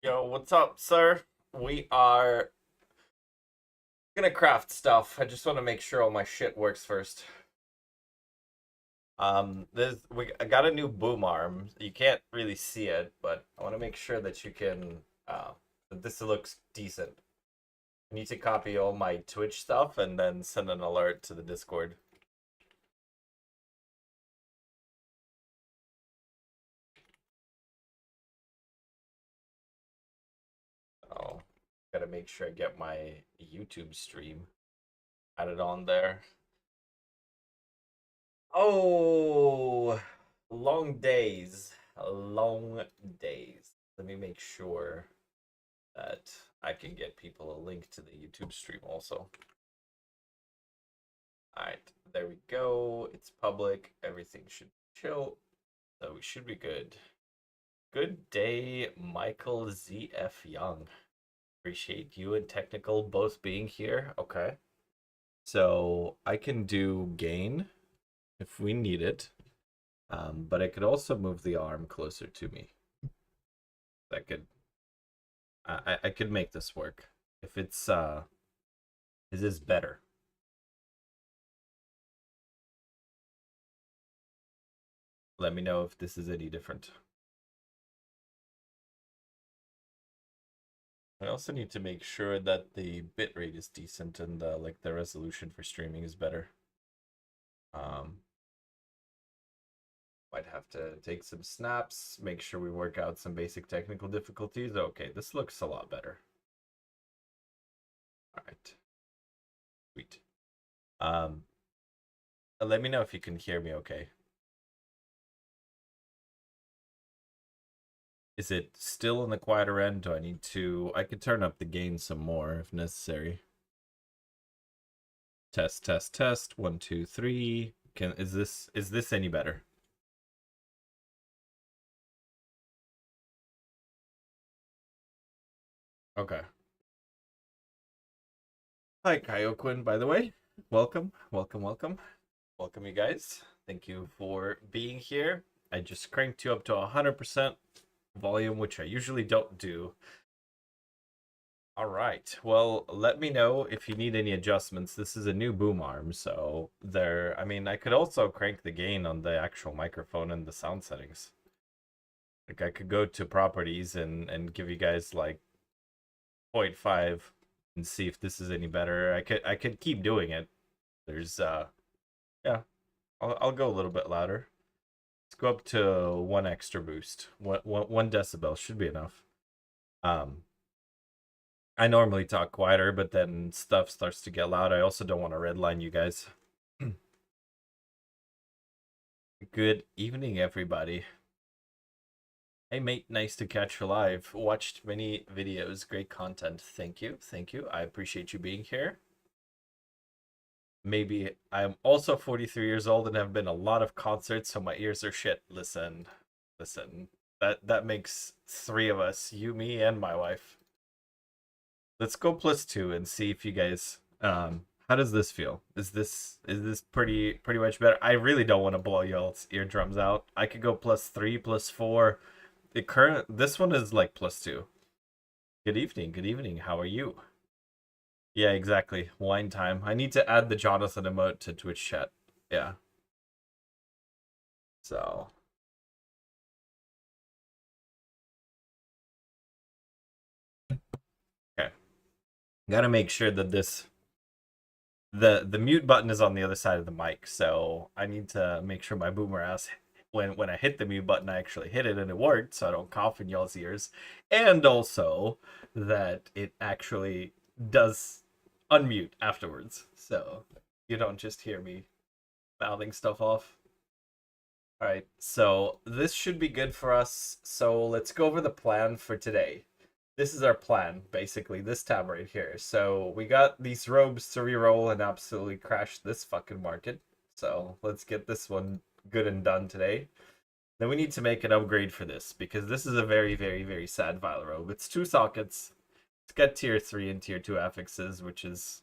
Yo, what's up, sir? We are gonna craft stuff. I just want to make sure all my shit works first. I got a new boom arm. You can't really see it, but I want to make sure that you can, that this looks decent. I need to copy all my Twitch stuff and then send an alert to the Discord. Oh, gotta make sure I get my YouTube stream added on there. Oh, long days. Long days. Let me make sure that I can get people a link to the YouTube stream also. Alright, there we go. It's public. Everything should chill. So we should be good. Good day, Michael ZF Young. Appreciate you and Technical both being here. Okay. So I can do gain if we need it. But I could also move the arm closer to me. I could make this work. If it's is this better? Let me know if this is any different. I also need to make sure that the bitrate is decent and the resolution for streaming is better. Might have to take some snaps, make sure we work out some basic technical difficulties. Okay, this looks a lot better. All right. Sweet. Let me know if you can hear me okay. Is it still in the quieter end? Do I need to... I could turn up the gain some more if necessary. Test, test, test. 1, 2, 3. Is this any better? Okay. Hi, Kyoquin, by the way. Welcome, welcome, welcome. Welcome, you guys. Thank you for being here. I just cranked you up to 100% volume, which I usually don't do. All right. Well, let me know if you need any adjustments. This is a new boom arm, so I mean, I could also crank the gain on the actual microphone and the sound settings. Like I could go to properties and give you guys like 0.5 and see if this is any better. I could keep doing it. There's yeah. I'll go a little bit louder. Let's go up to 1 extra boost. 1 decibel should be enough. I normally talk quieter, but then stuff starts to get loud. I also don't want to redline you guys. Good evening, everybody. Hey, mate, nice to catch you live. Watched many videos, great content. Thank you, thank you. I appreciate you being here. Maybe I'm also 43 years old and have been a lot of concerts, so my ears are shit. Listen. That makes 3 of us, you, me, and my wife. Let's go +2 and see if you guys how does this feel? Is this pretty much better? I really don't want to blow y'all's eardrums out. I could go +3, +4. This one is like +2. Good evening. How are you? Yeah, exactly. Wine time. I need to add the Jonathan emote to Twitch chat. Yeah. So. Okay. Gotta make sure that the mute button is on the other side of the mic, so I need to make sure my boomer ass when I hit the mute button I actually hit it and it worked, so I don't cough in y'all's ears, and also that it actually does unmute afterwards, so you don't just hear me mouthing stuff off. All right, so this should be good for us. So let's go over the plan for today. This is our plan, basically, this tab right here. So we got these robes to reroll and absolutely crash this fucking market. So let's get this one good and done today. Then we need to make an upgrade for this, because this is a very, very, very sad Vile robe. It's 2 sockets. It's got tier 3 and tier 2 affixes, which is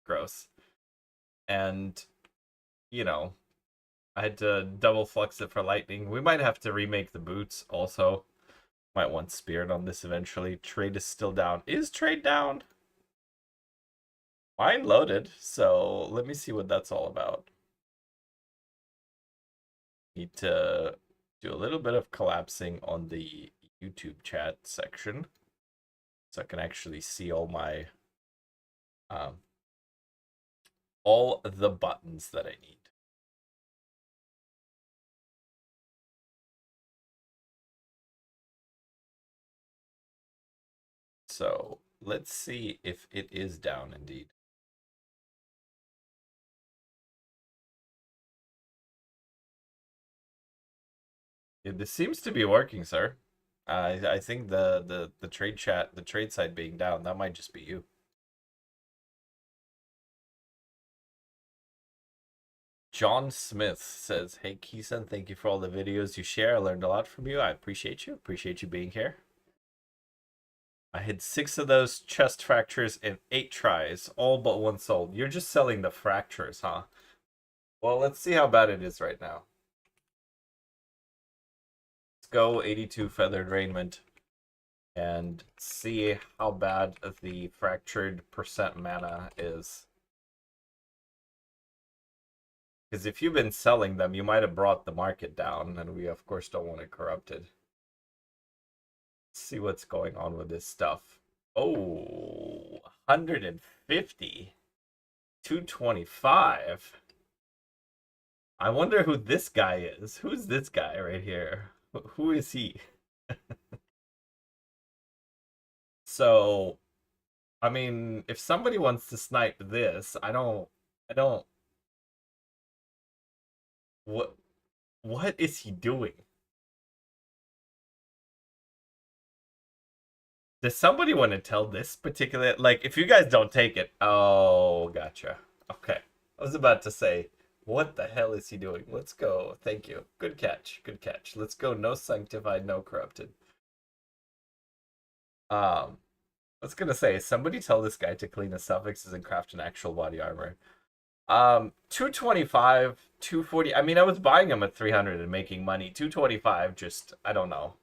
gross. And, you know, I had to double flux it for lightning. We might have to remake the boots also. Might want Spirit on this eventually. Trade is still down. Is trade down? Mine loaded, so let me see what that's all about. Need to do a little bit of collapsing on the YouTube chat section so I can actually see all the buttons that I need. So let's see if it is down indeed. This seems to be working, sir. I think the trade chat, the trade side being down, that might just be you. John Smith says, "Hey Keeson, thank you for all the videos you share. I learned a lot from you. I appreciate you. Appreciate you being here. I had 6 of those chest fractures in 8 tries, all but 1 sold. You're just selling the fractures, huh? Well, let's see how bad it is right now. Let's go 82 Feathered Raiment and see how bad the fractured percent mana is. Because if you've been selling them, you might have brought the market down, and we of course don't want it corrupted. Let's see what's going on with this stuff. Oh, 150. 225. I wonder who this guy is. Who's this guy right here? Who is he? So, I mean, if somebody wants to snipe this, I don't what is he doing? Does somebody want to tell this particular, like, if you guys don't take it? Oh, gotcha. Okay. I was about to say, what the hell is he doing? Let's go. Thank you. Good catch. Good catch. Let's go. No sanctified, no corrupted. I was gonna say, somebody tell this guy to clean his suffixes and craft an actual body armor. 225, 240. I mean, I was buying them at 300 and making money. 225, just I don't know.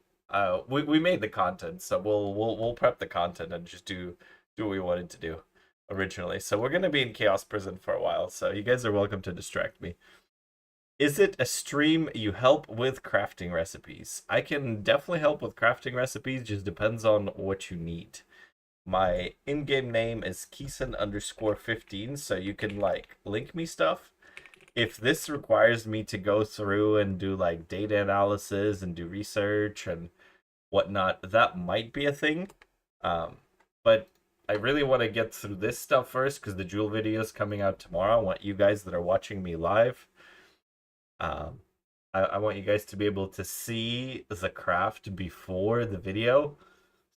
We made the content, so we'll prep the content and just do what we wanted to do originally. So we're gonna be in Chaos Prison for a while, so you guys are welcome to distract me. Is it a stream you help with crafting recipes? I can definitely help with crafting recipes, just depends on what you need. My in-game name is Keeson_15, so you can like link me stuff. If this requires me to go through and do like data analysis and do research and whatnot, that might be a thing. But I really want to get through this stuff first because the Jewel video is coming out tomorrow. I want you guys that are watching me live, I want you guys to be able to see the craft before the video.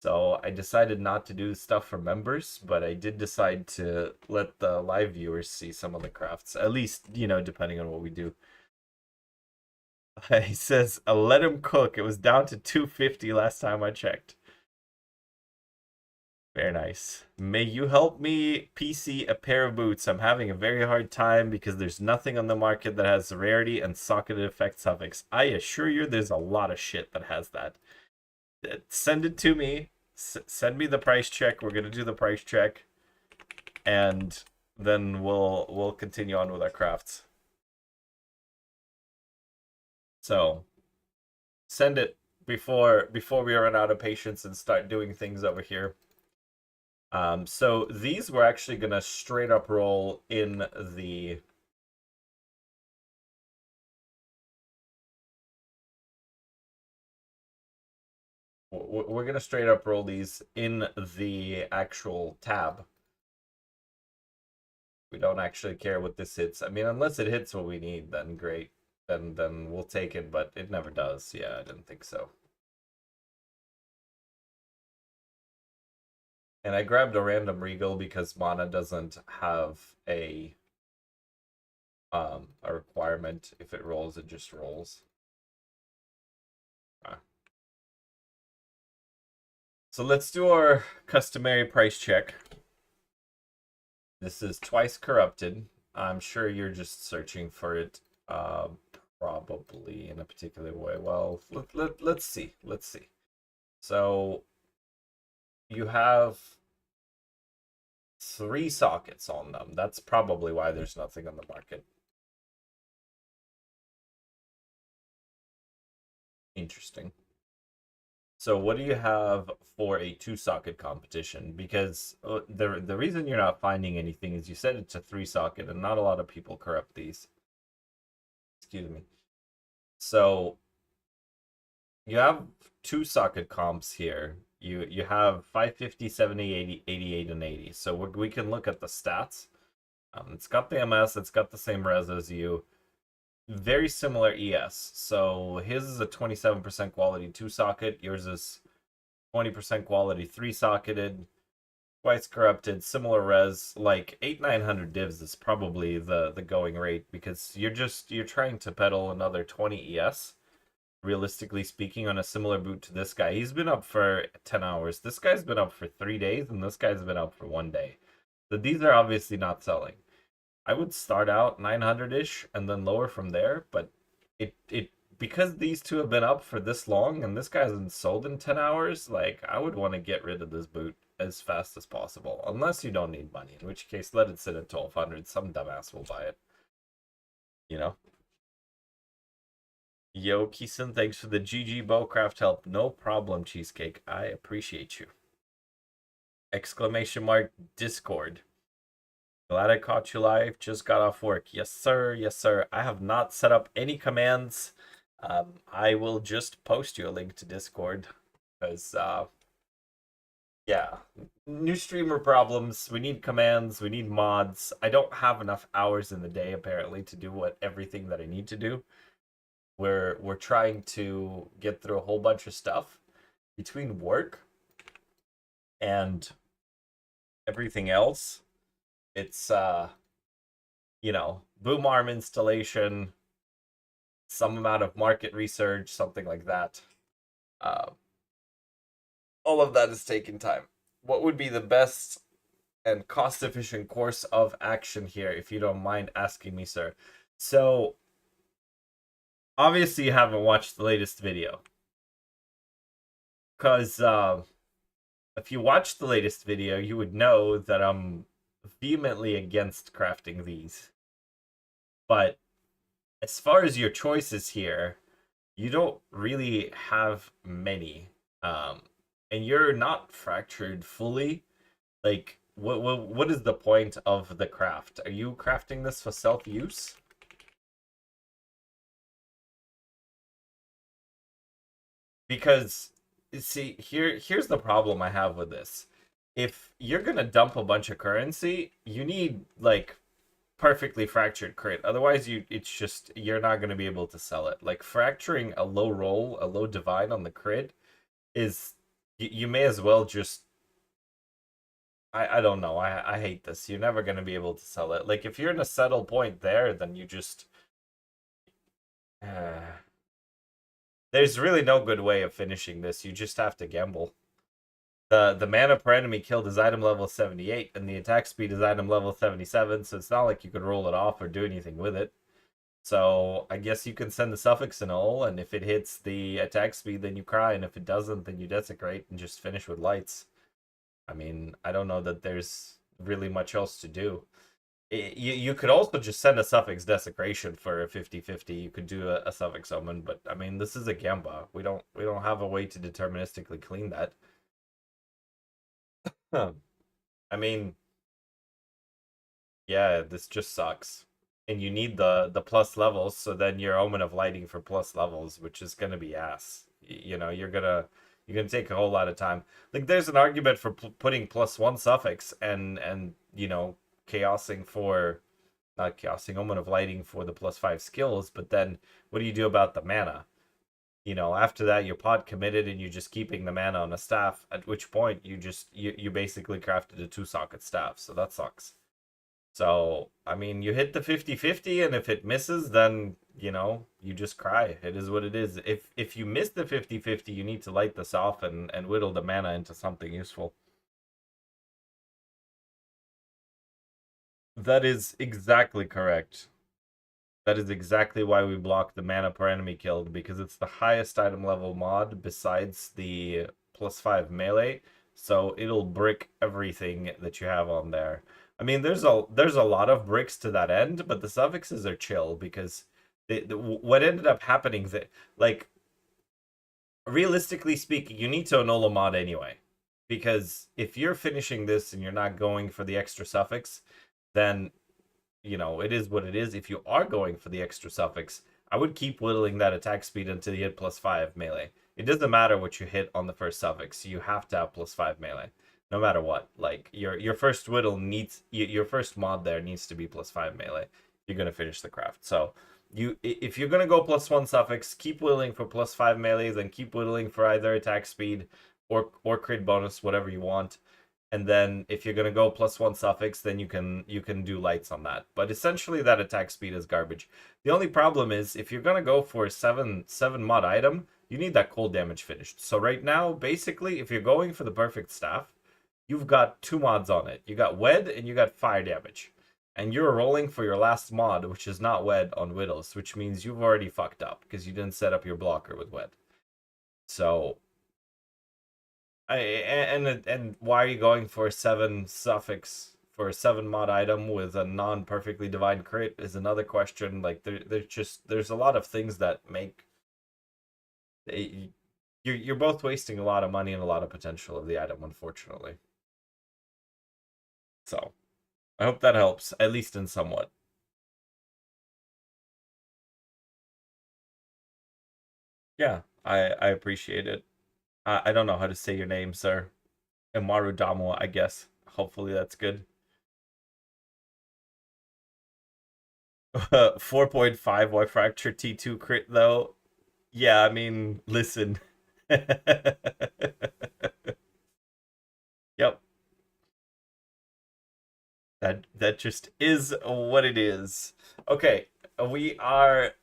So I decided not to do stuff for members, but I did decide to let the live viewers see some of the crafts, at least, you know, depending on what we do. He says, let him cook. It was down to 250 last time I checked. Very nice. May you help me PC a pair of boots. I'm having a very hard time because there's nothing on the market that has rarity and socketed effect suffix. I assure you there's a lot of shit that has that. Send it to me. Send me the price check. We're gonna do the price check, and then we'll continue on with our crafts. So send it before we run out of patience and start doing things over here. So these we're actually gonna straight up roll in the we're gonna straight up roll these in the actual tab. We don't actually care what this hits. I mean, unless it hits what we need, then great. Then we'll take it, but it never does. Yeah, I didn't think so. And I grabbed a random Regal because mana doesn't have a requirement. If it rolls, it just rolls. So let's do our customary price check. This is twice corrupted. I'm sure you're just searching for it probably in a particular way. Well, let's see. Let's see. So you have 3 sockets on them. That's probably why there's nothing on the market. Interesting. So what do you have for a 2-socket competition? Because the reason you're not finding anything is you said it's a 3-socket, and not a lot of people corrupt these. Excuse me. So you have 2-socket comps here. You have 550, 70, 80, 88, and 80. So we can look at the stats. It's got the MS, it's got the same res as you. Very similar ES. So his is a 27% quality 2-socket. Yours is 20% quality 3-socketed. Twice corrupted, similar res. Like 8-900 divs is probably the going rate, because you're trying to pedal another 20 ES. Realistically speaking, on a similar boot to this guy. He's been up for 10 hours. This guy's been up for 3 days, and this guy's been up for 1 day. So these are obviously not selling. I would start out 900-ish and then lower from there, but it because these two have been up for this long and this guy hasn't sold in 10 hours, like, I would want to get rid of this boot as fast as possible, unless you don't need money, in which case let it sit at 1200. Some dumbass will buy it, you know. Yo, Keeson, thanks for the GG Bowcraft help. No problem, Cheesecake. I appreciate you. Exclamation mark Discord. Glad I caught you live. Just got off work. Yes, sir. Yes, sir. I have not set up any commands. I will just post you a link to Discord, because, yeah, new streamer problems. We need commands. We need mods. I don't have enough hours in the day, apparently, to do everything that I need to do. We're trying to get through a whole bunch of stuff between work and everything else. It's boom arm installation, some amount of market research, something like that. All of that is taking time. What would be the best and cost efficient course of action here, if you don't mind asking me, sir? So obviously you haven't watched the latest video, because if you watched the latest video, you would know that I'm vehemently against crafting these. But as far as your choices here, you don't really have many. And you're not fractured fully. Like, what is the point of the craft? Are you crafting this for self-use? Because, see, here's the problem I have with this. If you're gonna dump a bunch of currency, you need, like, perfectly fractured crit. Otherwise, you're not gonna be able to sell it. Like, fracturing a low roll, a low divine on the crit is, you may as well just, I don't know. I hate this. You're never gonna be able to sell it. Like, if you're in a settle point there, then you just there's really no good way of finishing this. You just have to gamble. The mana per enemy killed is item level 78, and the attack speed is item level 77, so it's not like you could roll it off or do anything with it. So I guess you can send the suffix in all, and if it hits the attack speed, then you cry, and if it doesn't, then you desecrate and just finish with lights. I mean, I don't know that there's really much else to do. You could also just send a suffix desecration for a 50-50. You could do a suffix omen, but I mean, this is a Gamba. We don't have a way to deterministically clean that. I mean, yeah, this just sucks. And you need the plus levels, so then your Omen of Lighting for plus levels, which is gonna be ass. You're gonna take a whole lot of time. Like, there's an argument for putting +1 suffix and chaosing for, not chaosing, Omen of Lighting for the +5 skills, but then what do you do about the mana? After that, you're pod committed and you're just keeping the mana on a staff, at which point you basically crafted a 2-socket staff, so that sucks. So, I mean, you hit the 50-50, and if it misses, then, you just cry. It is what it is. If you miss the 50-50, you need to light this off and whittle the mana into something useful. That is exactly correct. That is exactly why we block the mana per enemy killed, because it's the highest item level mod besides the +5 melee, so it'll brick everything that you have on there. I mean, there's a lot of bricks to that end, but the suffixes are chill because what ended up happening that, like, realistically speaking, you need to annul a mod anyway, because if you're finishing this and you're not going for the extra suffix, then it is what it is. If you are going for the extra suffix, I would keep whittling that attack speed until you hit +5 melee. It doesn't matter what you hit on the first suffix. You have to have +5 melee, no matter what. Like your first whittle needs your first mod there needs to be +5 melee. You're gonna finish the craft. So if you're gonna go +1 suffix, keep whittling for +5 melee, then keep whittling for either attack speed or crit bonus, whatever you want. And then if you're gonna go +1 suffix, then you can do lights on that. But essentially that attack speed is garbage. The only problem is if you're gonna go for a 7 mod item, you need that cold damage finished. So right now, basically, if you're going for the perfect staff, you've got 2 mods on it. You got wed and you got fire damage. And you're rolling for your last mod, which is not wed on whittles, which means you've already fucked up because you didn't set up your blocker with wed. So and why are you going for a 7 suffix for a 7 mod item with a non-perfectly divine crit is another question. Like there's a lot of things that make you're both wasting a lot of money and a lot of potential of the item, unfortunately. So I hope that helps, at least in somewhat. Yeah, I appreciate it. I don't know how to say your name, sir. Imaru Damo, I guess. Hopefully that's good. 4.5 Y fracture T2 crit though. Yeah, I mean, listen. Yep. That just is what it is. Okay, we're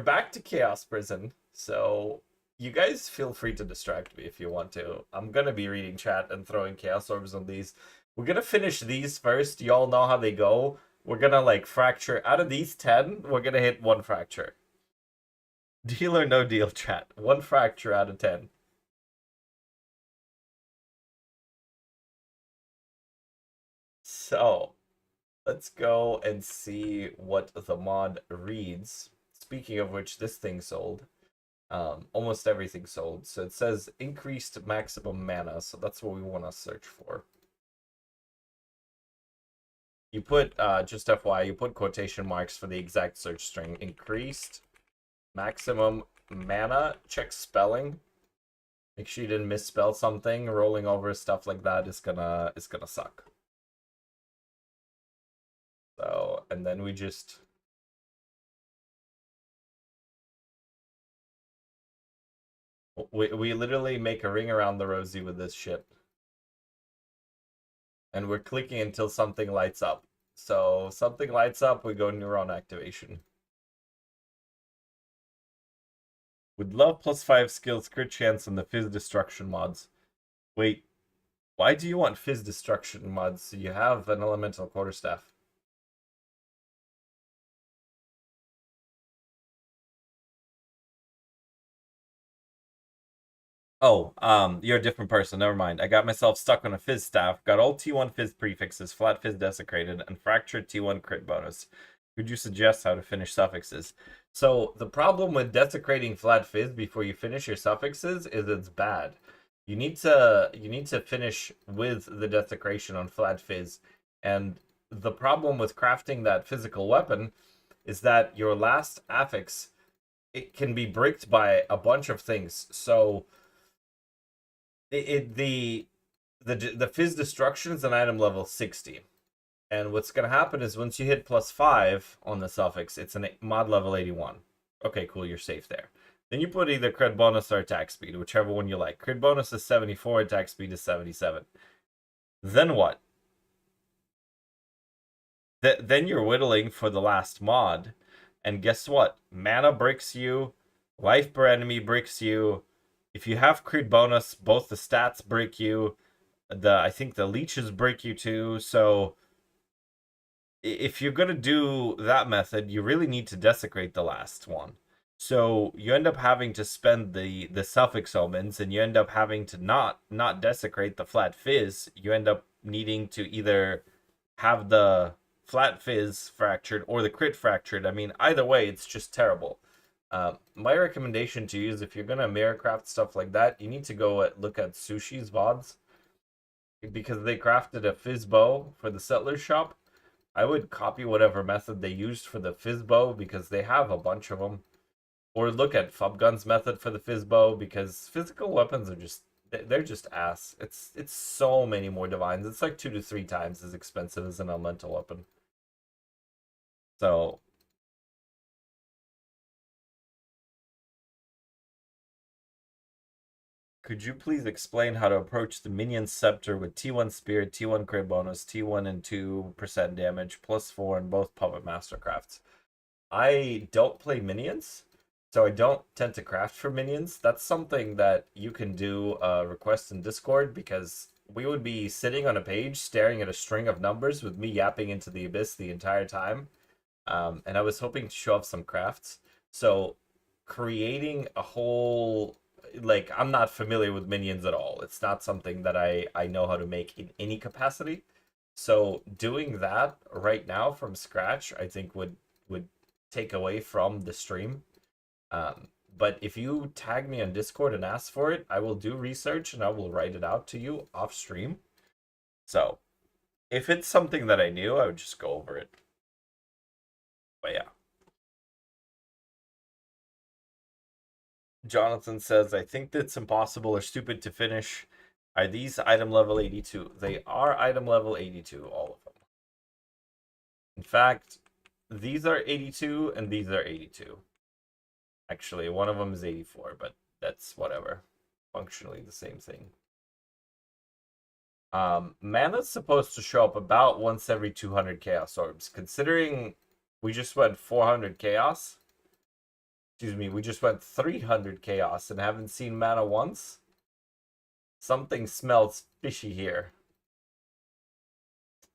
back to Chaos Prison. So you guys feel free to distract me if you want to. I'm gonna be reading chat and throwing chaos orbs on these. We're gonna finish these first. Y'all know how they go. We're gonna like fracture out of these 10. We're gonna hit 1 fracture. Deal or no deal, chat. 1 fracture out of 10. So let's go and see what the mod reads. Speaking of which, this thing sold. Almost everything sold. So it says increased maximum mana, so that's what we want to search for. You put, just FYI, you put quotation marks for the exact search string. Increased maximum mana. Check spelling. Make sure you didn't misspell something. Rolling over stuff like that is gonna suck. So, and then we just we literally make a ring around the rosy with this shit. And we're clicking until something lights up. So something lights up, we go neuron activation. Would love +5 skills crit chance on the Fizz Destruction mods. Wait, why do you want Fizz Destruction mods? So you have an elemental quarterstaff. Oh, you're a different person. Never mind. I got myself stuck on a Fizz staff. Got all T1 Fizz prefixes, flat Fizz desecrated, and fractured T1 crit bonus. Could you suggest how to finish suffixes? So the problem with desecrating flat Fizz before you finish your suffixes is it's bad. You need to finish with the desecration on flat Fizz, and the problem with crafting that physical weapon is that your last affix, it can be bricked by a bunch of things. So the Fizz Destruction is an item level 60. And what's going to happen is once you hit +5 on the suffix, it's a mod level 81. Okay, cool, you're safe there. Then you put either crit bonus or attack speed, whichever one you like. Crit bonus is 74, attack speed is 77. Then what? Then you're whittling for the last mod. And guess what? Mana bricks you, life per enemy bricks you. If you have crit bonus, both the stats break you. I think the leeches break you too. So if you're gonna do that method, you really need to desecrate the last one. So you end up having to spend the suffix omens, and you end up having to not desecrate the flat fizz. You end up needing to either have the flat fizz fractured or the crit fractured. I mean, either way, it's just terrible. My recommendation to you is if you're gonna mirror craft stuff like that, you need to go look at Sushi's VODs because they crafted a fizz bow for the settler shop. I would copy whatever method they used for the fizz bow because they have a bunch of them. Or look at Fubgun's method for the Fizzbow because physical weapons are just they're just ass. It's so many more divines. It's like 2 to 3 times as expensive as an elemental weapon. So could you please explain how to approach the minion scepter with T1 spear, T1 crit bonus, T1 and 2% damage, +4 in both puppet mastercrafts? I don't play minions, so I don't tend to craft for minions. That's something that you can do request in Discord because we would be sitting on a page staring at a string of numbers with me yapping into the abyss the entire time. And I was hoping to show off some crafts. So creating a whole like I'm not familiar with minions at all. It's not something that I know how to make in any capacity. So doing that right now from scratch, I think would take away from the stream. But if you tag me on Discord and ask for it, I will do research and I will write it out to you off stream. So if it's something that I knew, I would just go over it. But yeah. Jonathan says, I think that's impossible or stupid to finish. Are these item level 82? They are item level 82, all of them. In fact, these are 82 and these are 82. Actually, one of them is 84, but that's whatever. Functionally the same thing. Mana's supposed to show up about once every 200 chaos orbs. Considering we just went 400 chaos, excuse me, we just went 300 chaos and haven't seen mana once, something smells fishy here.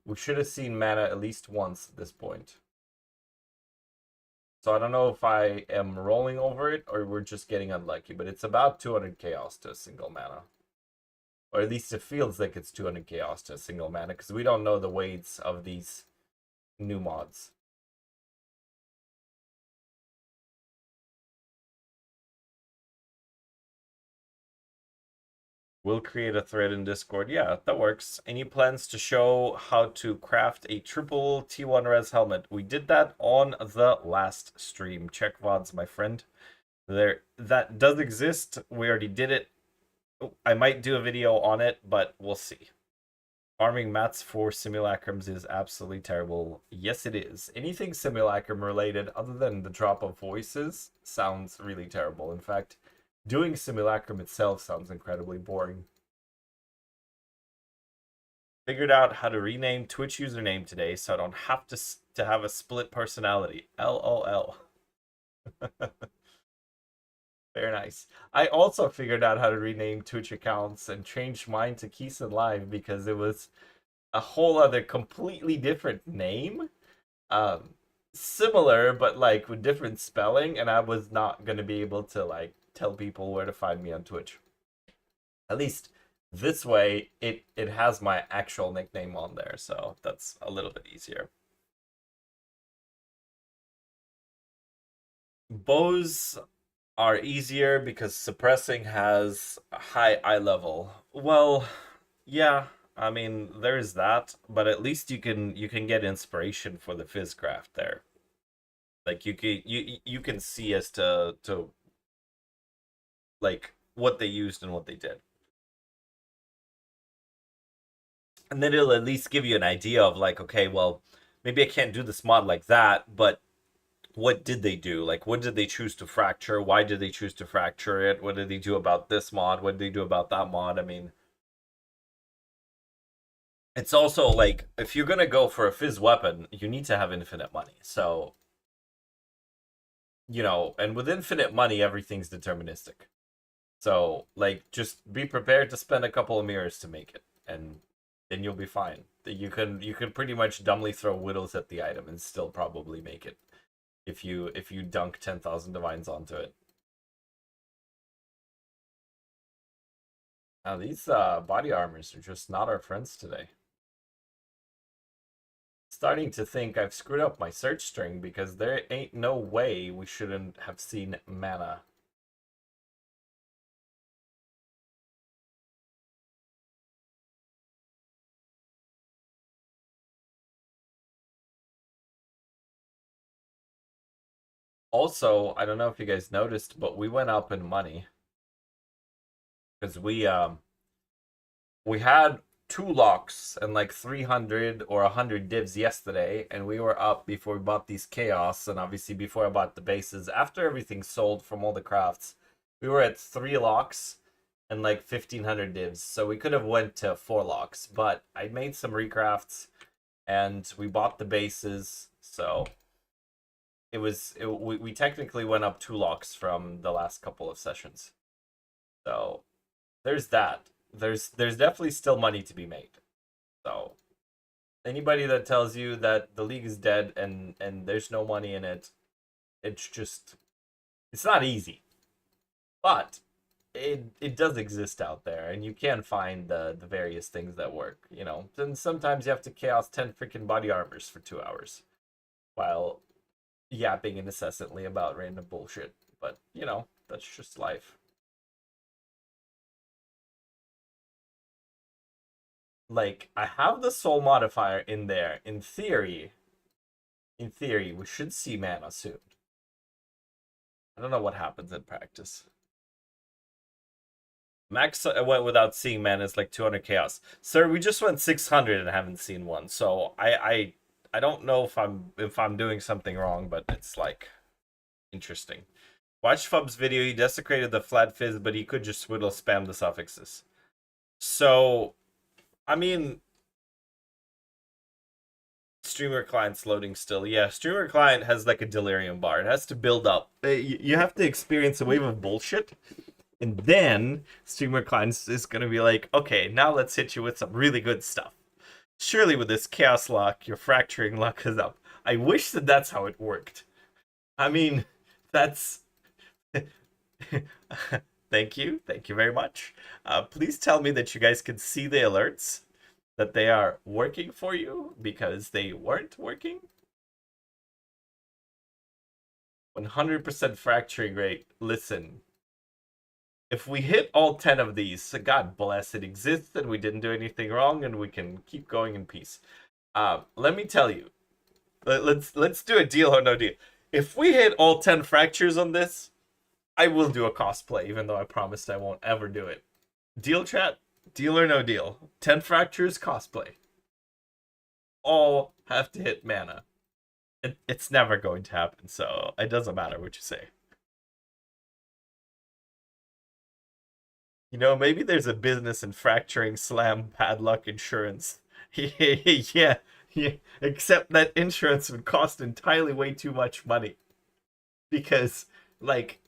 We should have seen mana at least once at this point. So I don't know if I am rolling over it or we're just getting unlucky, but it's about 200 chaos to a single mana. Or at least it feels like it's 200 chaos to a single mana, because we don't know the weights of these new mods. We'll create a thread in Discord. Yeah, that works. Any plans to show how to craft a triple T1 res helmet? We did that on the last stream. Check VODs, my friend. That does exist. We already did it. I might do a video on it, but we'll see. Farming mats for simulacrums is absolutely terrible. Yes, it is. Anything simulacrum related other than the drop of voices sounds really terrible. In fact, doing simulacrum itself sounds incredibly boring. Figured out how to rename Twitch username today so I don't have to have a split personality. LOL. Very nice. I also figured out how to rename Twitch accounts and changed mine to Keeson Live because it was a whole other completely different name. Similar, but like with different spelling, and I was not going to be able to like tell people where to find me on Twitch. At least this way, it has my actual nickname on there, so that's a little bit easier. Bows are easier because suppressing has a high eye level. Well, yeah, I mean there's that, but at least you can get inspiration for the fizzcraft there. Like you can see as to like what they used and what they did. And then it'll at least give you an idea of like, okay, well, maybe I can't do this mod like that, but what did they do? Like, what did they choose to fracture? Why did they choose to fracture it? What did they do about this mod? What did they do about that mod? I mean, it's also like, if you're gonna go for a fizz weapon, you need to have infinite money. So, you know, and with infinite money, everything's deterministic. So, like, just be prepared to spend a couple of mirrors to make it, and then you'll be fine. You can pretty much dumbly throw widows at the item and still probably make it. if you dunk 10,000 divines onto it. Now these body armors are just not our friends today. Starting to think I've screwed up my search string because there ain't no way we shouldn't have seen mana. Also, I don't know if you guys noticed, but we went up in money because we had two locks and like 300 or 100 divs yesterday, and we were up before we bought these chaos, and obviously before I bought the bases. After everything sold from all the crafts, we were at 3 locks and like 1,500 divs, so we could have went to 4 locks, but I made some recrafts and we bought the bases, so we technically went up 2 locks from the last couple of sessions. So there's that. There's definitely still money to be made. So anybody that tells you that the league is dead and there's no money in it, it's not easy. But it does exist out there, and you can find the various things that work, you know. Then sometimes you have to chaos 10 freaking body armors for 2 hours while yapping incessantly about random bullshit. But you know, that's just life. Like, I have the soul modifier in there. In theory, we should see mana soon. I don't know what happens in practice. Max went without seeing mana is like 200 chaos. Sir, we just went 600 and haven't seen one. So I don't know if I'm doing something wrong, but it's like interesting. Watch Fub's video. He desecrated the flat fizz, but he could just whittle spam the suffixes. So, I mean, streamer client's loading still. Yeah, streamer client has like a delirium bar. It has to build up. You have to experience a wave of bullshit, and then streamer client is gonna be like, okay, now let's hit you with some really good stuff. Surely with this chaos lock, your fracturing luck is up. I wish that that's how it worked. I mean, that's. Thank you very much. Please tell me that you guys can see the alerts, that they are working for you, because they weren't working. 100% fracturing rate. Listen, if we hit all 10 of these, God bless, it exists and we didn't do anything wrong and we can keep going in peace. Let me tell you, let's do a deal or no deal. If we hit all 10 fractures on this, I will do a cosplay, even though I promised I won't ever do it. Deal, chat? Deal or no deal? 10 fractures, cosplay. All have to hit mana. It's never going to happen, so it doesn't matter what you say. You know, maybe there's a business in fracturing slam padlock insurance. Yeah, yeah. Except that insurance would cost entirely way too much money. Because, like,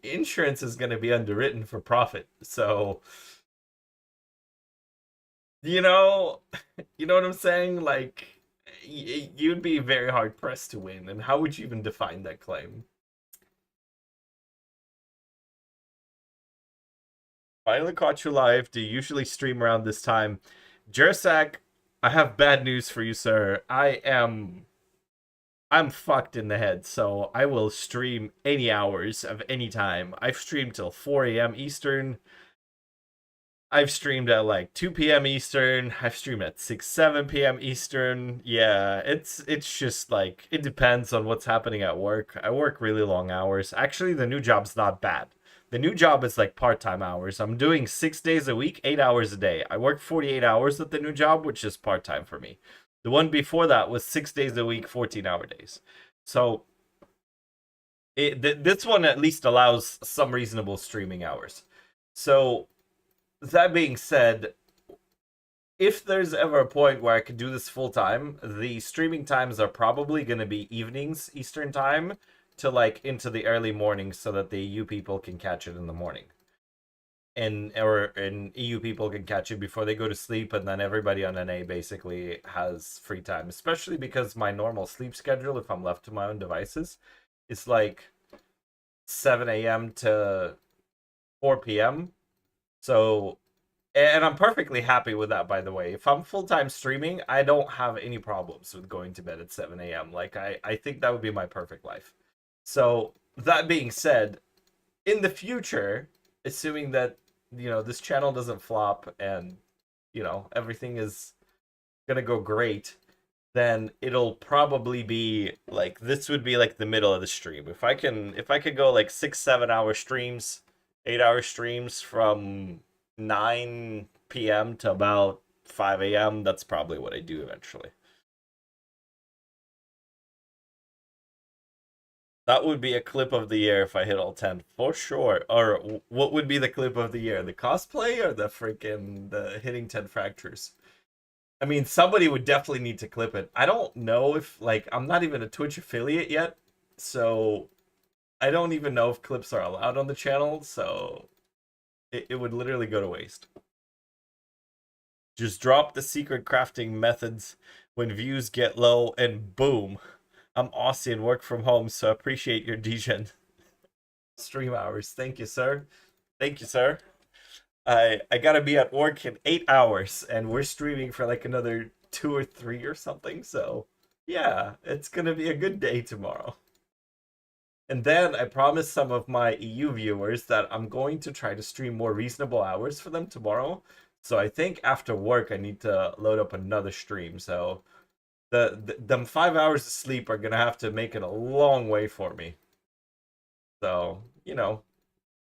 insurance is going to be underwritten for profit. So, you know, you know what I'm saying? Like, you'd be very hard pressed to win. And how would you even define that claim? Finally caught you live. Do you usually stream around this time? Jursak, I have bad news for you, sir. I'm fucked in the head, so I will stream any hours of any time. I've streamed till 4 a.m. Eastern. I've streamed at like 2 p.m. Eastern. I've streamed at 6, 7 p.m. Eastern. Yeah, it's just like, it depends on what's happening at work. I work really long hours. Actually, the new job's not bad. The new job is like part-time hours. I'm doing 6 days a week, 8 hours a day. I work 48 hours at the new job, which is part-time for me. The one before that was 6 days a week, 14-hour days. So this one at least allows some reasonable streaming hours. So that being said, if there's ever a point where I could do this full time, the streaming times are probably going to be evenings Eastern time to like into the early morning so that the you people can catch it in the morning. and EU people can catch it before they go to sleep, and then everybody on NA basically has free time. Especially because my normal sleep schedule, if I'm left to my own devices, is like 7 a.m. to 4 p.m. So, and I'm perfectly happy with that, by the way. If I'm full time streaming, I don't have any problems with going to bed at 7 a.m. Like, I think that would be my perfect life. So, that being said, in the future, assuming that, this channel doesn't flop and, everything is gonna go great, then it'll probably be like this would be like the middle of the stream. If I could go like 6, 7 hour streams, 8 hour streams from 9 p.m. to about 5 a.m., that's probably what I do eventually. That would be a clip of the year if I hit all 10 for sure. Or what would be the clip of the year? The cosplay or the hitting 10 fractures? I mean, somebody would definitely need to clip it. I don't know if, like, I'm not even a Twitch affiliate yet, so I don't even know if clips are allowed on the channel, so it would literally go to waste. Just drop the secret crafting methods when views get low, and boom. I'm Aussie and work from home, so appreciate your degen stream hours. Thank you, sir. Thank you, sir. I gotta be at work in 8 hours, and we're streaming for like another 2 or 3 or something. So yeah, it's gonna be a good day tomorrow. And then I promised some of my EU viewers that I'm going to try to stream more reasonable hours for them tomorrow. So I think after work I need to load up another stream. So them 5 hours of sleep are gonna have to make it a long way for me. So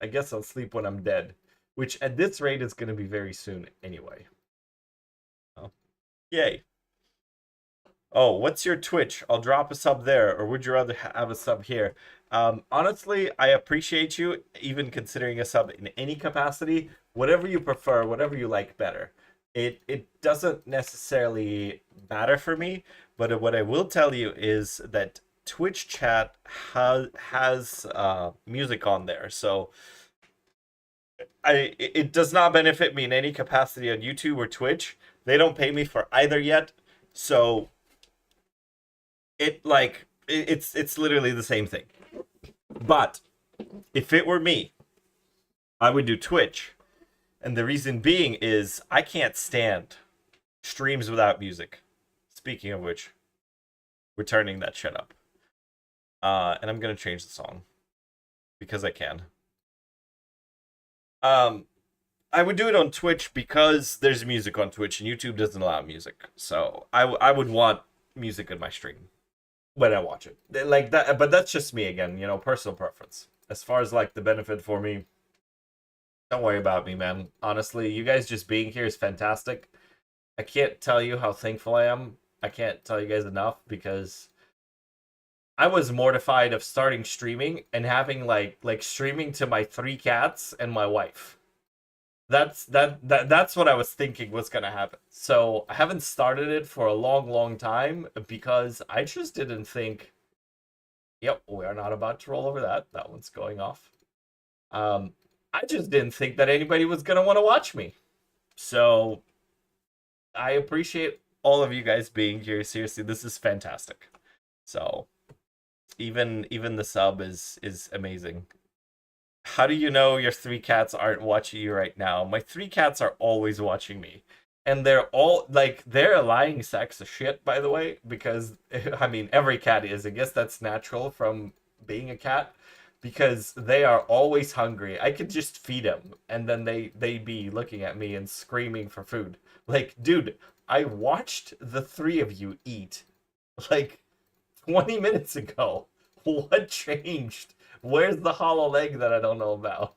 I guess I'll sleep when I'm dead, which at this rate is gonna be very soon anyway. Oh, yay! Oh, what's your Twitch? I'll drop a sub there, or would you rather have a sub here? Honestly, I appreciate you, even considering a sub in any capacity. Whatever you prefer, whatever you like better. It doesn't necessarily matter for me, but what I will tell you is that Twitch chat has music on there, so it does not benefit me in any capacity on YouTube or Twitch. They don't pay me for either yet, so it's literally the same thing. But if it were me, I would do Twitch. And the reason being is I can't stand streams without music. Speaking of which, we're turning that shit up. And I'm gonna change the song because I can. I would do it on Twitch because there's music on Twitch and YouTube doesn't allow music. So I would want music in my stream when I watch it. Like that, but that's just me again, personal preference. As far as like the benefit for me, don't worry about me, man. Honestly, you guys just being here is fantastic. I can't tell you how thankful I am. I can't tell you guys enough because I was mortified of starting streaming and having like streaming to my 3 cats and my wife. That's what I was thinking was gonna happen. So I haven't started it for a long time because I just didn't think. Yep, we are not about to roll over that. That one's going off. I just didn't think that anybody was gonna want to watch me. So I appreciate all of you guys being here. Seriously, this is fantastic. So even the sub is amazing. How do you know your 3 cats aren't watching you right now? My 3 cats are always watching me. And they're all like they're a lying sacks of shit, by the way, because I mean every cat is. I guess that's natural from being a cat because they are always hungry. I could just feed them and then they'd be looking at me and screaming for food. Like, dude, I watched the 3 of you eat like 20 minutes ago. What changed? Where's the hollow leg that I don't know about?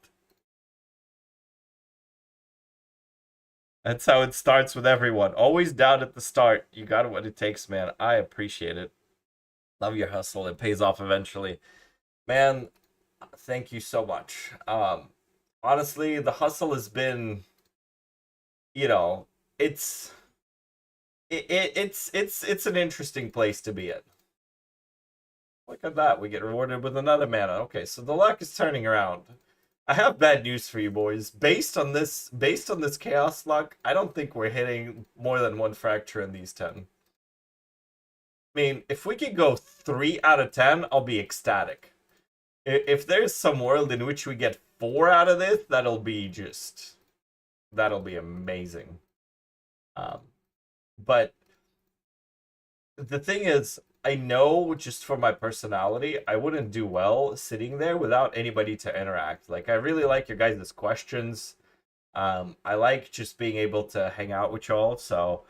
That's how it starts with everyone. Always down at the start. You got what it takes, man. I appreciate it. Love your hustle. It pays off eventually. Man, thank you so much. Honestly, the hustle has been, you know, it's it's an interesting place to be in. Look at that. We get rewarded with another mana. Okay, so the luck is turning around. I have bad news for you boys. Based on this chaos luck, I don't think we're hitting more than one fracture in these 10. I mean, if we could go 3 out of 10, I'll be ecstatic. If there's some world in which we get 4 out of this, that'll be amazing. Um, but the thing is, I know just for my personality, I wouldn't do well sitting there without anybody to interact. Like, I really like your guys' questions. I like just being able to hang out with y'all. So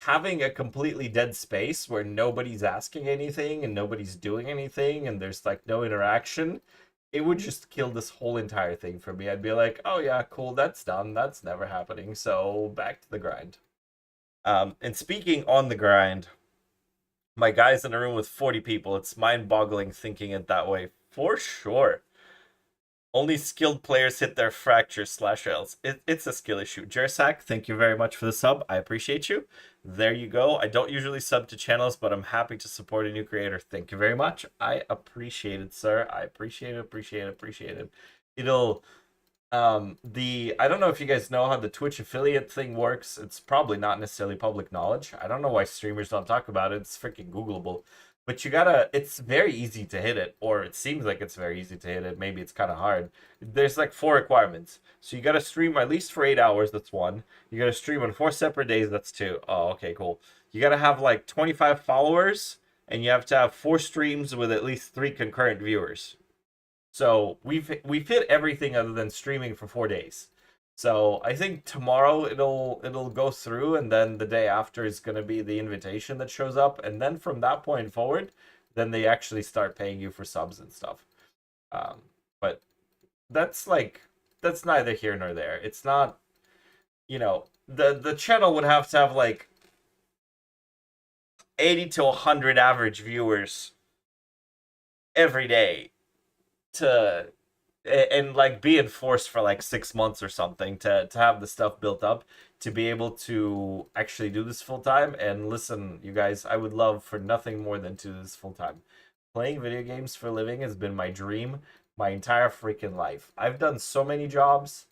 having a completely dead space where nobody's asking anything and nobody's doing anything and there's like no interaction, it would just kill this whole entire thing for me. I'd be like, oh yeah, cool, that's done. That's never happening. So back to the grind. And speaking on the grind, my guy's in a room with 40 people. It's mind-boggling thinking it that way, for sure. Only skilled players hit their fractures slash L's. It's a skill issue. Jersak, thank you very much for the sub. I appreciate you. There you go. I don't usually sub to channels, but I'm happy to support a new creator. Thank you very much. I appreciate it, sir. I appreciate it. It'll I don't know if you guys know how the Twitch affiliate thing works. It's probably not necessarily public knowledge. I don't know why streamers don't talk about it. It's freaking Googleable. But it's very easy to hit it, or it seems like it's very easy to hit it. Maybe it's kind of hard. There's like 4 requirements. So you got to stream at least for 8 hours, that's 1. You got to stream on 4 separate days, that's 2. Oh, okay, cool. You got to have like 25 followers, and you have to have 4 streams with at least 3 concurrent viewers. So we've hit everything other than streaming for 4 days. So I think tomorrow it'll go through, and then the day after is gonna be the invitation that shows up, and then from that point forward, then they actually start paying you for subs and stuff. But that's neither here nor there. It's not, the channel would have to have like 80 to 100 average viewers every day to and like be enforced for like 6 months or something to have the stuff built up to be able to actually do this full time. And listen, you guys, I would love for nothing more than to do this full time. Playing video games for a living has been my dream my entire freaking life. I've done so many jobs.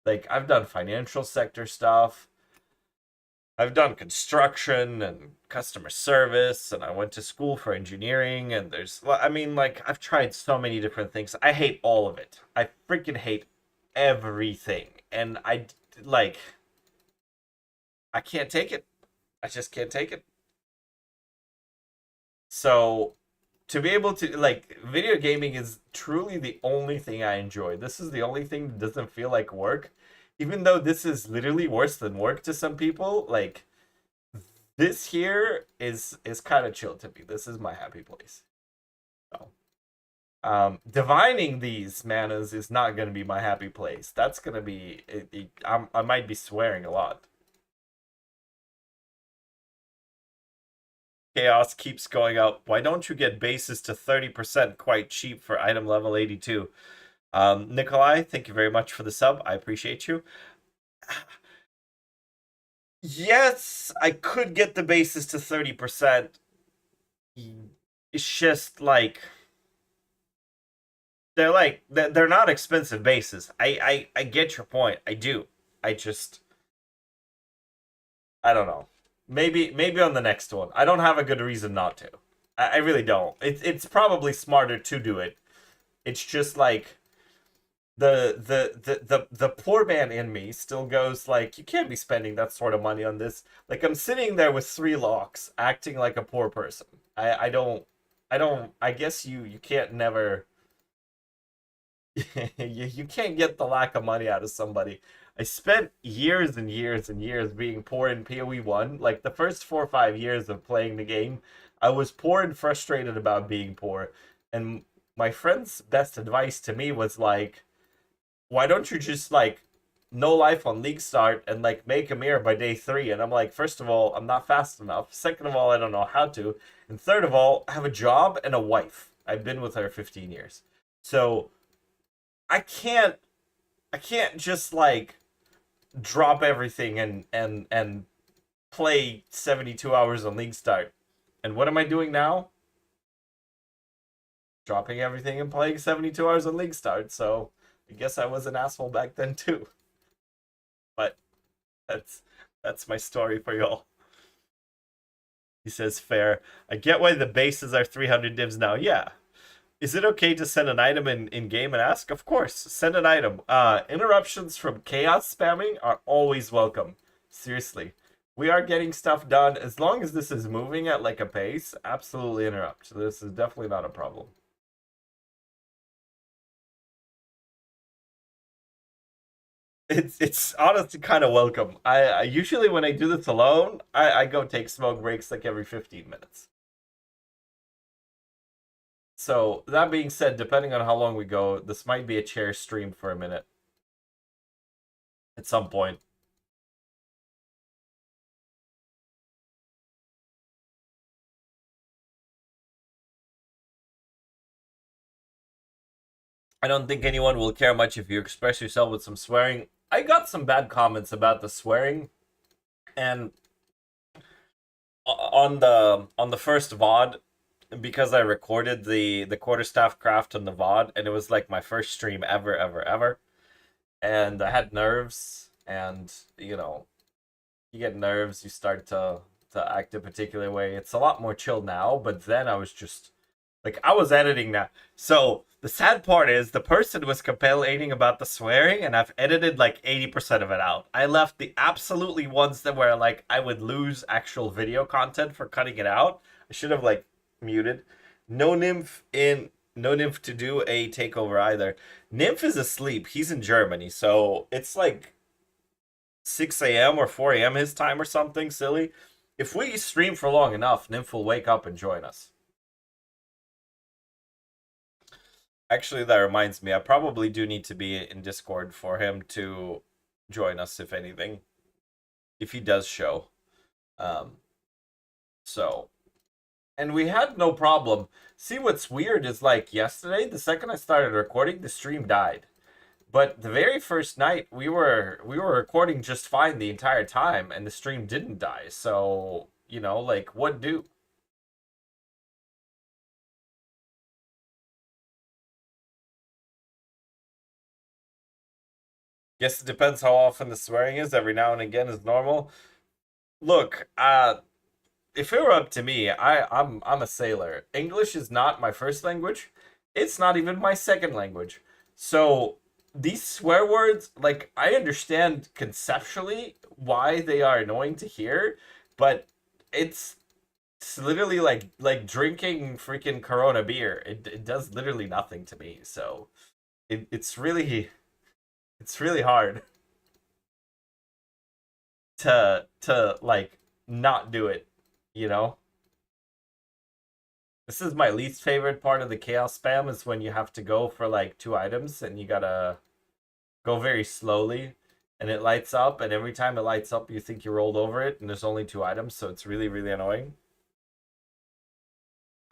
Like, I've done financial sector stuff. I've done construction and customer service, and I went to school for engineering, and I've tried so many different things. I hate all of it. I freaking hate everything. And I can't take it. I just can't take it. So, to be able to, video gaming is truly the only thing I enjoy. This is the only thing that doesn't feel like work. Even though this is literally worse than work to some people, this here is kind of chill to me. This is my happy place. So, divining these manas is not going to be my happy place. That's going to be, I might be swearing a lot. Chaos keeps going up. Why don't you get bases to 30% quite cheap for item level 82? Nikolai, thank you very much for the sub. I appreciate you. Yes, I could get the bases to 30%. It's just they're not expensive bases. I get your point. I do. I don't know. Maybe on the next one. I don't have a good reason not to. I really don't. It's probably smarter to do it. It's just the poor man in me still goes you can't be spending that sort of money on this. I'm sitting there with 3 locks acting like a poor person. I guess you can't never you can't get the lack of money out of somebody. I spent years and years and years being poor in PoE 1. The first 4 or 5 years of playing the game, I was poor and frustrated about being poor. And my friend's best advice to me was why don't you just no life on league start and make a mirror by day 3? And I'm like, first of all, I'm not fast enough. Second of all, I don't know how to. And third of all, I have a job and a wife. I've been with her 15 years. So I can't just drop everything and play 72 hours on league start. And what am I doing now? dropping everything and playing 72 hours on League Start. So I guess I was an asshole back then too. But that's that's my story for y'all. He says, fair. I get why the bases are 300 divs now. Yeah. Is it okay to send an item in game and ask? Of course. Send an item. Interruptions from chaos spamming are always welcome. Seriously. We are getting stuff done. As long as this is moving at like a pace, absolutely interrupt. This is definitely not a problem. It's honestly kind of welcome. I usually when I do this alone, I go take smoke breaks like every 15 minutes. So that being said, depending on how long we go, this might be a chair stream for a minute. At some point. I don't think anyone will care much if you express yourself with some swearing. I got some bad comments about the swearing, and on the first VOD, because I recorded the quarterstaff craft on the VOD, and it was like my first stream ever, and I had nerves, and you know, you get nerves, you start to act a particular way. It's a lot more chill now, but then I was just like, I was editing that. So the sad part is the person was complaining about the swearing, and I've edited like 80% of it out. I left the absolutely ones that were like I would lose actual video content for cutting it out. I should have like muted. No nymph to do a takeover either. Nymph is asleep. He's in Germany, so it's like 6 a.m. or 4 a.m. his time or something silly. If we stream for long enough, Nymph will wake up and join us. Actually, that reminds me, I probably do need to be in Discord for him to join us, if anything. If he does show. Um, so. And we had no problem. See, what's weird is like yesterday, the second I started recording, the stream died. But the very first night, we were recording just fine the entire time, and the stream didn't die. So, you know, like, what do? Guess it depends how often the swearing is. Every now and again is normal. Look, if it were up to me, I'm a sailor. English is not my first language. It's not even my second language. So these swear words, like I understand conceptually why they are annoying to hear, but it's it's literally like drinking freaking Corona beer. It does literally nothing to me. So it's really hard to like not do it, you know? This is my least favorite part of the chaos spam is when you have to go for like 2 items and you gotta go very slowly and it lights up, and every time it lights up you think you rolled over it and there's only 2 items, so it's really annoying.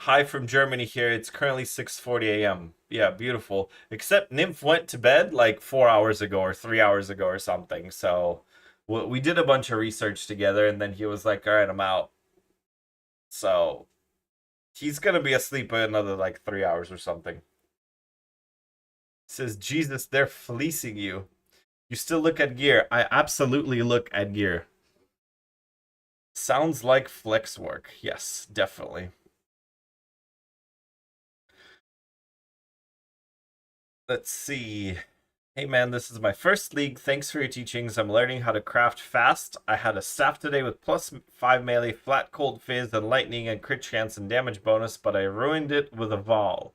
Hi from Germany here. It's currently 6:40 a.m. Yeah, beautiful. Except Nymph went to bed like 4 hours ago or 3 hours ago or something. So we did a bunch of research together, and then he was like, "All right, I'm out." So he's gonna be asleep in another like 3 hours or something. Says Jesus, they're fleecing you. You still look at gear. I absolutely look at gear. Sounds like flex work. Yes, definitely. Let's see. Hey man, this is my first league. Thanks for your teachings. I'm learning how to craft fast. I had a staff today with +5 melee, flat cold fizz, and lightning and crit chance and damage bonus, but I ruined it with a Vol.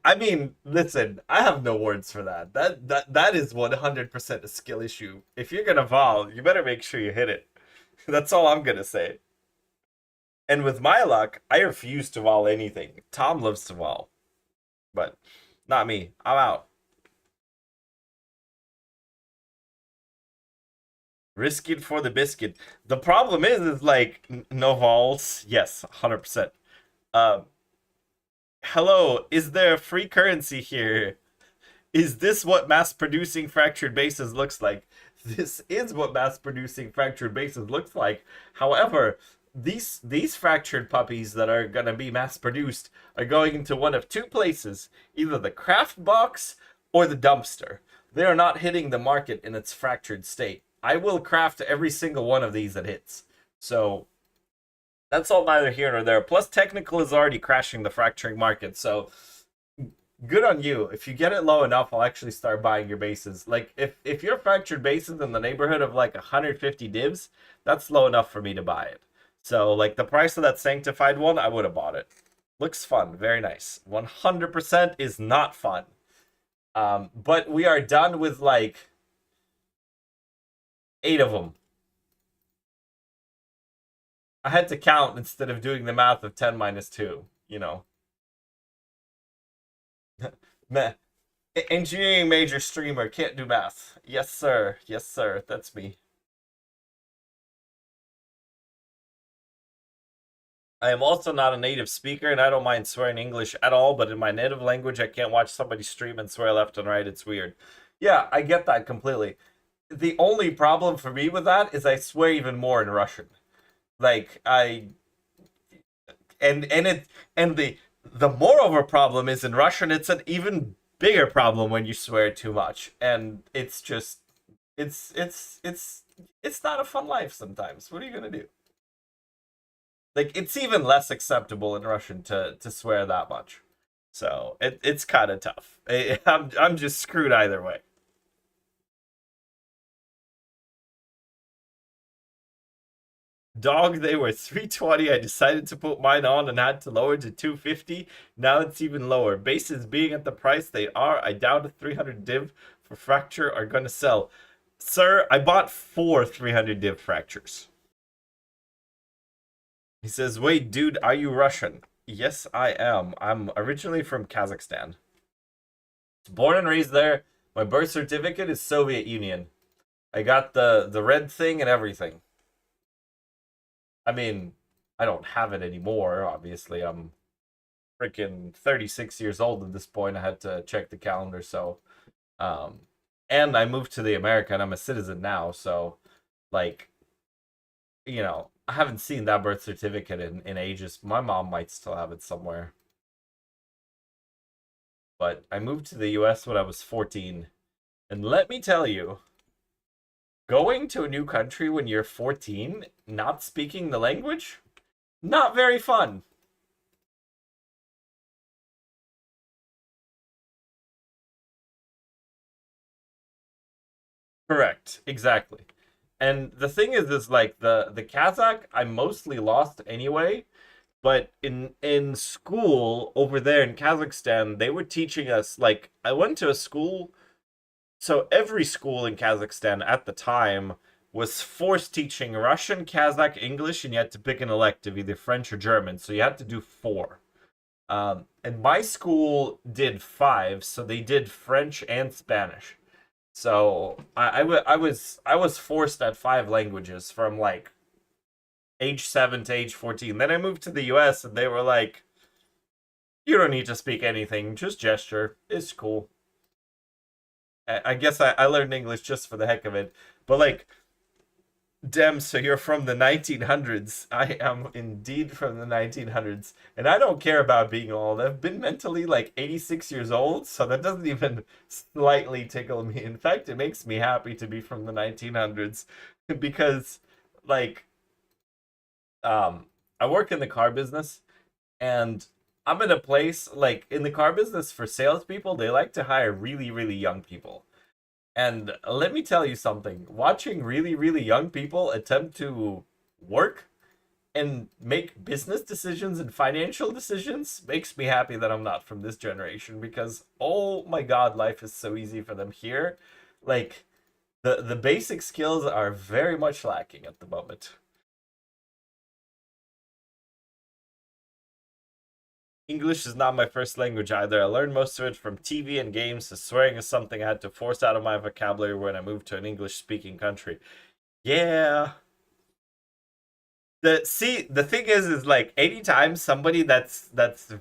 I mean, listen, I have no words for that. That is 100% a skill issue. If you're gonna Vol, you better make sure you hit it. That's all I'm gonna say. And with my luck, I refuse to Vol anything. Tom loves to Vol. But not me. I'm out. Risk it for the biscuit. The problem is like no vols. Yes, 100%. Um, hello, is there free currency here? Is this what mass producing fractured bases looks like? This is what mass producing fractured bases looks like. However, these fractured puppies that are gonna be mass produced are going into one of two places, either the craft box or the dumpster. They are not hitting the market in its fractured state. I will craft every single one of these that hits. So that's all neither here nor there. Plus, technical is already crashing the fracturing market, so good on you. If you get it low enough, I'll actually start buying your bases. Like, if your fractured base is in the neighborhood of like 150 divs, that's low enough for me to buy it. So, like, the price of that sanctified one, I would have bought it. Looks fun, very nice. 100% is not fun. But we are done with like 8 of them. I had to count instead of doing the math of 10 minus 2, you know. Meh. Engineering major streamer can't do math. Yes, sir. Yes, sir. That's me. I am also not a native speaker, and I don't mind swearing English at all, but in my native language, I can't watch somebody stream and swear left and right. It's weird. Yeah, I get that completely. The only problem for me with that is I swear even more in Russian. Like, and the moreover problem is in Russian, it's an even bigger problem when you swear too much. And it's just it's not a fun life sometimes. What are you gonna do? Like, it's even less acceptable in Russian to swear that much. So it's kind of tough. I'm just screwed either way. Dog, they were 320. I decided to put mine on and had to lower to 250. Now it's even lower. Bases being at the price they are, I doubt a 300 div for fracture are going to sell. Sir, I bought 4 300 div fractures. He says, wait, dude, are you Russian? Yes, I am. I'm originally from Kazakhstan. Born and raised there. My birth certificate is Soviet Union. I got the red thing and everything. I mean, I don't have it anymore, obviously. I'm freaking 36 years old at this point. I had to check the calendar, so and I moved to the America and I'm a citizen now, so like, you know, I haven't seen that birth certificate in ages. My mom might still have it somewhere. But I moved to the US when I was 14. And let me tell you, going to a new country when you're 14, not speaking the language, not very fun. Correct, exactly. And the thing is like the Kazakh I mostly lost anyway, but in school over there in Kazakhstan, they were teaching us, like, I went to a school, so every school in Kazakhstan at the time was forced teaching Russian, Kazakh, English, and you had to pick an elective, either French or German. So you had to do 4. And my school did 5, so they did French and Spanish. So I was forced at 5 languages from like age 7 to age 14. Then I moved to the US and they were like, you don't need to speak anything, just gesture. It's cool. I guess I learned English just for the heck of it. But like, Dem, so you're from the 1900s. I am indeed from the 1900s. And I don't care about being old. I've been mentally like 86 years old, so that doesn't even slightly tickle me. In fact, it makes me happy to be from the 1900s because, like, I work in the car business, and I'm in a place like in the car business for salespeople, they like to hire really, really young people. And let me tell you something, watching really, really young people attempt to work and make business decisions and financial decisions makes me happy that I'm not from this generation, because oh my god, life is so easy for them here. Like, the basic skills are very much lacking at the moment. English is not my first language either. I learned most of it from TV and games, so swearing is something I had to force out of my vocabulary when I moved to an English speaking country. Yeah. The thing is like anytime somebody that's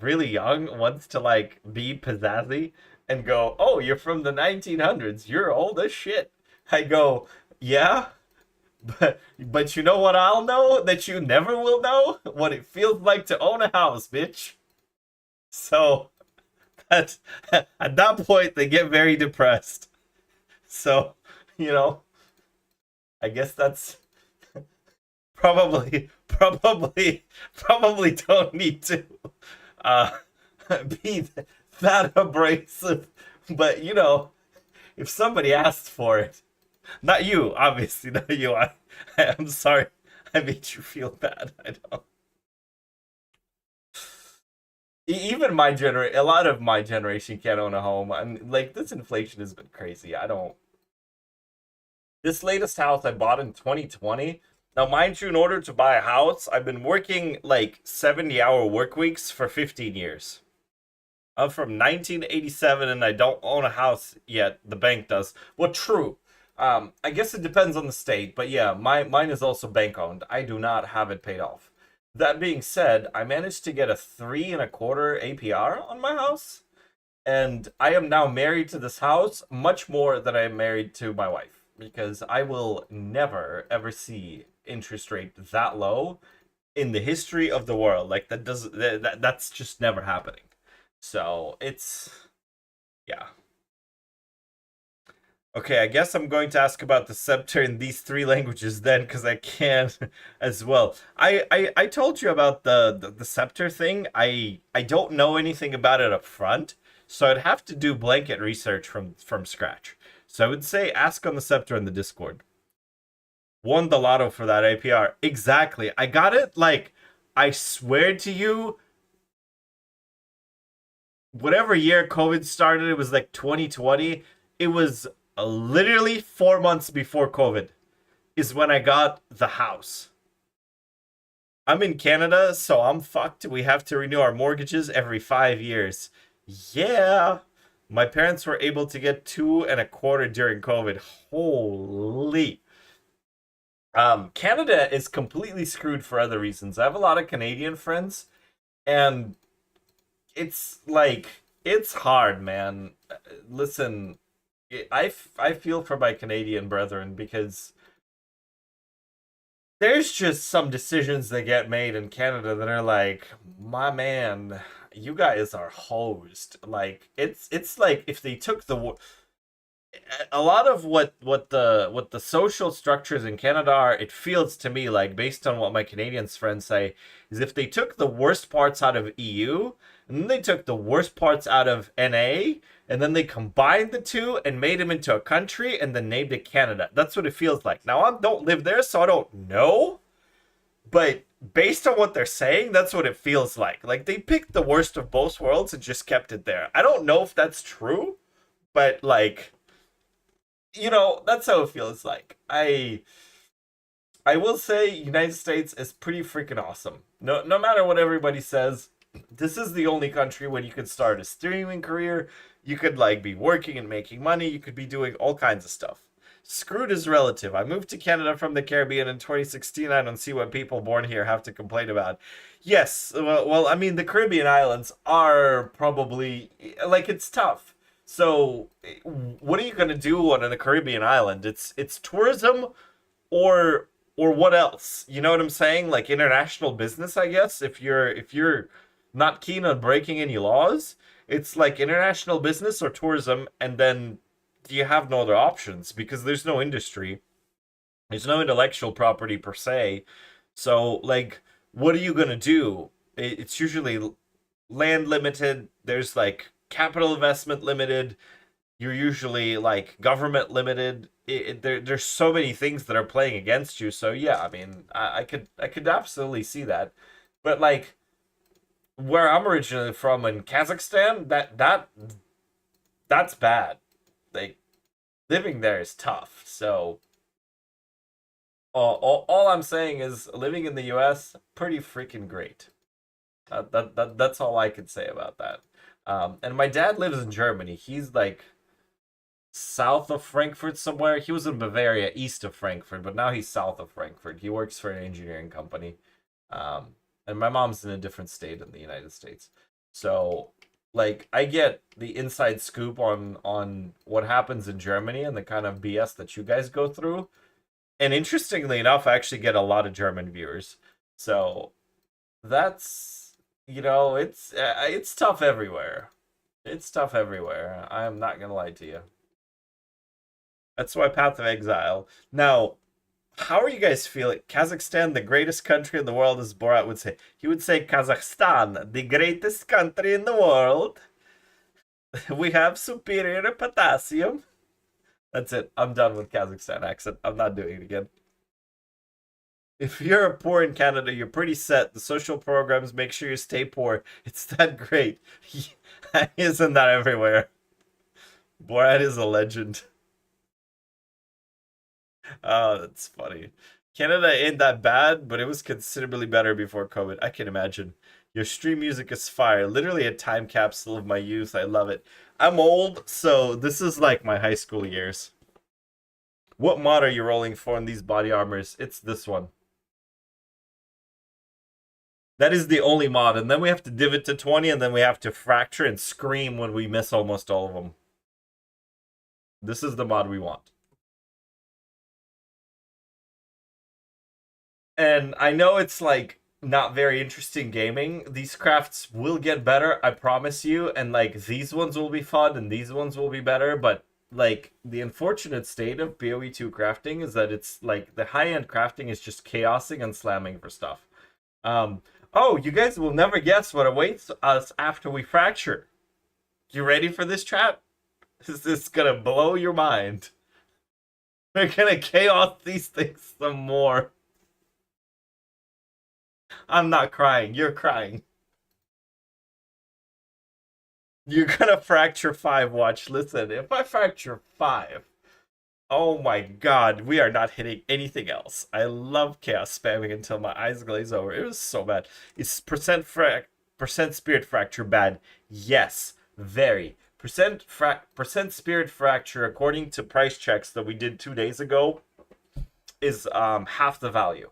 really young wants to like be pizzazzy and go, "Oh, you're from the 1900s. You're old as shit." I go, "Yeah, But you know what I'll know that you never will know? What it feels like to own a house, bitch. So at, at that point, they get very depressed. So, you know, I guess that's probably don't need to uh, be that abrasive. But, if somebody asked for it, not you, obviously, not you. I'm sorry I made you feel bad. I know. Even a lot of my generation can't own a home. I'm like, this inflation has been crazy. I don't. This latest house I bought in 2020. Now, mind you, in order to buy a house, I've been working like 70-hour work weeks for 15 years. I'm from 1987 and I don't own a house yet. The bank does. Well, true. I guess it depends on the state, but yeah, mine is also bank owned. I do not have it paid off. That being said, I managed to get a 3.25 APR on my house, and I am now married to this house much more than I am married to my wife because I will never ever see interest rate that low in the history of the world. Like that's just never happening. So it's yeah. Okay, I guess I'm going to ask about the scepter in these three languages then, because I can as well. I told you about the scepter thing. I don't know anything about it up front, so I'd have to do blanket research from scratch. So I would say ask on the scepter in the Discord. Won the lotto for that APR. Exactly. I got it like I swear to you, whatever year COVID started, it was like 2020. It was literally 4 months before COVID is when I got the house. I'm in Canada, so I'm fucked. We have to renew our mortgages every 5 years. Yeah. My parents were able to get 2.25 during COVID. Holy. Canada is completely screwed for other reasons. I have a lot of Canadian friends, and it's like, it's hard, man. Listen, I feel for my Canadian brethren because there's just some decisions that get made in Canada that are like, my man, you guys are hosed. Like it's like if they took a lot of what the social structures in Canada are, it feels to me like, based on what my Canadian friends say, is if they took the worst parts out of EU and then they took the worst parts out of NA and then they combined the two and made them into a country and then named it Canada. That's what it feels like. Now I don't live there, so I don't know, but based on what they're saying, that's what it feels like. Like they picked the worst of both worlds and just kept it there. I don't know if that's true, but like, that's how it feels like. I will say United States is pretty freaking awesome. No matter what everybody says, this is the only country where you could start a streaming career, you could like be working and making money, you could be doing all kinds of stuff. Screwed is relative. I moved to Canada from the Caribbean in 2016. I don't see what people born here have to complain about. Yes, well, I mean, the Caribbean islands are probably like, it's tough. So, what are you gonna do on a Caribbean island? It's tourism, or what else? You know what I'm saying? Like international business, I guess. If you're not keen on breaking any laws, it's like international business or tourism, and then you have no other options because there's no industry, there's no intellectual property per se. So, like, what are you gonna do? It's usually land limited. There's like capital investment limited. You're usually like government limited. There's so many things that are playing against you. So yeah, I mean, I could absolutely see that. But like where I'm originally from in Kazakhstan, that's bad. Like living there is tough. So all I'm saying is living in the U.S. pretty freaking great. That's all I could say about that. And my dad lives in Germany. He's like south of Frankfurt somewhere. He was in Bavaria, east of Frankfurt, but now he's south of Frankfurt. He works for an engineering company. And my mom's in a different state in the United States. So, like, I get the inside scoop on what happens in Germany and the kind of BS that you guys go through. And interestingly enough, I actually get a lot of German viewers. So that's, it's tough everywhere. It's tough everywhere. I am not gonna lie to you. That's why Path of Exile. Now, how are you guys feeling? Kazakhstan, the greatest country in the world, as Borat would say. He would say Kazakhstan, the greatest country in the world. We have superior potassium. That's it. I'm done with Kazakhstan accent. I'm not doing it again. If you're poor in Canada, you're pretty set. The social programs make sure you stay poor. It's that great. Isn't that everywhere? Borat is a legend. Oh, that's funny. Canada ain't that bad, but it was considerably better before COVID. I can imagine. Your stream music is fire. Literally a time capsule of my youth. I love it. I'm old, so this is like my high school years. What mod are you rolling for in these body armors? It's this one. That is the only mod, and then we have to div it to 20, and then we have to fracture and scream when we miss almost all of them. This is the mod we want. And I know it's like not very interesting gaming. These crafts will get better, I promise you, and like these ones will be fun and these ones will be better, but like the unfortunate state of PoE 2 crafting is that it's like the high-end crafting is just chaosing and slamming for stuff. Oh, you guys will never guess what awaits us after we fracture. You ready for this, chat? This is gonna blow your mind. We're gonna chaos these things some more. I'm not crying. You're crying. You're gonna fracture 5. Watch. Listen, if I fracture 5, oh my god, we are not hitting anything else. I love chaos spamming until my eyes glaze over. It was so bad. Is percent spirit fracture bad? Yes, very. Percent spirit fracture, according to price checks that we did 2 days ago, is half the value.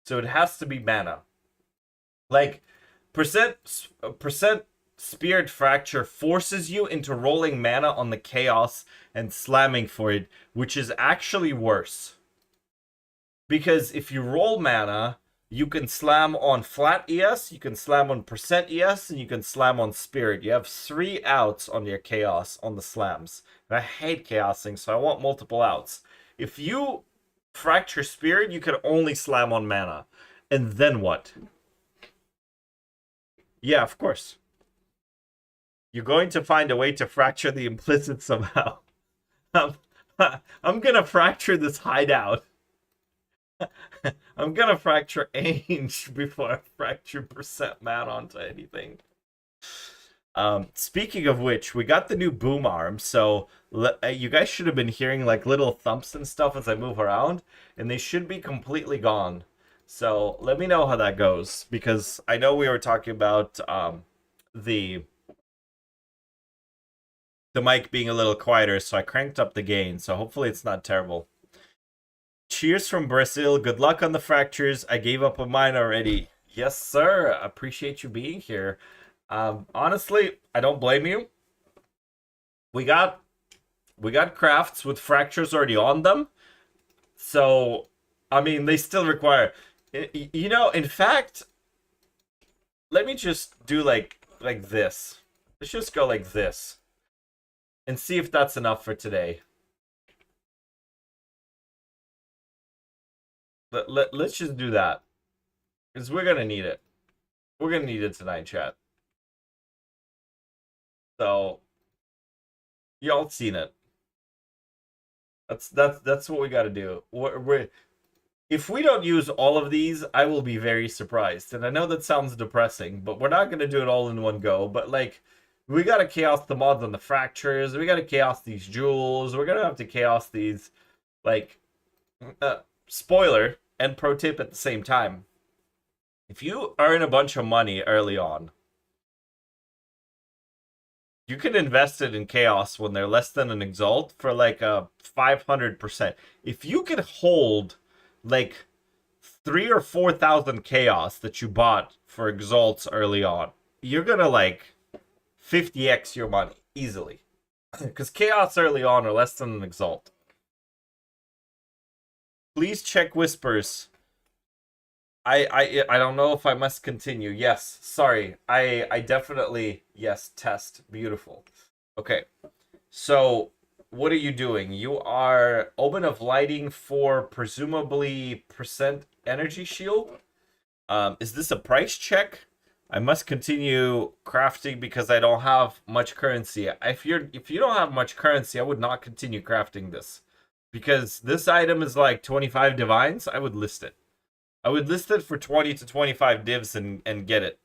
So it has to be mana. Like percent spirit fracture forces you into rolling mana on the chaos and slamming for it, which is actually worse. Because if you roll mana, you can slam on flat ES, you can slam on percent ES, and you can slam on spirit. You have 3 outs on your chaos on the slams. And I hate chaosing, so I want multiple outs. If you fracture spirit, you can only slam on mana. And then what? Yeah, of course. You're going to find a way to fracture the implicit somehow. I'm gonna fracture this hideout. I'm gonna fracture Ange before I fracture percent man onto anything. Speaking of which, we got the new boom arm, so you guys should have been hearing like little thumps and stuff as I move around, and they should be completely gone. So let me know how that goes, because I know we were talking about the mic being a little quieter, so I cranked up the gain, so hopefully it's not terrible. Cheers from Brazil. Good luck on the fractures. I gave up on mine already. Yes, sir. Appreciate you being here. Honestly, I don't blame you. We got crafts with fractures already on them. So, I mean, they still require... You know, in fact, let me just do like this. Let's just go like this. And see if that's enough for today. Let's just do that. Because we're going to need it. We're going to need it tonight, chat. So, y'all seen it. That's what we got to do. If we don't use all of these, I will be very surprised. And I know that sounds depressing, but we're not going to do it all in one go. But, like, we got to chaos the mods on the fractures. We got to chaos these jewels. We're going to have to chaos these, like, spoiler and pro tip at the same time. If you earn a bunch of money early on, you can invest it in chaos when they're less than an exalt for like a 500%. If you can hold like 3,000 or 4,000 chaos that you bought for exalts early on, you're gonna like 50x your money easily. Because chaos early on are less than an exalt. Please check whispers. I don't know if I must continue. Yes, sorry. I definitely yes, test. Beautiful. Okay. So, what are you doing? You are Omen of Lighting for presumably percent energy shield. Is this a price check? I must continue crafting because I don't have much currency. If you don't have much currency, I would not continue crafting this. Because this item is like 25 divines, I would list it. I would list it for 20 to 25 divs and get it.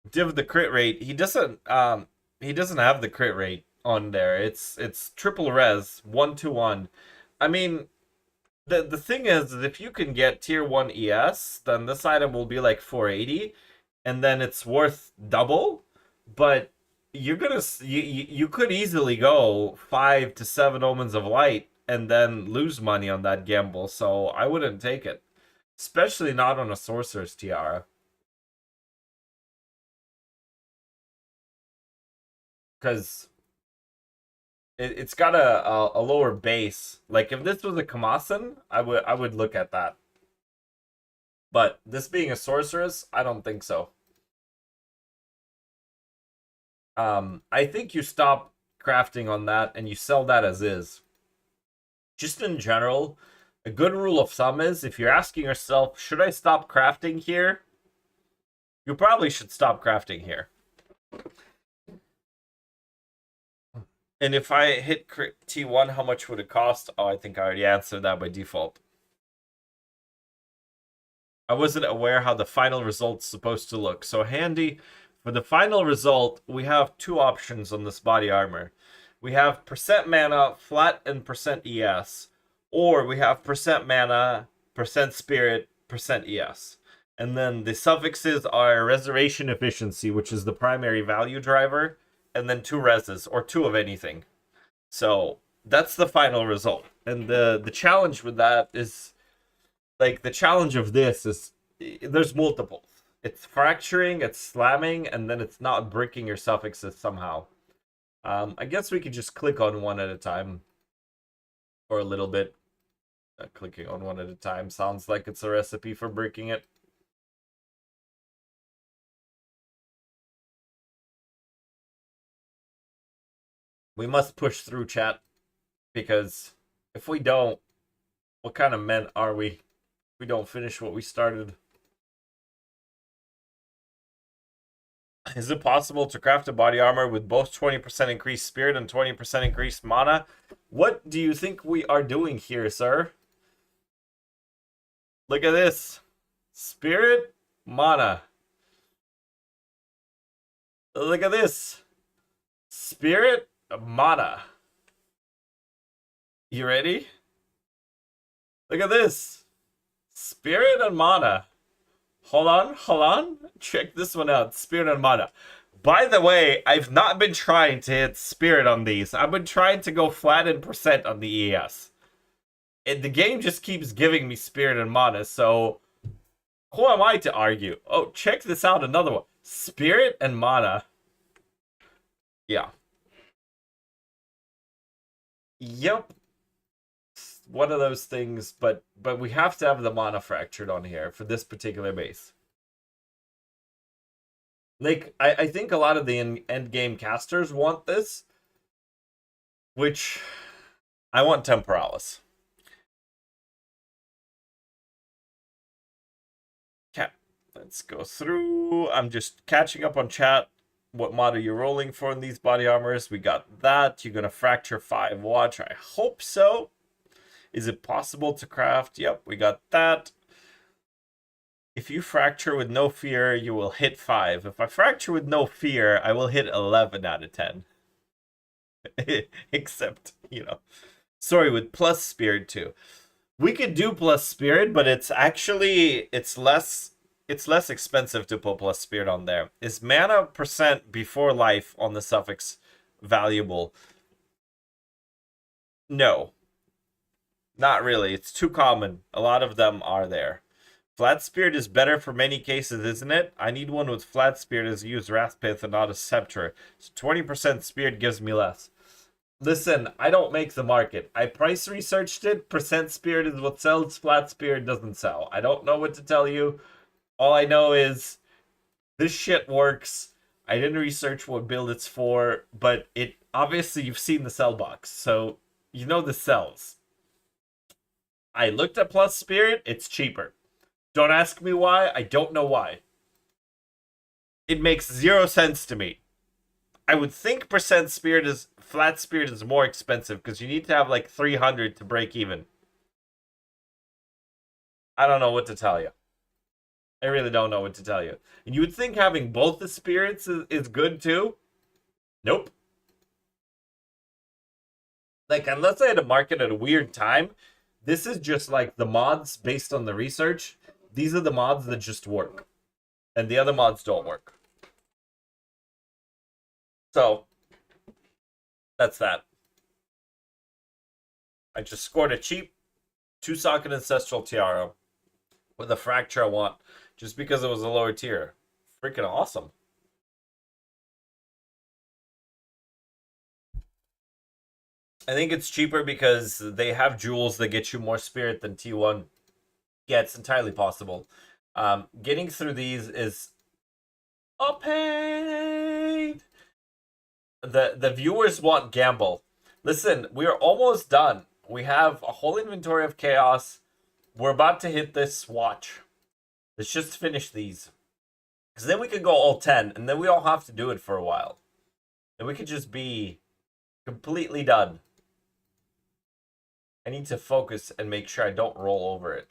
Div the crit rate. He doesn't have the crit rate on there. It's triple res, 1-to-1. I mean, the thing is that if you can get tier 1 ES, then this item will be like 480 and then it's worth double, but you're gonna you could easily go 5 to 7 omens of light and then lose money on that gamble, so I wouldn't take it, especially not on a sorcerer's tiara, because it's got a lower base. Like if this was a Kamasan, I would look at that, but this being a sorceress, I don't think so. I think you stop crafting on that and you sell that as is. Just in general, a good rule of thumb is if you're asking yourself, should I stop crafting here? You probably should stop crafting here. And if I hit T1, how much would it cost? Oh, I think I already answered that by default. I wasn't aware how the final result's supposed to look. So handy. For the final result, we have two options on this body armor. We have percent mana, flat, and percent ES. Or we have percent mana, percent spirit, percent ES. And then the suffixes are reservation efficiency, which is the primary value driver, and then 2 reses, or 2 of anything. So that's the final result. And the challenge with that is, like, the challenge of this is, there's multiple. It's fracturing, it's slamming, and then it's not breaking your suffixes somehow. I guess we could just click on one at a time. Or a little bit. Clicking on one at a time sounds like it's a recipe for breaking it. We must push through, chat. Because if we don't, what kind of men are we? If we don't finish what we started. Is it possible to craft a body armor with both 20% increased spirit and 20% increased mana? What do you think we are doing here, sir? Look at this. Spirit, mana. Look at this. Spirit, mana. You ready? Look at this. Spirit and mana. Hold on. Check this one out. Spirit and mana. By the way, I've not been trying to hit spirit on these. I've been trying to go flat in percent on the ES. And the game just keeps giving me spirit and mana, so who am I to argue? Oh, check this out, another one. Spirit and mana. Yeah. Yep. One of those things, but we have to have the mana fractured on here for this particular base. Like, I think a lot of the end game casters want this, which I want Temporalis. Okay, let's go through. I'm just catching up on chat. What mod are you rolling for in these body armors? We got that. You're gonna fracture 5 watch. I hope so. Is it possible to craft? Yep, we got that. If you fracture with no fear, you will hit 5. If I fracture with no fear, I will hit 11 out of 10. Except, you know. Sorry, with plus spirit too. We could do plus spirit, but it's actually, it's less expensive to put plus spirit on there. Is mana percent before life on the suffix valuable? No. Not really. It's too common. A lot of them are there. Flat Spirit is better for many cases, isn't it? I need one with Flat Spirit as use Wrathpith and not a Scepter. So 20% Spirit gives me less. Listen, I don't make the market. I price researched it. Percent spirit is what sells. Flat spirit doesn't sell. I don't know what to tell you. All I know is this shit works. I didn't research what build it's for, but it obviously you've seen the sell box, so you know the sells. I looked at plus spirit, it's cheaper. Don't ask me why, I don't know why. It makes 0 sense to me. I would think percent spirit is flat spirit is more expensive because you need to have like 300 to break even. I don't know what to tell you. I really don't know what to tell you. And you would think having both the spirits is good too. Nope. Like, unless I had to market at a weird time, this is just like the mods based on the research. These are the mods that just work. And the other mods don't work. So, that's that. I just scored a cheap 2-socket Ancestral Tiara with a Fracture I want just because it was a lower tier. Freaking awesome. I think it's cheaper because they have jewels that get you more spirit than T1. Yeah, it's entirely possible. Getting through these is a pain. The viewers want gamble. Listen, we are almost done. We have a whole inventory of chaos. We're about to hit this watch. Let's just finish these. Because then we could go all 10, and then we don't have to do it for a while. And we could just be completely done. I need to focus and make sure I don't roll over it.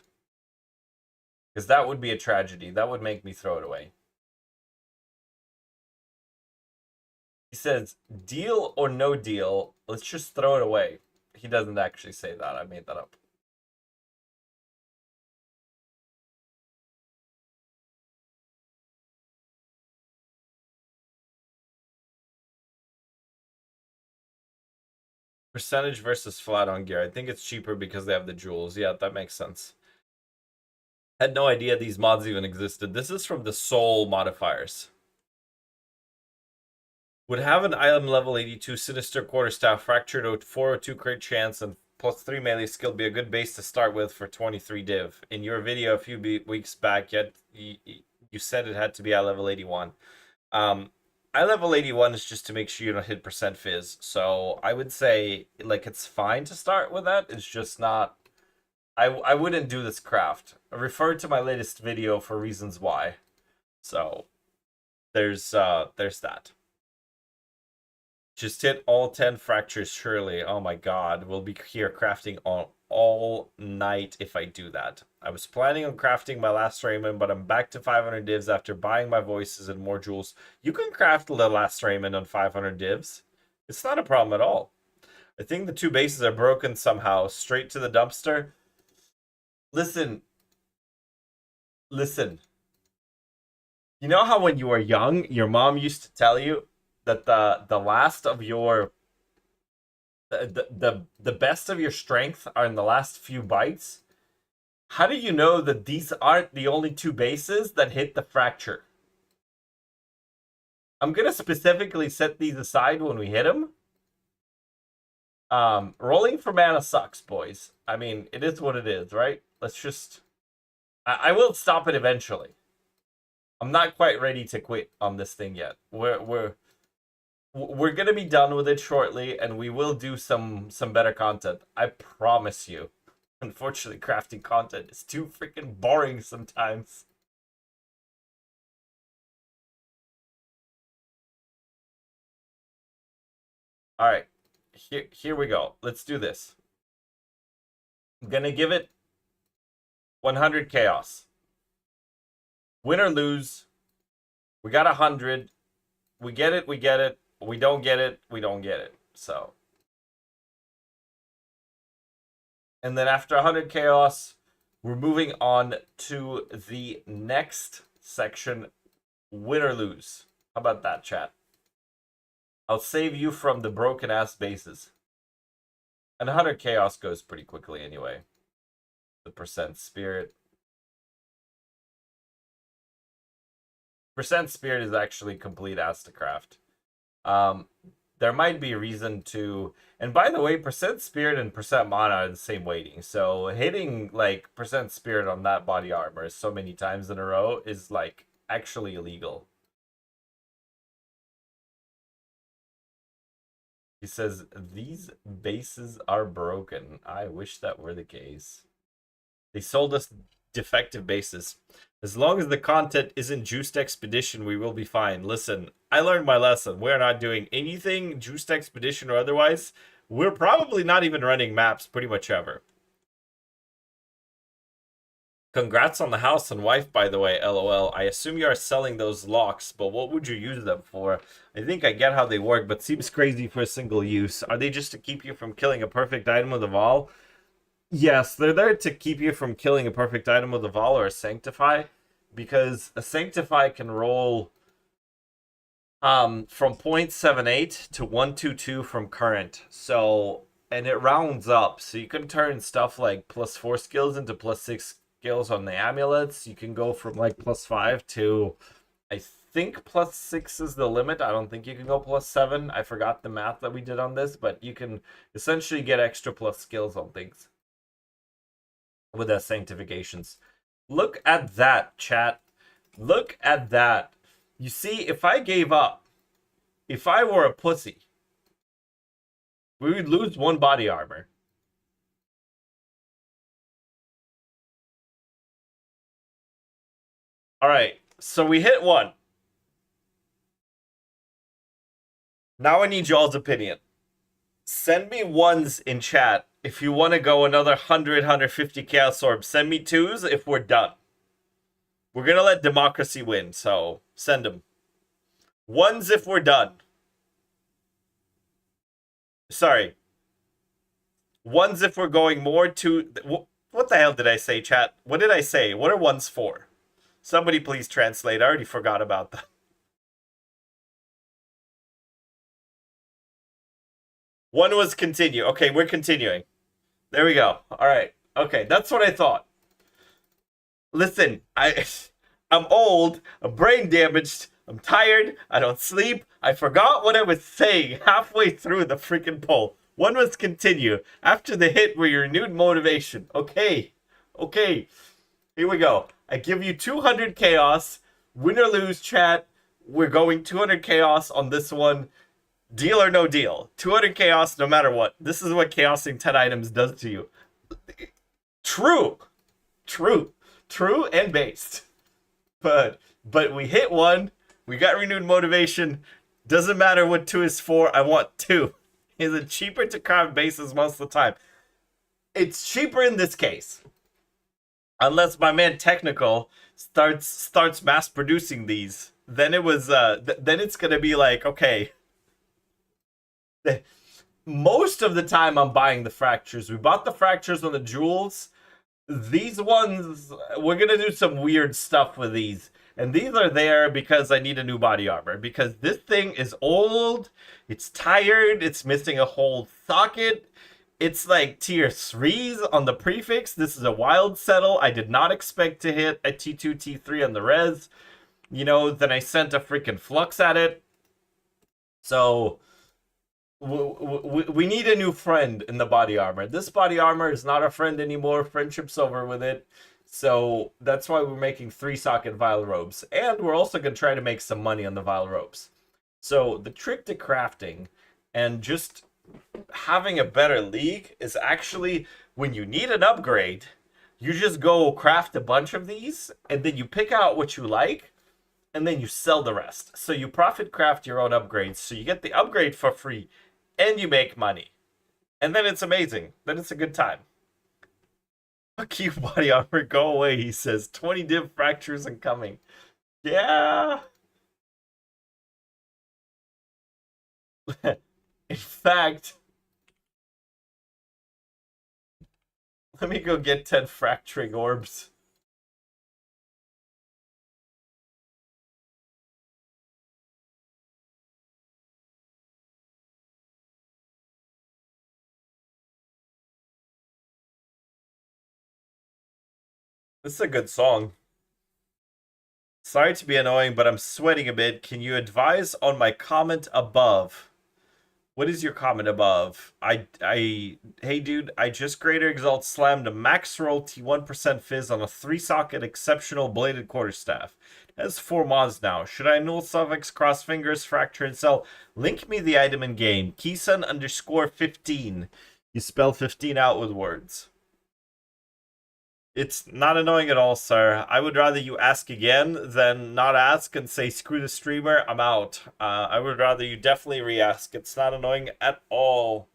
Because that would be a tragedy. That would make me throw it away. He says, deal or no deal, let's just throw it away. He doesn't actually say that. I made that up. Percentage versus flat on gear. I think it's cheaper because they have the jewels. Yeah, that makes sense. Had no idea these mods even existed. This is from the soul modifiers. Would have an item level 82 Sinister Quarterstaff Fractured 402 crit chance and +3 melee skill be a good base to start with for 23 div. In your video a few weeks back, you said it had to be eye level 81. Eye level 81 is just to make sure you don't hit percent fizz. So I would say like it's fine to start with that. It's just not. I wouldn't do this craft. Refer to my latest video for reasons why. So there's that. Just hit all 10 fractures, surely. Oh my god, we'll be here crafting all night if I do that. I was planning on crafting my last Raymond, but I'm back to 500 divs after buying my voices and more jewels. You can craft the last Raymond on 500 divs. It's not a problem at all. I think the 2 bases are broken somehow. Straight to the dumpster. Listen. You know how when you were young, your mom used to tell you that the last of your the best of your strength are in the last few bites? How do you know that these aren't the only 2 bases that hit the fracture? I'm gonna specifically set these aside when we hit them. Rolling for mana sucks, boys. I mean, it is what it is, right? Let's just. I will stop it eventually. I'm not quite ready to quit on this thing yet. We're gonna be done with it shortly, and we will do some better content. I promise you. Unfortunately, crafting content is too freaking boring sometimes. All right, here we go. Let's do this. I'm gonna give it 100 chaos. Win or lose, we got 100. We get it. We get it. We don't get it. We don't get it. So. And then after 100 chaos, we're moving on to the next section, win or lose. How about that, chat? I'll save you from the broken ass bases. And 100 chaos goes pretty quickly anyway. The percent spirit. Percent spirit is actually complete ass to craft. there might be a reason to. And by the way, percent spirit and percent mana are the same weighting. So hitting like percent spirit on that body armor so many times in a row is like actually illegal. He says, these bases are broken. I wish that were the case. They sold us defective bases. As long as the content isn't Juiced Expedition, we will be fine. Listen, I learned my lesson. We're not doing anything Juiced Expedition or otherwise. We're probably not even running maps pretty much ever. Congrats on the house and wife, by the way, LOL. I assume you are selling those locks, but what would you use them for? I think I get how they work, but seems crazy for a single use. Are they just to keep you from killing a perfect item with a Vol? Yes, they're there to keep you from killing a perfect item with a Vol or a Sanctify, because a Sanctify can roll from 0.78 to 122 from current. So, and it rounds up. So you can turn stuff like +4 skills into +6 skills on the amulets. You can go from like +5 to, I think +6 is the limit. I don't think you can go +7. I forgot the math that we did on this, but you can essentially get extra plus skills on things with the sanctifications. Look at that, chat. Look at that. You see, if I gave up, if I were a pussy, we would lose 1 body armor. All right, so we hit 1. Now I need y'all's opinion. Send me 1s in chat if you want to go another 100, 150 Chaos Orbs. Send me 2s if we're done. We're going to let democracy win, so send them. 1s if we're done. Sorry. 1s if we're going more to... What the hell did I say, chat? What did I say? What are 1s for? Somebody please translate. I already forgot about that. 1 was continue. Okay, we're continuing. There we go. All right. Okay, that's what I thought. Listen, I'm old, I'm brain damaged, I'm tired, I don't sleep, I forgot what I was saying halfway through the freaking poll. 1 was continue. After the hit, we renewed motivation. Okay. Okay. Here we go. I give you 200 chaos. Win or lose, chat. We're going 200 chaos on this one. Deal or no deal. 200 chaos no matter what. This is what chaosing 10 items does to you. True. True. True and based. But we hit 1. We got renewed motivation. Doesn't matter what 2 is for. I want 2. Is it cheaper to craft bases most of the time? It's cheaper in this case. Unless my man Technical starts mass producing these. Then it was then it's gonna be like, okay. Most of the time I'm buying the fractures. We bought the fractures on the jewels. These ones, we're gonna do some weird stuff with these. And these are there because I need a new body armor. Because this thing is old, it's tired, it's missing a whole socket. It's like tier 3s on the prefix. This is a wild settle. I did not expect to hit a T2, T3 on the res. You know, then I sent a freaking flux at it. So, we need a new friend in the body armor. This body armor is not a friend anymore. Friendship's over with it. So that's why we're making 3 socket vial robes. And we're also going to try to make some money on the vial robes. So the trick to crafting and just having a better league is actually when you need an upgrade, you just go craft a bunch of these and then you pick out what you like and then you sell the rest. So you profit craft your own upgrades. So you get the upgrade for free and you make money. And then it's amazing. Then it's a good time. Fuck you, body armor. Go away, he says. 20 div fractures incoming. Yeah. In fact, let me go get 10 fracturing orbs. This is a good song. Sorry to be annoying, but I'm sweating a bit. Can you advise on my comment above? What is your comment above? Hey dude, I just Greater Exalt slammed a max roll T1% fizz on a 3-socket exceptional bladed quarterstaff. It has 4 mods now. Should I null suffix, cross fingers, fracture, and sell? Link me the item in game. Keysun _ 15. You spell 15 out with words. It's not annoying at all, sir. I would rather you ask again than not ask and say, screw the streamer, I'm out. I would rather you definitely re-ask. It's not annoying at all.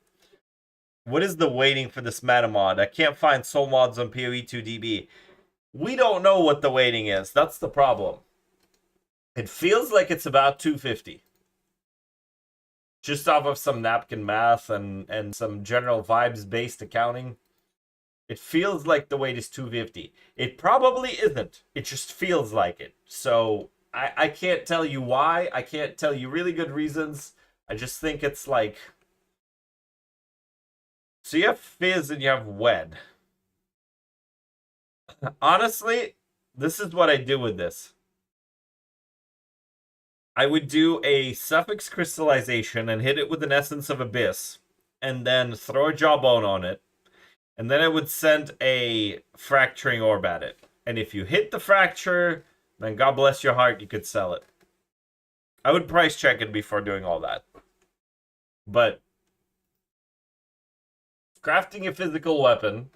What is the waiting for this mana mod? I can't find soul mods on PoE 2DB. We don't know what the waiting is. That's the problem. It feels like it's about 250. Just off of some napkin math and some general vibes-based accounting. It feels like the weight is 250. It probably isn't. It just feels like it. So I can't tell you why. I can't tell you really good reasons. I just think it's like... So you have Fizz and you have Wed. Honestly, this is what I do with this. I would do a suffix crystallization and hit it with an essence of Abyss. And then throw a Jawbone on it. And then I would send a fracturing orb at it. And if you hit the fracture, then God bless your heart, you could sell it. I would price check it before doing all that. But crafting a physical weapon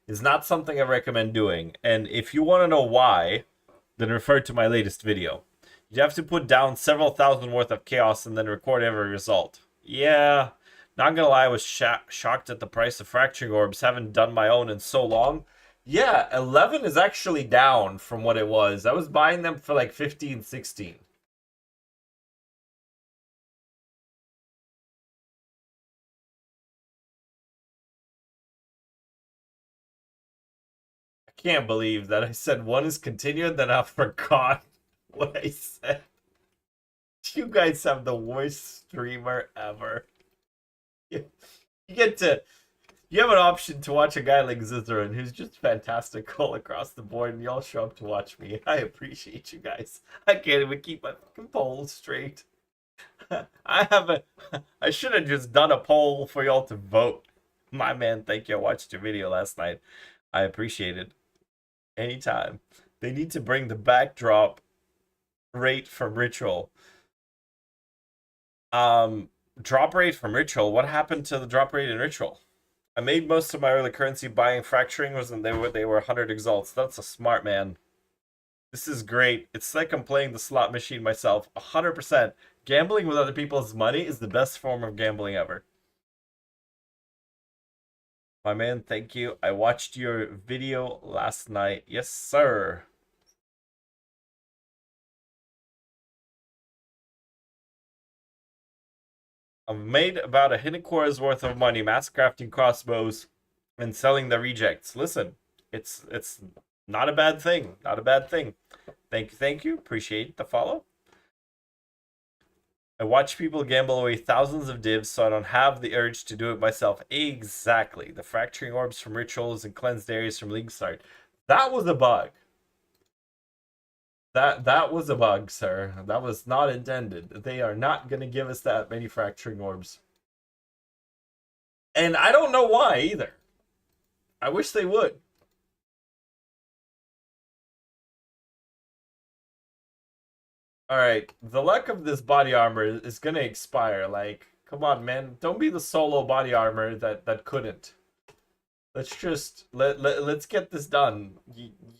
is not something I recommend doing. And if you want to know why, then refer to my latest video. You have to put down several thousand worth of chaos and then record every result. Yeah. Not gonna lie, I was shocked at the price of fracturing orbs. Haven't done my own in so long. Yeah, 11 is actually down from what it was. I was buying them for like 15, 16. I can't believe that I said one is continued, then I forgot what I said. You guys have the worst streamer ever. You get to... You have an option to watch a guy like Zizaran who's just fantastical across the board, and y'all show up to watch me. I appreciate you guys. I can't even keep my fucking poll straight. I should have just done a poll for y'all to vote. My man, thank you. I watched your video last night. I appreciate it. Anytime. They need to bring the backdrop rate from Ritual. Drop rate from Ritual? What happened to the drop rate in Ritual? I made most of my early currency buying fracturing was when they were 100 exalts. That's a smart man. This is great. It's like I'm playing the slot machine myself. 100%. Gambling with other people's money is the best form of gambling ever. My man, thank you. I watched your video last night. Yes, sir. I've made about a hidden core's worth of money mass crafting crossbows and selling the rejects. Listen, it's not a bad thing. Not a bad thing. Thank you. Appreciate the follow. I watch people gamble away thousands of divs, so I don't have the urge to do it myself. Exactly. The fracturing orbs from rituals and cleansed areas from League Start. That was a bug. That was a bug, sir. That was not intended. They are not going to give us that many fracturing orbs. And I don't know why either. I wish they would. Alright, the luck of this body armor is gonna expire. Like, come on, man. Don't be the solo body armor that couldn't. Let's just, let's get this done.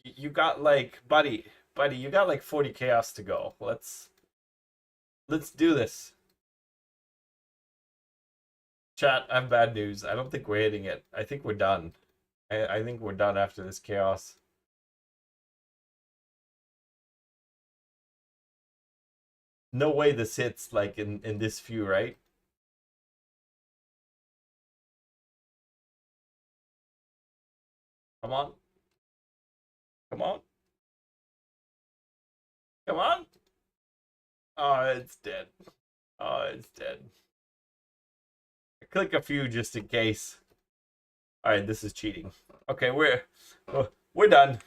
You got like, buddy, you got like 40 chaos to go. Let's do this. Chat, I have bad news. I don't think we're hitting it. I think we're done. I think we're done after this chaos. No way this hits like in this view, right? Come on. Come on. Come on. Oh, it's dead. Oh, it's dead. Click a few just in case. All right, this is cheating. Okay, we're done.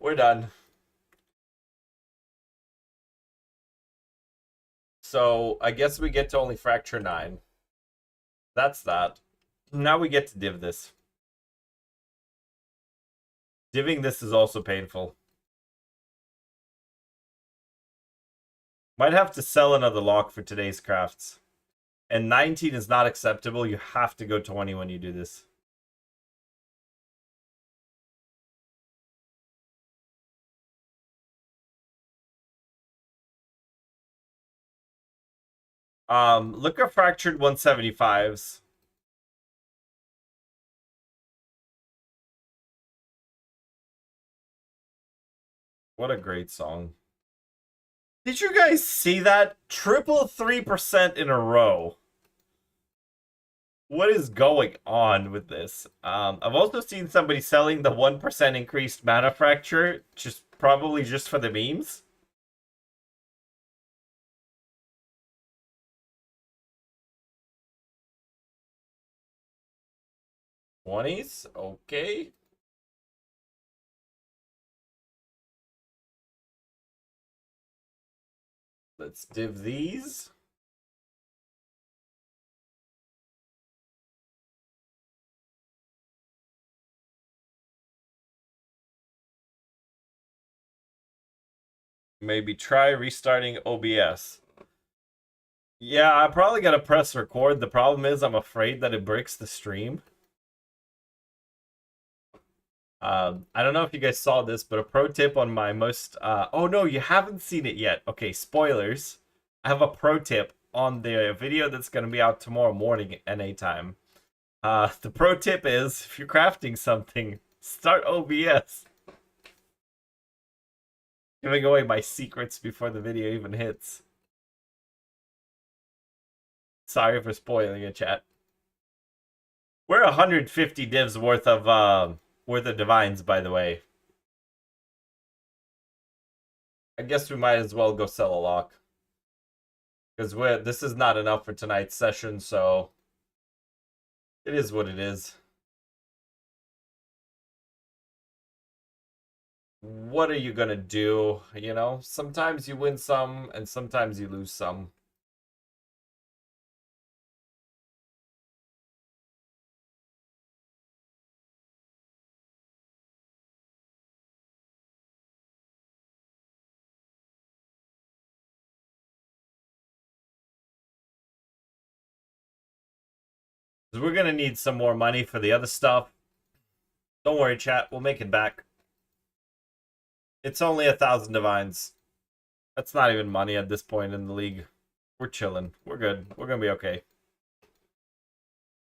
We're done. So I guess we get to only fracture 9. That's that. Now we get to div this. Diving this is also painful. Might have to sell another lock for today's crafts. And 19 is not acceptable. You have to go 20 when you do this. Look at fractured 175s. What a great song. Did you guys see that? Triple 3% in a row. What is going on with this? I've also seen somebody selling the 1% increased mana fracture, probably just for the memes. $20s? Okay. Let's div these. Maybe try restarting OBS. Yeah, I probably gotta press record. The problem is I'm afraid that it breaks the stream. I don't know if you guys saw this, but a pro tip on my most... oh no, you haven't seen it yet. Okay, spoilers. I have a pro tip on the video that's going to be out tomorrow morning NA time. The pro tip is, if you're crafting something, start OBS. Giving away my secrets before the video even hits. Sorry for spoiling it, chat. We're 150 divs worth of divines, by the way. I guess we might as well go sell a lock. Because this is not enough for tonight's session, so it is what it is. What are you gonna do? You know, sometimes you win some, and sometimes you lose some. We're gonna need some more money for the other stuff. Don't worry, chat. We'll make it back. It's only 1,000 divines. That's not even money at this point in the league. We're chilling. We're good. We're gonna be okay.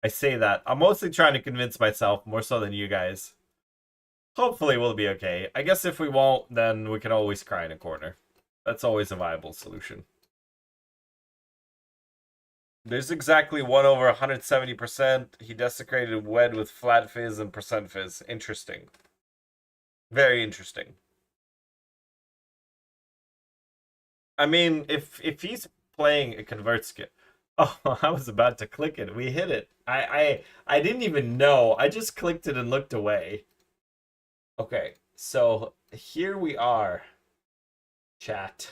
I say that. I'm mostly trying to convince myself, more so than you guys. Hopefully we'll be okay. I guess if we won't, then we can always cry in a corner. That's always a viable solution. There's exactly 1 over 170%. He desecrated Wed with flat fizz and percent fizz. Interesting. Very interesting. I mean, if he's playing a convert skill. Oh, I was about to click it. We hit it. I didn't even know. I just clicked it and looked away. Okay, so here we are. Chat.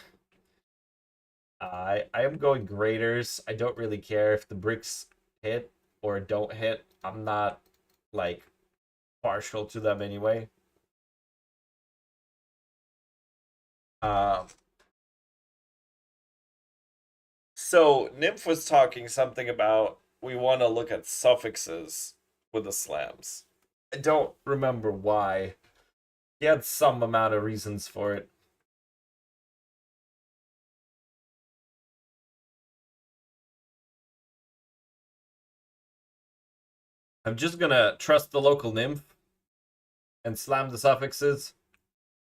I am going graders. I don't really care if the bricks hit or don't hit. I'm not like partial to them anyway. So Nymph was talking something about we want to look at suffixes with the slams. I don't remember why. He had some amount of reasons for it. I'm just gonna trust the local nymph and slam the suffixes.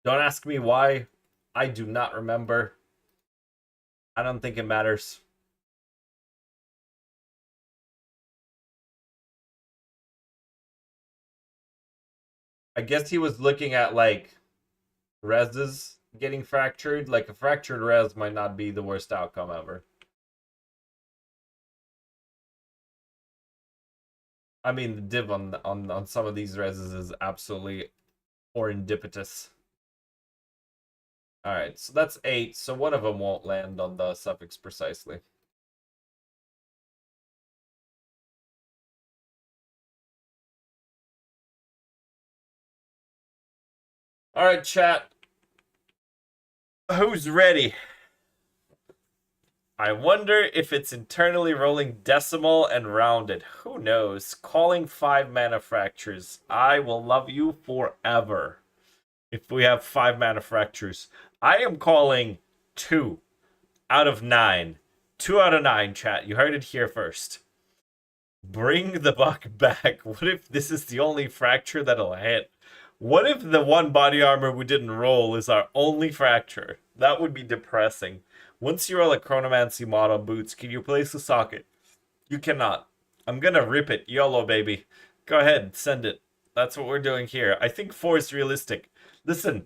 Don't ask me why. I do not remember. I don't think it matters. I guess he was looking at like reses getting fractured. Like a fractured res might not be the worst outcome ever. I mean, the div on some of these reses is absolutely horrendipitous. All right, so that's 8. So one of them won't land on the suffix precisely. All right, chat. Who's ready? I wonder if it's internally rolling decimal and rounded. Who knows? Calling 5 mana fractures. I will love you forever. If we have 5 mana fractures, I am calling 2 out of 9. 2 out of 9, chat. You heard it here first. Bring the buck back. What if this is the only fracture that'll hit? What if the one body armor we didn't roll is our only fracture? That would be depressing. Once you roll a Chronomancy mod on boots, can you place a socket? You cannot. I'm gonna rip it. YOLO, baby. Go ahead, send it. That's what we're doing here. I think 4 is realistic. Listen,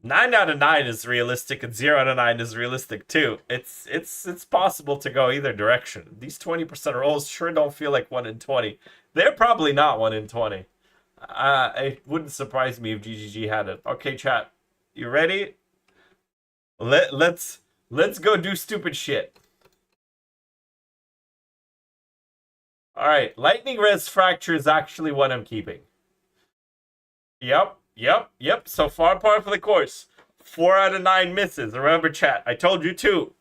9 out of 9 is realistic, and 0 out of 9 is realistic too. It's possible to go either direction. These 20% rolls sure don't feel like 1 in 20. They're probably not 1 in 20. It wouldn't surprise me if GGG had it. Okay, chat. You ready? Let's go do stupid shit. Alright, Lightning Res Fracture is actually what I'm keeping. Yep. So far par for the course. 4 out of 9 misses. Remember, chat, I told you 2.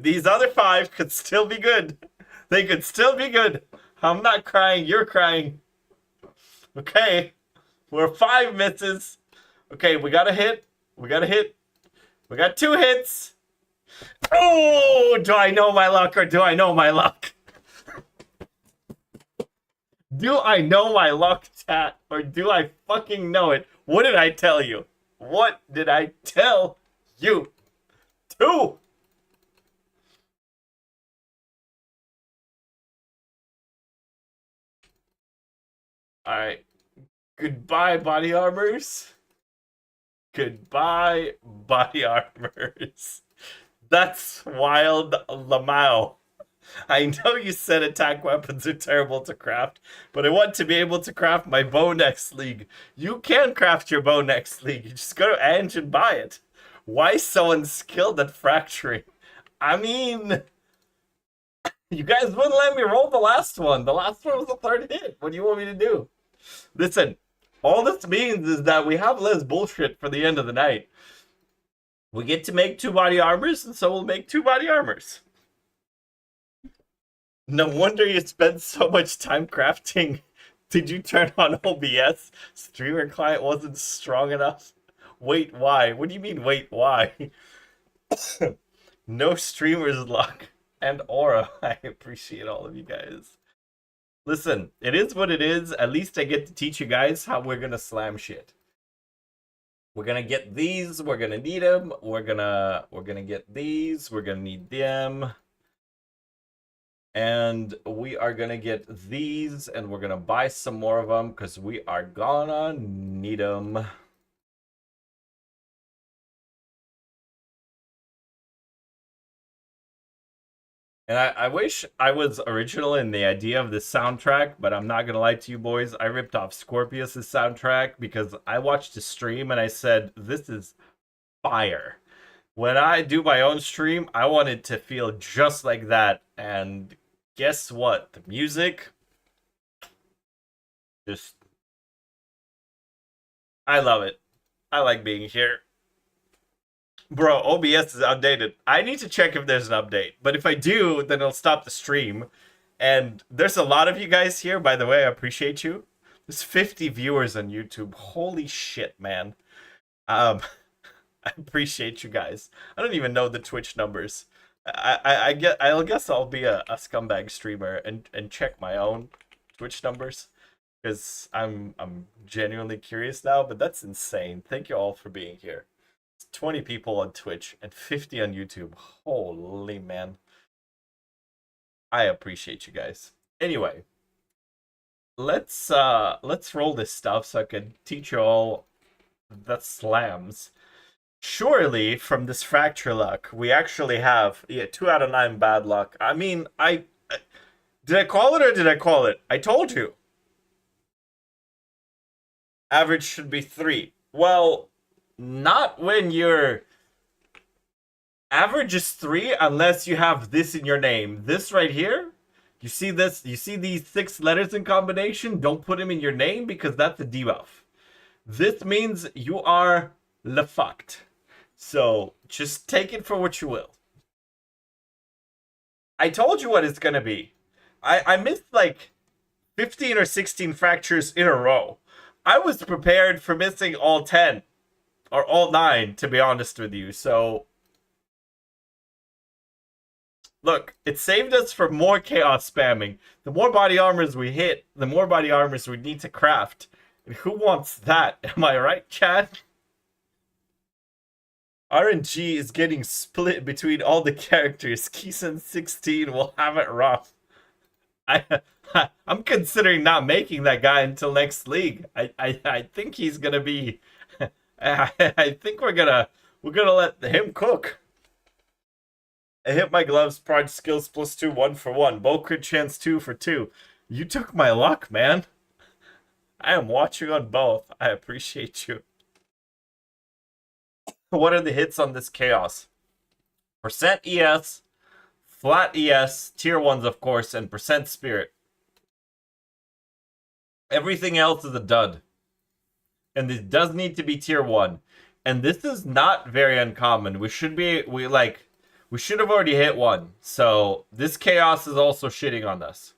These other 5 could still be good. They could still be good. I'm not crying, you're crying. Okay, we're 5 misses. Okay, we got a hit. We got 2 hits. Oh, do I know my luck or do I know my luck? Do I know my luck, chat, or do I fucking know it? What did I tell you? What did I tell you? 2! Alright. Goodbye, body armors. Goodbye, body armors. That's wild Lamau. I know you said attack weapons are terrible to craft, but I want to be able to craft my bow next league. You can craft your bow next league. You just go to Ange and buy it. Why so unskilled at fracturing? I mean, you guys wouldn't let me roll the last one. The last one was the 3rd hit. What do you want me to do? Listen, all this means is that we have less bullshit for the end of the night. We get to make 2 body armors, and so we'll make 2 body armors. No wonder you spent so much time crafting. Did you turn on OBS? Streamer client wasn't strong enough? Wait, why? What do you mean, wait, why? No streamer's luck. And aura. I appreciate all of you guys. Listen, it is what it is. At least I get to teach you guys how we're gonna slam shit. We're gonna get these. We're gonna need them. We're gonna get these. We're gonna need them. And we are gonna get these, and we're gonna buy some more of them because we are gonna need them. And I wish I was original in the idea of this soundtrack, but I'm not gonna lie to you boys. I ripped off Scorpius's soundtrack because I watched a stream and I said, this is fire. When I do my own stream, I want it to feel just like that. And guess what? The music, just, I love it. I like being here. Bro, OBS is outdated. I need to check if there's an update. But if I do, then it'll stop the stream. And there's a lot of you guys here, by the way. I appreciate you. There's 50 viewers on YouTube. Holy shit, man. I appreciate you guys. I don't even know the Twitch numbers. I guess I'll be a scumbag streamer and check my own Twitch numbers. Because I'm genuinely curious now, but that's insane. Thank you all for being here. 20 people on Twitch and 50 on YouTube. Holy man. I appreciate you guys. Anyway, let's roll this stuff so I can teach you all the slams. Surely from this fracture luck, we actually have 2 out of 9 bad luck. I mean, did I call it or did I call it? I told you. Average should be 3. Well, not when your average is 3 unless you have this in your name. This right here, you see this? You see these 6 letters in combination? Don't put them in your name because that's a debuff. This means you are le fucked. So just take it for what you will. I told you what it's gonna be. I missed like 15 or 16 fractures in a row. I was prepared for missing all 10 or all 9, to be honest with you. So look, it saved us from more chaos spamming. The more body armors we hit, the more body armors we need to craft. And who wants that? Am I right, Chad? RNG is getting split between all the characters. Keeson 16 will have it rough. I'm considering not making that guy until next league. I think he's gonna be. I think we're gonna let him cook. I hit my gloves. Pride skills +2, 1 for 1. Bow crit chance 2 for 2. You took my luck, man. I am watching on both. I appreciate you. What are the hits on this chaos? Percent ES, flat ES, tier 1s, of course, and percent spirit. Everything else is a dud. And this does need to be tier 1. And this is not very uncommon. We should have already hit 1. So this chaos is also shitting on us.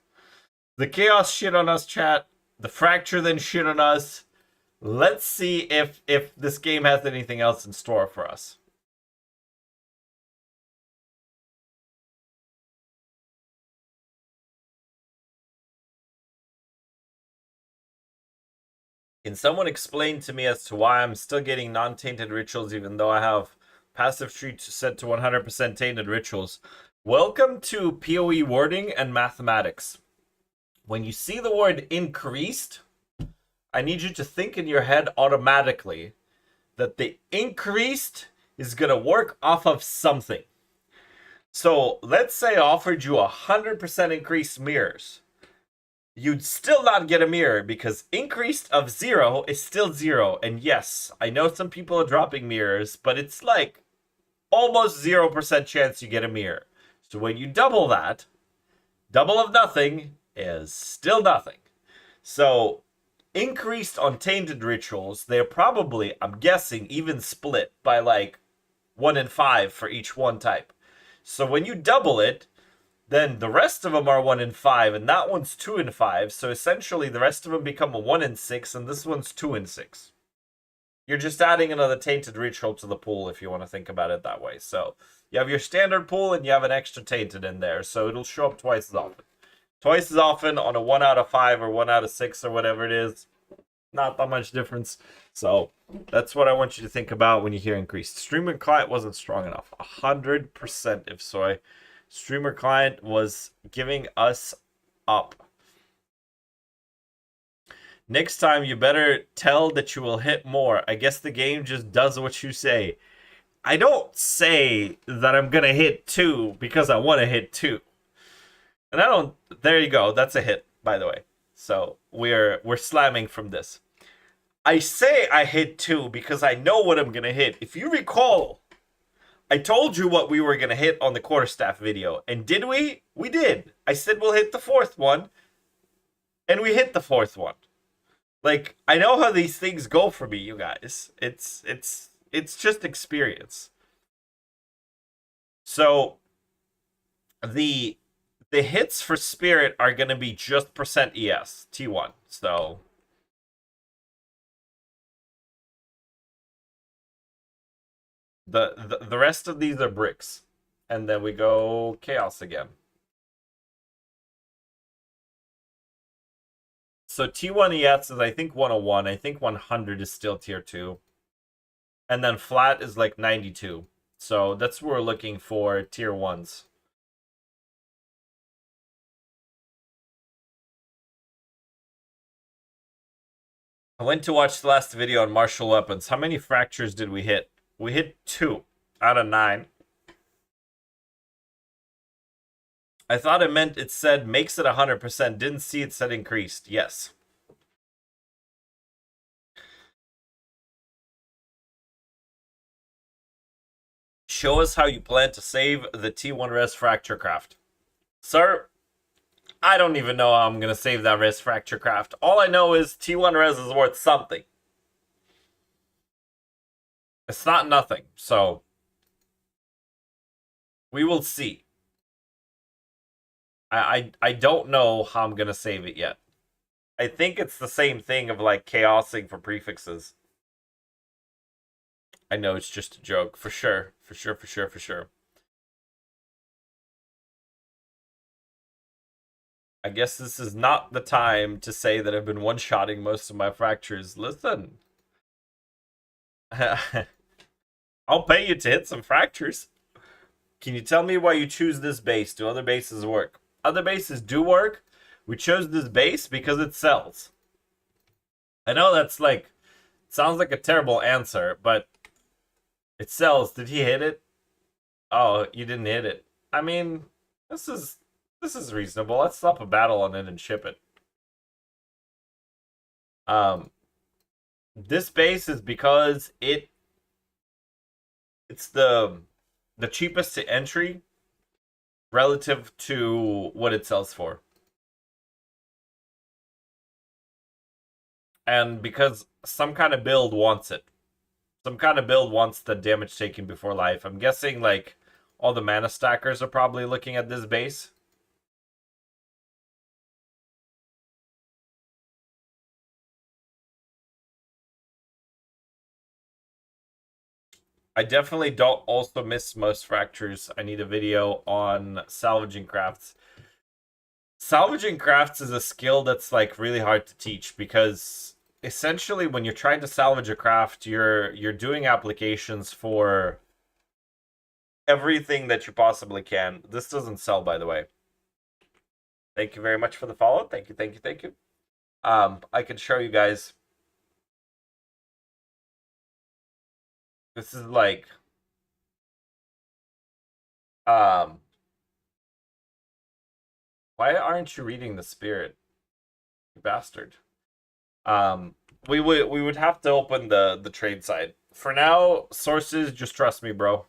The chaos shit on us, chat. The fracture then shit on us. Let's see if this game has anything else in store for us. Can someone explain to me as to why I'm still getting non-tainted rituals even though I have passive tree set to 100% tainted rituals? Welcome to PoE wording and mathematics. When you see the word increased, I need you to think in your head automatically that the increased is going to work off of something. So let's say I offered you 100% increased mirrors. You'd still not get a mirror because increased of 0 is still 0. And yes, I know some people are dropping mirrors, but it's like almost 0% chance you get a mirror. So when you double that, double of nothing is still nothing. So increased on tainted rituals, they're probably, I'm guessing, even split by like 1 in 5 for each one type. So when you double it, then the rest of them are 1 in 5, and that one's 2 in 5. So essentially, the rest of them become a 1 in 6, and this one's 2 in 6. You're just adding another tainted ritual to the pool if you want to think about it that way. So you have your standard pool, and you have an extra tainted in there, so it'll show up twice as often. Twice as often on a 1 out of 5 or 1 out of 6 or whatever it is. Not that much difference. So that's what I want you to think about when you hear increased. Streamer client wasn't strong enough. 100% if soy. Streamer client was giving us up. Next time you better tell that you will hit more. I guess the game just does what you say. I don't say that I'm gonna hit 2 because I want to hit 2. And I don't. There you go. That's a hit, by the way. So we're slamming from this. I say I hit 2 because I know what I'm gonna hit. If you recall, I told you what we were going to hit on the quarterstaff video. And did we? We did. I said we'll hit the 4th one. And we hit the 4th one. Like, I know how these things go for me, you guys. It's just experience. So, the hits for Spirit are going to be just percent ES, T1. So the rest of these are bricks. And then we go chaos again. So T1 ES is I think 101. I think 100 is still tier 2. And then flat is like 92. So that's what we're looking for, tier 1s. I went to watch the last video on martial weapons. How many fractures did we hit? We hit 2 out of 9. I thought it said makes it 100%. Didn't see it said increased. Yes. Show us how you plan to save the T1 res fracture craft. Sir, I don't even know how I'm going to save that res fracture craft. All I know is T1 res is worth something. It's not nothing, so we will see. I don't know how I'm gonna save it yet. I think it's the same thing of like chaosing for prefixes. I know it's just a joke, for sure. For sure, for sure, for sure. I guess this is not the time to say that I've been one-shotting most of my fractures. Listen. I'll pay you to hit some fractures. Can you tell me why you choose this base? Do other bases work? Other bases do work. We chose this base because it sells. I know that's like, sounds like a terrible answer, but it sells. Did he hit it? Oh, you didn't hit it. I mean, this is reasonable. Let's stop a battle on it and ship it. This base is because it's the cheapest to entry relative to what it sells for. And because some kind of build wants it. Some kind of build wants the damage taken before life. I'm guessing like all the mana stackers are probably looking at this base. I definitely don't also miss most fractures. I need a video on salvaging crafts. Salvaging crafts is a skill that's like really hard to teach because essentially when you're trying to salvage a craft, you're doing applications for everything that you possibly can. This doesn't sell, by the way. Thank you very much for the follow. Thank you, thank you, thank you. I can show you guys. This is like why aren't you reading the spirit? You bastard. We would have to open the trade side. For now, sources, just trust me, bro.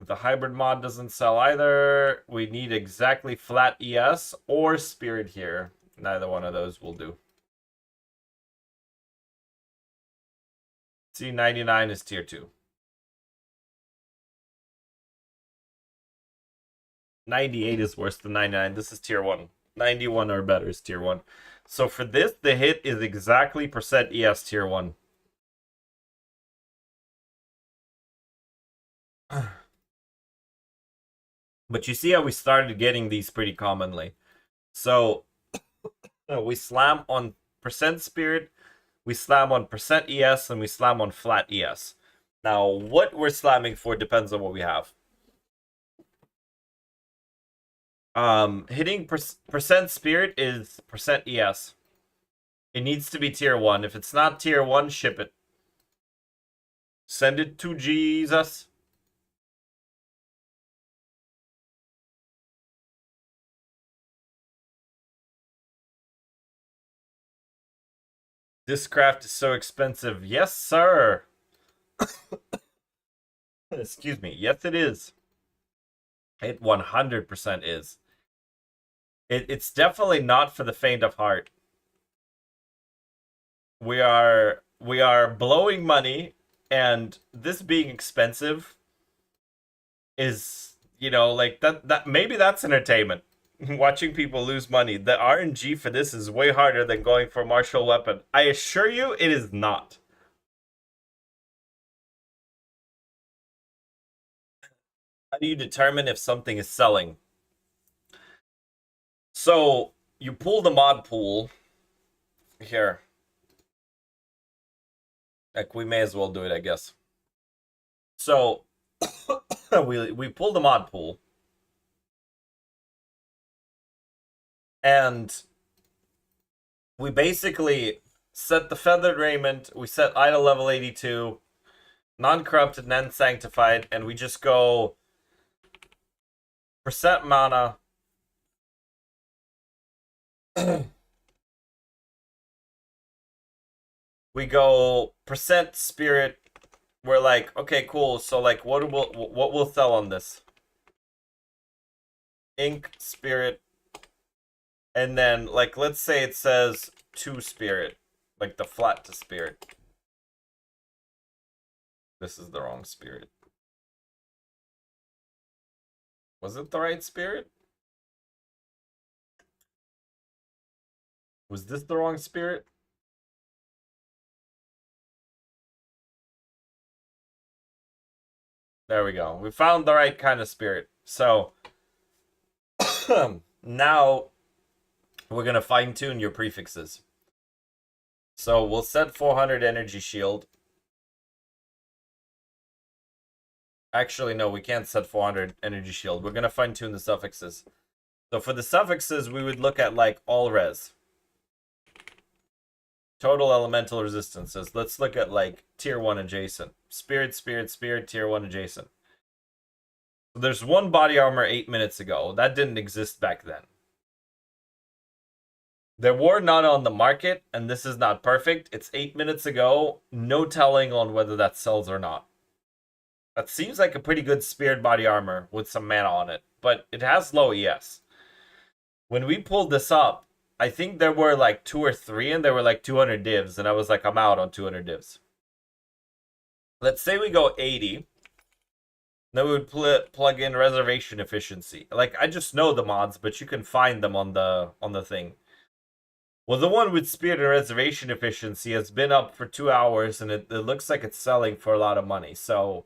The hybrid mod doesn't sell either. We need exactly flat ES or spirit here. Neither one of those will do. C99 is tier 2. 98 is worse than 99. This is tier 1. 91 or better is tier 1. So for this, the hit is exactly percent ES tier 1. But you see how we started getting these pretty commonly. So we slam on percent spirit, we slam on percent ES, and we slam on flat ES. Now, what we're slamming for depends on what we have. Hitting percent spirit is percent ES. It needs to be tier 1. If it's not tier 1, ship it. Send it to Jesus. This craft is so expensive. Yes, sir. Excuse me. Yes, it is. It 100% is. It's definitely not for the faint of heart. We are blowing money, and this being expensive is, you know, like that maybe that's entertainment. Watching people lose money. The RNG for this is way harder than going for a martial weapon. I assure you it is not. How do you determine if something is selling? So you pull the mod pool here. Like, we may as well do it, I guess. So we pull the mod pool, and we basically set the feathered raiment, we set idol level 82, non-corrupted and unsanctified, and we just go percent mana. We go percent spirit. We're like, okay, cool. So like, what will sell on this? Ink, spirit, and then like, let's say it says 2 spirit. Like the flat to spirit. This is the wrong spirit. Was it the right spirit? Was this the wrong spirit? There we go. We found the right kind of spirit. So now we're going to fine tune your prefixes. So we'll set 400 energy shield. Actually, no, we can't set 400 energy shield. We're going to fine tune the suffixes. So for the suffixes, we would look at like all res. Total elemental resistances. Let's look at like tier 1 adjacent. Spirit, spirit, spirit, tier 1 adjacent. So there's one body armor 8 minutes ago. That didn't exist back then. There were none on the market, and this is not perfect. It's 8 minutes ago. No telling on whether that sells or not. That seems like a pretty good spirit body armor with some mana on it, but it has low ES. When we pulled this up, I think there were like 2 or 3, and there were like 200 divs, and I was like, I'm out on 200 divs. Let's say we go 80. Then we would plug in reservation efficiency. Like, I just know the mods, but you can find them on the thing. Well, the one with spirit and reservation efficiency has been up for 2 hours, and it looks like it's selling for a lot of money. So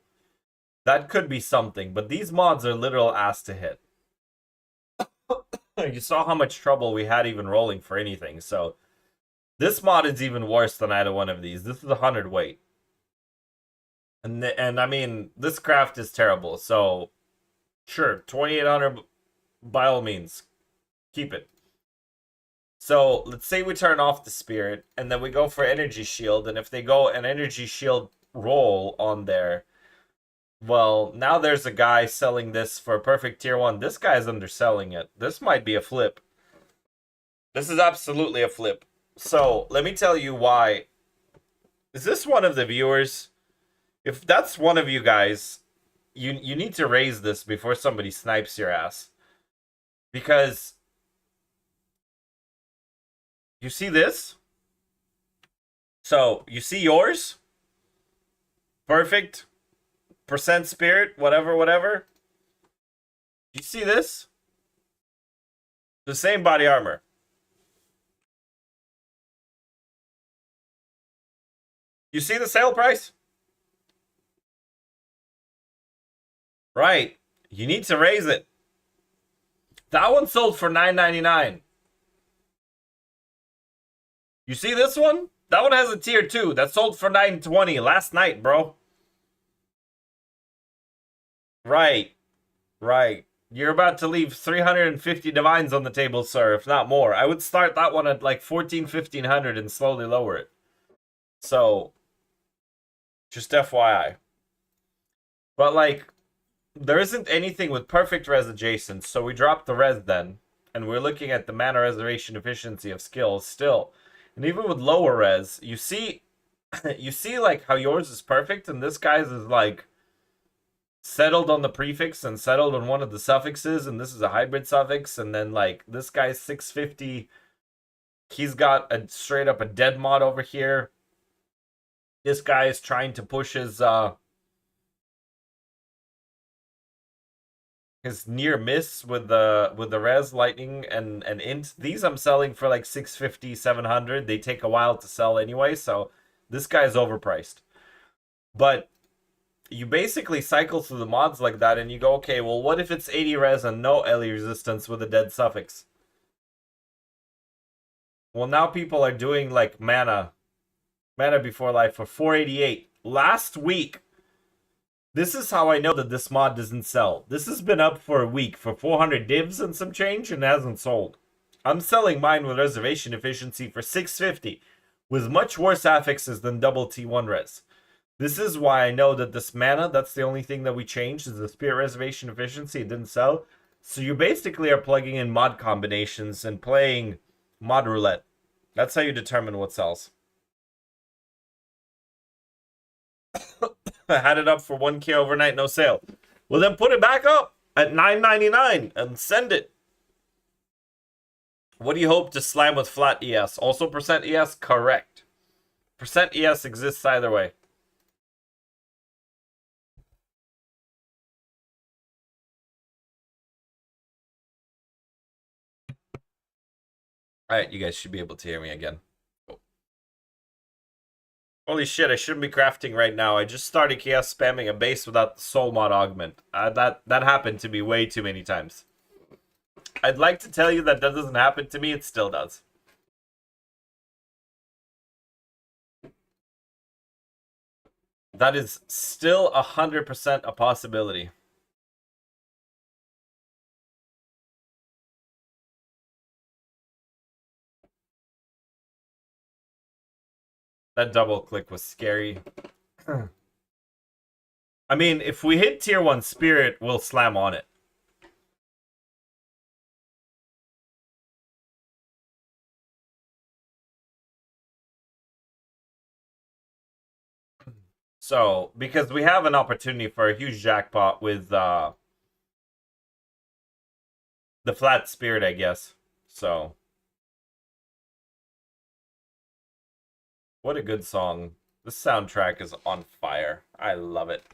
that could be something. But these mods are literal ass to hit. You saw how much trouble we had even rolling for anything. So this mod is even worse than either one of these. This is 100 weight. And I mean, this craft is terrible. So sure, 2800 by all means. Keep it. So let's say we turn off the spirit and then we go for energy shield. And if they go an energy shield roll on there, well, now there's a guy selling this for a perfect tier 1. This guy's underselling it. This might be a flip. This is absolutely a flip. So let me tell you why. Is this one of the viewers? If that's one of you guys, you need to raise this before somebody snipes your ass. Because you see this? So you see yours? Perfect. Percent spirit, whatever. You see this? The same body armor. You see the sale price? Right. You need to raise it. That one sold for $9.99. You see this one? That one has a tier 2. That sold for $9.20 last night, bro. Right. You're about to leave 350 divines on the table, sir, if not more. I would start that one at like 1500 and slowly lower it. So, just FYI. But like, there isn't anything with perfect res adjacent, so we dropped the res then. And we're looking at the mana reservation efficiency of skills still. And even with lower res, you see like how yours is perfect and this guy's is like settled on the prefix and settled on one of the suffixes, and this is a hybrid suffix, and then like this guy's 650. He's got a straight up a dead mod over here. This guy is trying to push his near miss with the res lightning and int. These I'm selling for like 650, 700. They take a while to sell anyway, so this guy's overpriced. But you basically cycle through the mods like that and you go, okay, well, what if it's 80 res and no LE resistance with a dead suffix? Well, now people are doing like mana before life for 488 last week. This is how I know that this mod doesn't sell. This has been up for a week for 400 divs and some change and hasn't sold. I'm selling mine with reservation efficiency for 650 with much worse affixes than double T1 res. This is why I know that this mana, that's the only thing that we changed, is the spirit reservation efficiency. It didn't sell. So you basically are plugging in mod combinations and playing mod roulette. That's how you determine what sells. I had it up for 1K overnight, no sale. Well, then put it back up at $9.99 and send it. What do you hope to slam with flat ES? Also percent ES? Correct. Percent ES exists either way. All right, you guys should be able to hear me again. Holy shit, I shouldn't be crafting right now. I just started chaos spamming a base without the soul mod augment. That happened to me way too many times. I'd like to tell you that doesn't happen to me, it still does. That is still 100% a possibility. That double click was scary. I mean, if we hit tier 1 spirit, we'll slam on it. So, because we have an opportunity for a huge jackpot with the flat spirit, I guess. So, what a good song. This soundtrack is on fire. I love it.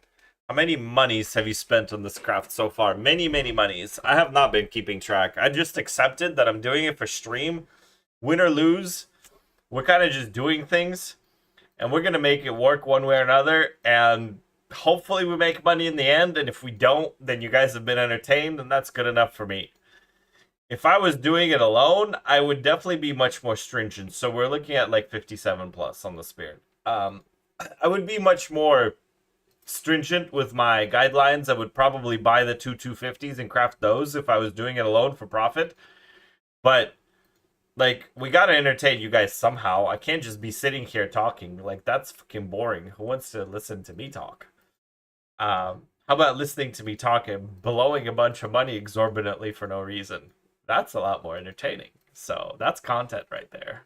How many monies have you spent on this craft so far? Many, many monies. I have not been keeping track. I just accepted that I'm doing it for stream. Win or lose, we're kind of just doing things. And we're going to make it work one way or another. And hopefully we make money in the end. And if we don't, then you guys have been entertained. And that's good enough for me. If I was doing it alone, I would definitely be much more stringent. So we're looking at like 57 plus on the spirit. I would be much more stringent with my guidelines. I would probably buy the two 250s and craft those if I was doing it alone for profit. But like, we gotta entertain you guys somehow. I can't just be sitting here talking. Like, that's fucking boring. Who wants to listen to me talk? How about listening to me talk and blowing a bunch of money exorbitantly for no reason? That's a lot more entertaining. So that's content right there.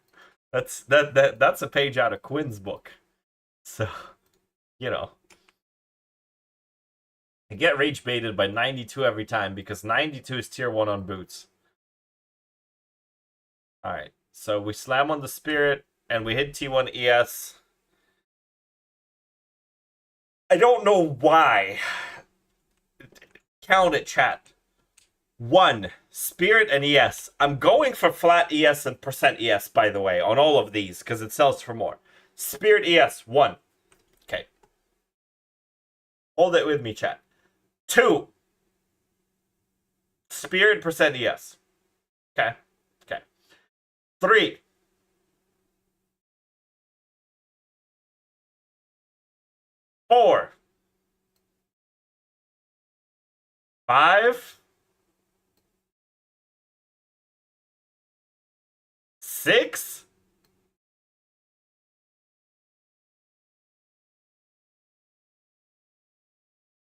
That's a page out of Quinn's book. So, you know. I get rage baited by 92 every time because 92 is tier 1 on boots. Alright, so we slam on the spirit and we hit T1 ES. I don't know why. Count it, chat. 1, spirit and ES. I'm going for flat ES and percent ES, by the way, on all of these because it sells for more. Spirit ES, 1. Okay. Hold it with me, chat. 2, spirit percent ES. Okay. Okay. 3, 4, 5, 6,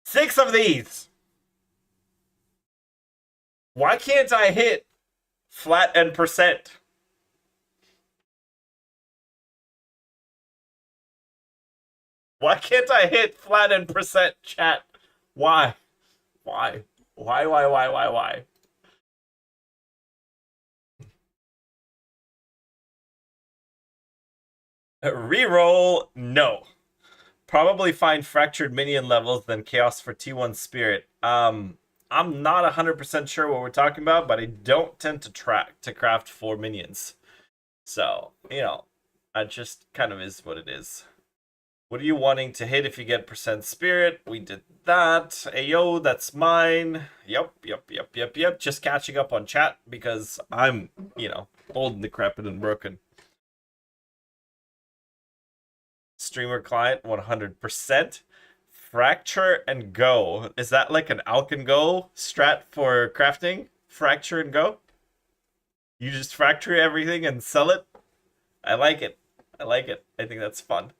6 of these. Why can't I hit flat and percent? Why can't I hit flat and percent, chat? Why? Why? Why? Reroll, no. Probably find fractured minion levels than chaos for T1 spirit. I'm not 100% sure what we're talking about, but I don't tend to craft 4 minions. So, you know, that just kind of is what it is. What are you wanting to hit if you get percent spirit? We did that. Ayo, that's mine. Yep. Just catching up on chat because I'm, you know, old and decrepit and broken. Streamer client, 100%. Fracture and go. Is that like an Alken Go strat for crafting? Fracture and go? You just fracture everything and sell it? I like it. I think that's fun.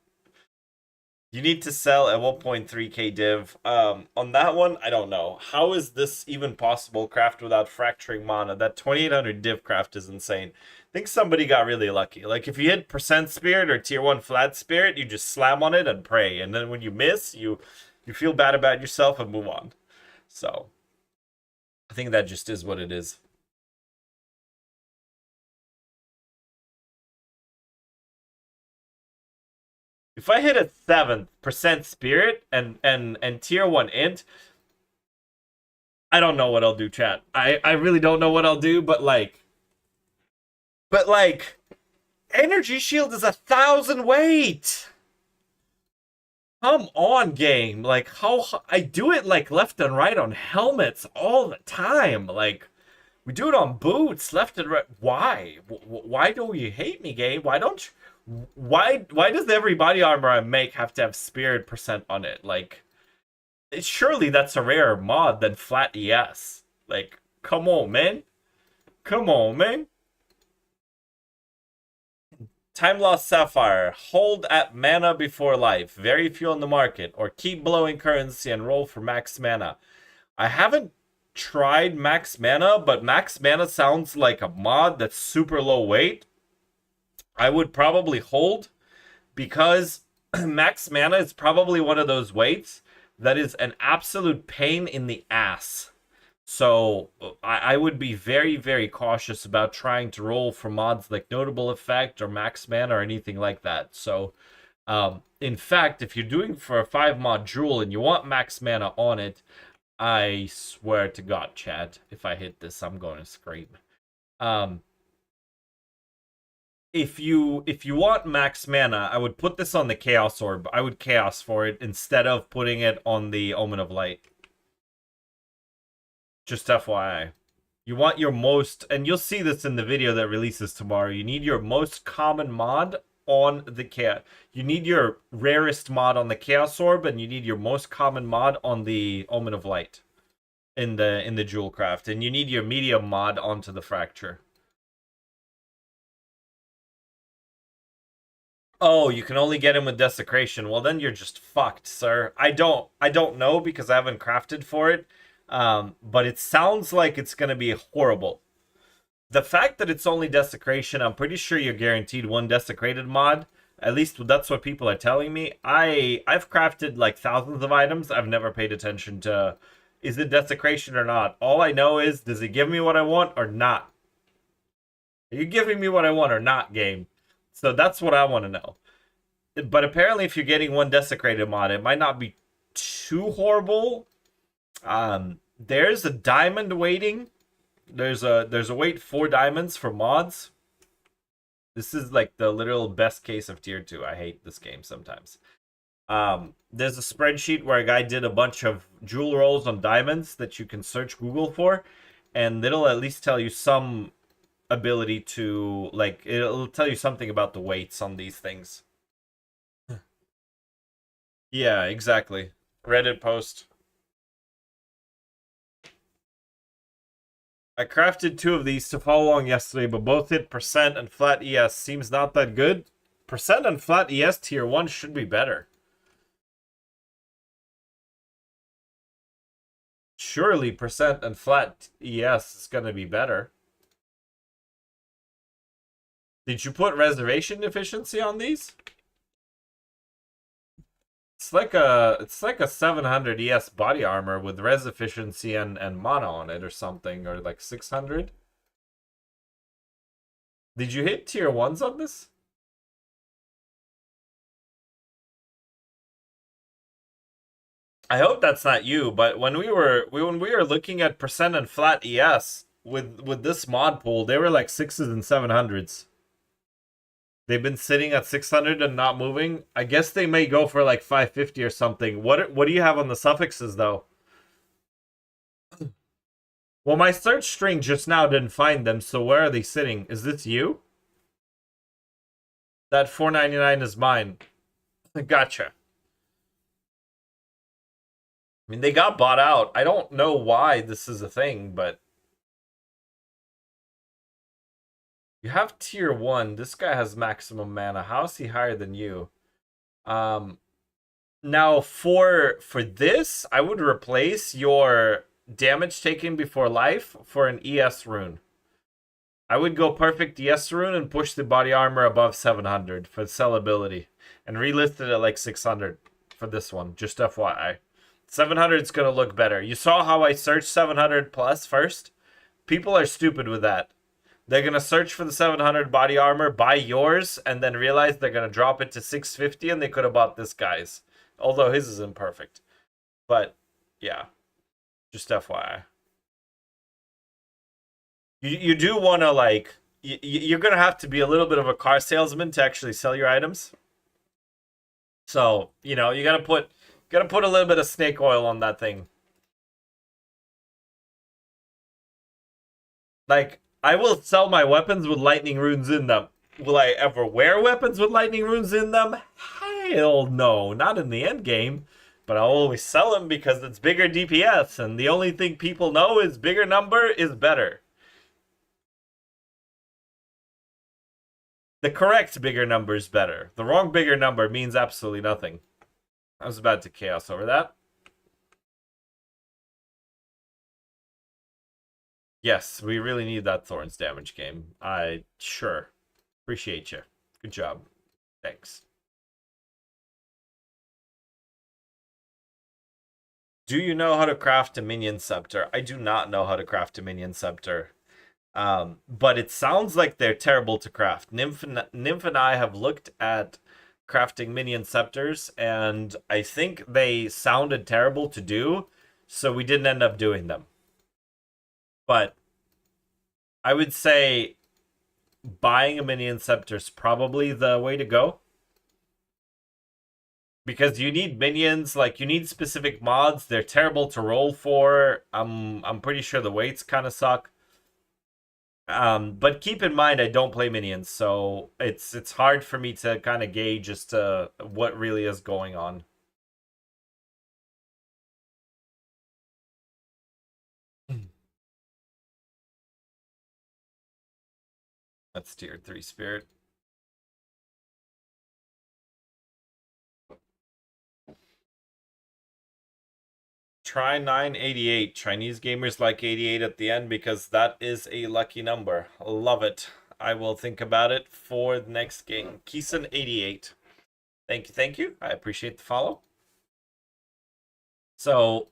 You need to sell at 1.3k div. On that one, I don't know. How is this even possible? Craft without fracturing mana. That 2800 div craft is insane. I think somebody got really lucky. Like if you hit percent spirit or tier 1 flat spirit, you just slam on it and pray. And then when you miss, you feel bad about yourself and move on. So I think that just is what it is. If I hit a 7% spirit and tier 1 int, I don't know what I'll do, chat. I really don't know what I'll do, but energy shield is 1,000 weight. Come on, game. Like, how I do it like left and right on helmets all the time. Like, we do it on boots left and right. Why? Why do you hate me, game? Why don't you? Why does every body armor I make have to have spirit percent on it? Like, surely that's a rarer mod than flat ES. Like, come on, man. Come on, man. Time Lost Sapphire. Hold at mana before life. Very few on the market. Or keep blowing currency and roll for max mana. I haven't tried max mana, but max mana sounds like a mod that's super low weight. I would probably hold because max mana is probably one of those weights that is an absolute pain in the ass. So I would be very, very cautious about trying to roll for mods like Notable Effect or Max Mana or anything like that. So, in fact, if you're doing for a 5-mod jewel and you want Max Mana on it, I swear to God, chat, if I hit this, I'm going to scream. If you want Max Mana, I would put this on the Chaos Orb. I would Chaos for it instead of putting it on the Omen of Light. Just FYI. You want your most, and you'll see this in the video that releases tomorrow, you need your most common mod on the Chaos. You need your rarest mod on the Chaos Orb, and you need your most common mod on the Omen of Light in the Jewel Craft. And you need your medium mod onto the Fracture. Oh, you can only get him with Desecration. Well, then you're just fucked, sir. I don't know because I haven't crafted for it. But it sounds like it's going to be horrible. The fact that it's only Desecration, I'm pretty sure you're guaranteed one Desecrated mod. At least that's what people are telling me. I've crafted like thousands of items. I've never paid attention to, is it Desecration or not? All I know is, does it give me what I want or not? Are you giving me what I want or not, game? So that's what I want to know. But apparently if you're getting one Desecrated mod, it might not be too horrible. There's a diamond waiting. There's a wait 4 diamonds for mods. This is like the literal best case of tier 2. I hate this game sometimes. There's a spreadsheet where a guy did a bunch of jewel rolls on diamonds that you can search Google for, and it'll at least tell you some ability to, like, it'll tell you something about the weights on these things. Yeah, exactly. Reddit post. I crafted 2 of these to follow along yesterday, but both hit percent and flat ES. Seems not that good. Percent and flat ES tier 1 should be better. Surely percent and flat ES is going to be better. Did you put reservation efficiency on these? It's like a 700 ES body armor with res efficiency and mana on it or something, or like 600. Did you hit tier 1s on this? I hope that's not you, but when we were looking at percent and flat ES with this mod pool, they were like 6s and 700s. They've been sitting at 600 and not moving. I guess they may go for like 550 or something. What do you have on the suffixes though? Well, my search string just now didn't find them, so where are they sitting? Is this you? That 499 is mine. Gotcha. I mean, they got bought out. I don't know why this is a thing, but you have tier 1. This guy has maximum mana. How is he higher than you? Now for this, I would replace your damage taken before life for an ES rune. I would go perfect ES rune and push the body armor above 700 for sellability, and relist it at like 600 for this one. Just FYI. 700 is going to look better. You saw how I searched 700 plus first? People are stupid with that. They're gonna search for the 700 body armor, buy yours, and then realize they're gonna drop it to 650, and they could have bought this guy's. Although his is imperfect. But yeah, just FYI. You do want to like you're gonna have to be a little bit of a car salesman to actually sell your items. So you know you gotta put a little bit of snake oil on that thing. Like I will sell my weapons with lightning runes in them. Will I ever wear weapons with lightning runes in them? Hell no, not in the end game. But I'll always sell them because it's bigger DPS, and the only thing people know is bigger number is better. The correct bigger number is better. The wrong bigger number means absolutely nothing. I was about to chaos over that. Yes, we really need that Thorns damage game. I sure appreciate you. Good job. Thanks. Do you know how to craft a minion scepter? I do not know how to craft a minion scepter. But it sounds like they're terrible to craft. Nymph and I have looked at crafting minion scepters, and I think they sounded terrible to do, so we didn't end up doing them. But I would say buying a minion scepter is probably the way to go. Because you need minions, like you need specific mods. They're terrible to roll for. I'm pretty sure the weights kind of suck. But keep in mind I don't play minions, so it's hard for me to kind of gauge as to what really is going on. That's tier 3 spirit. Try 988. Chinese gamers like 88 at the end because that is a lucky number. Love it. I will think about it for the next game. Keeson 88. Thank you, thank you. I appreciate the follow. So,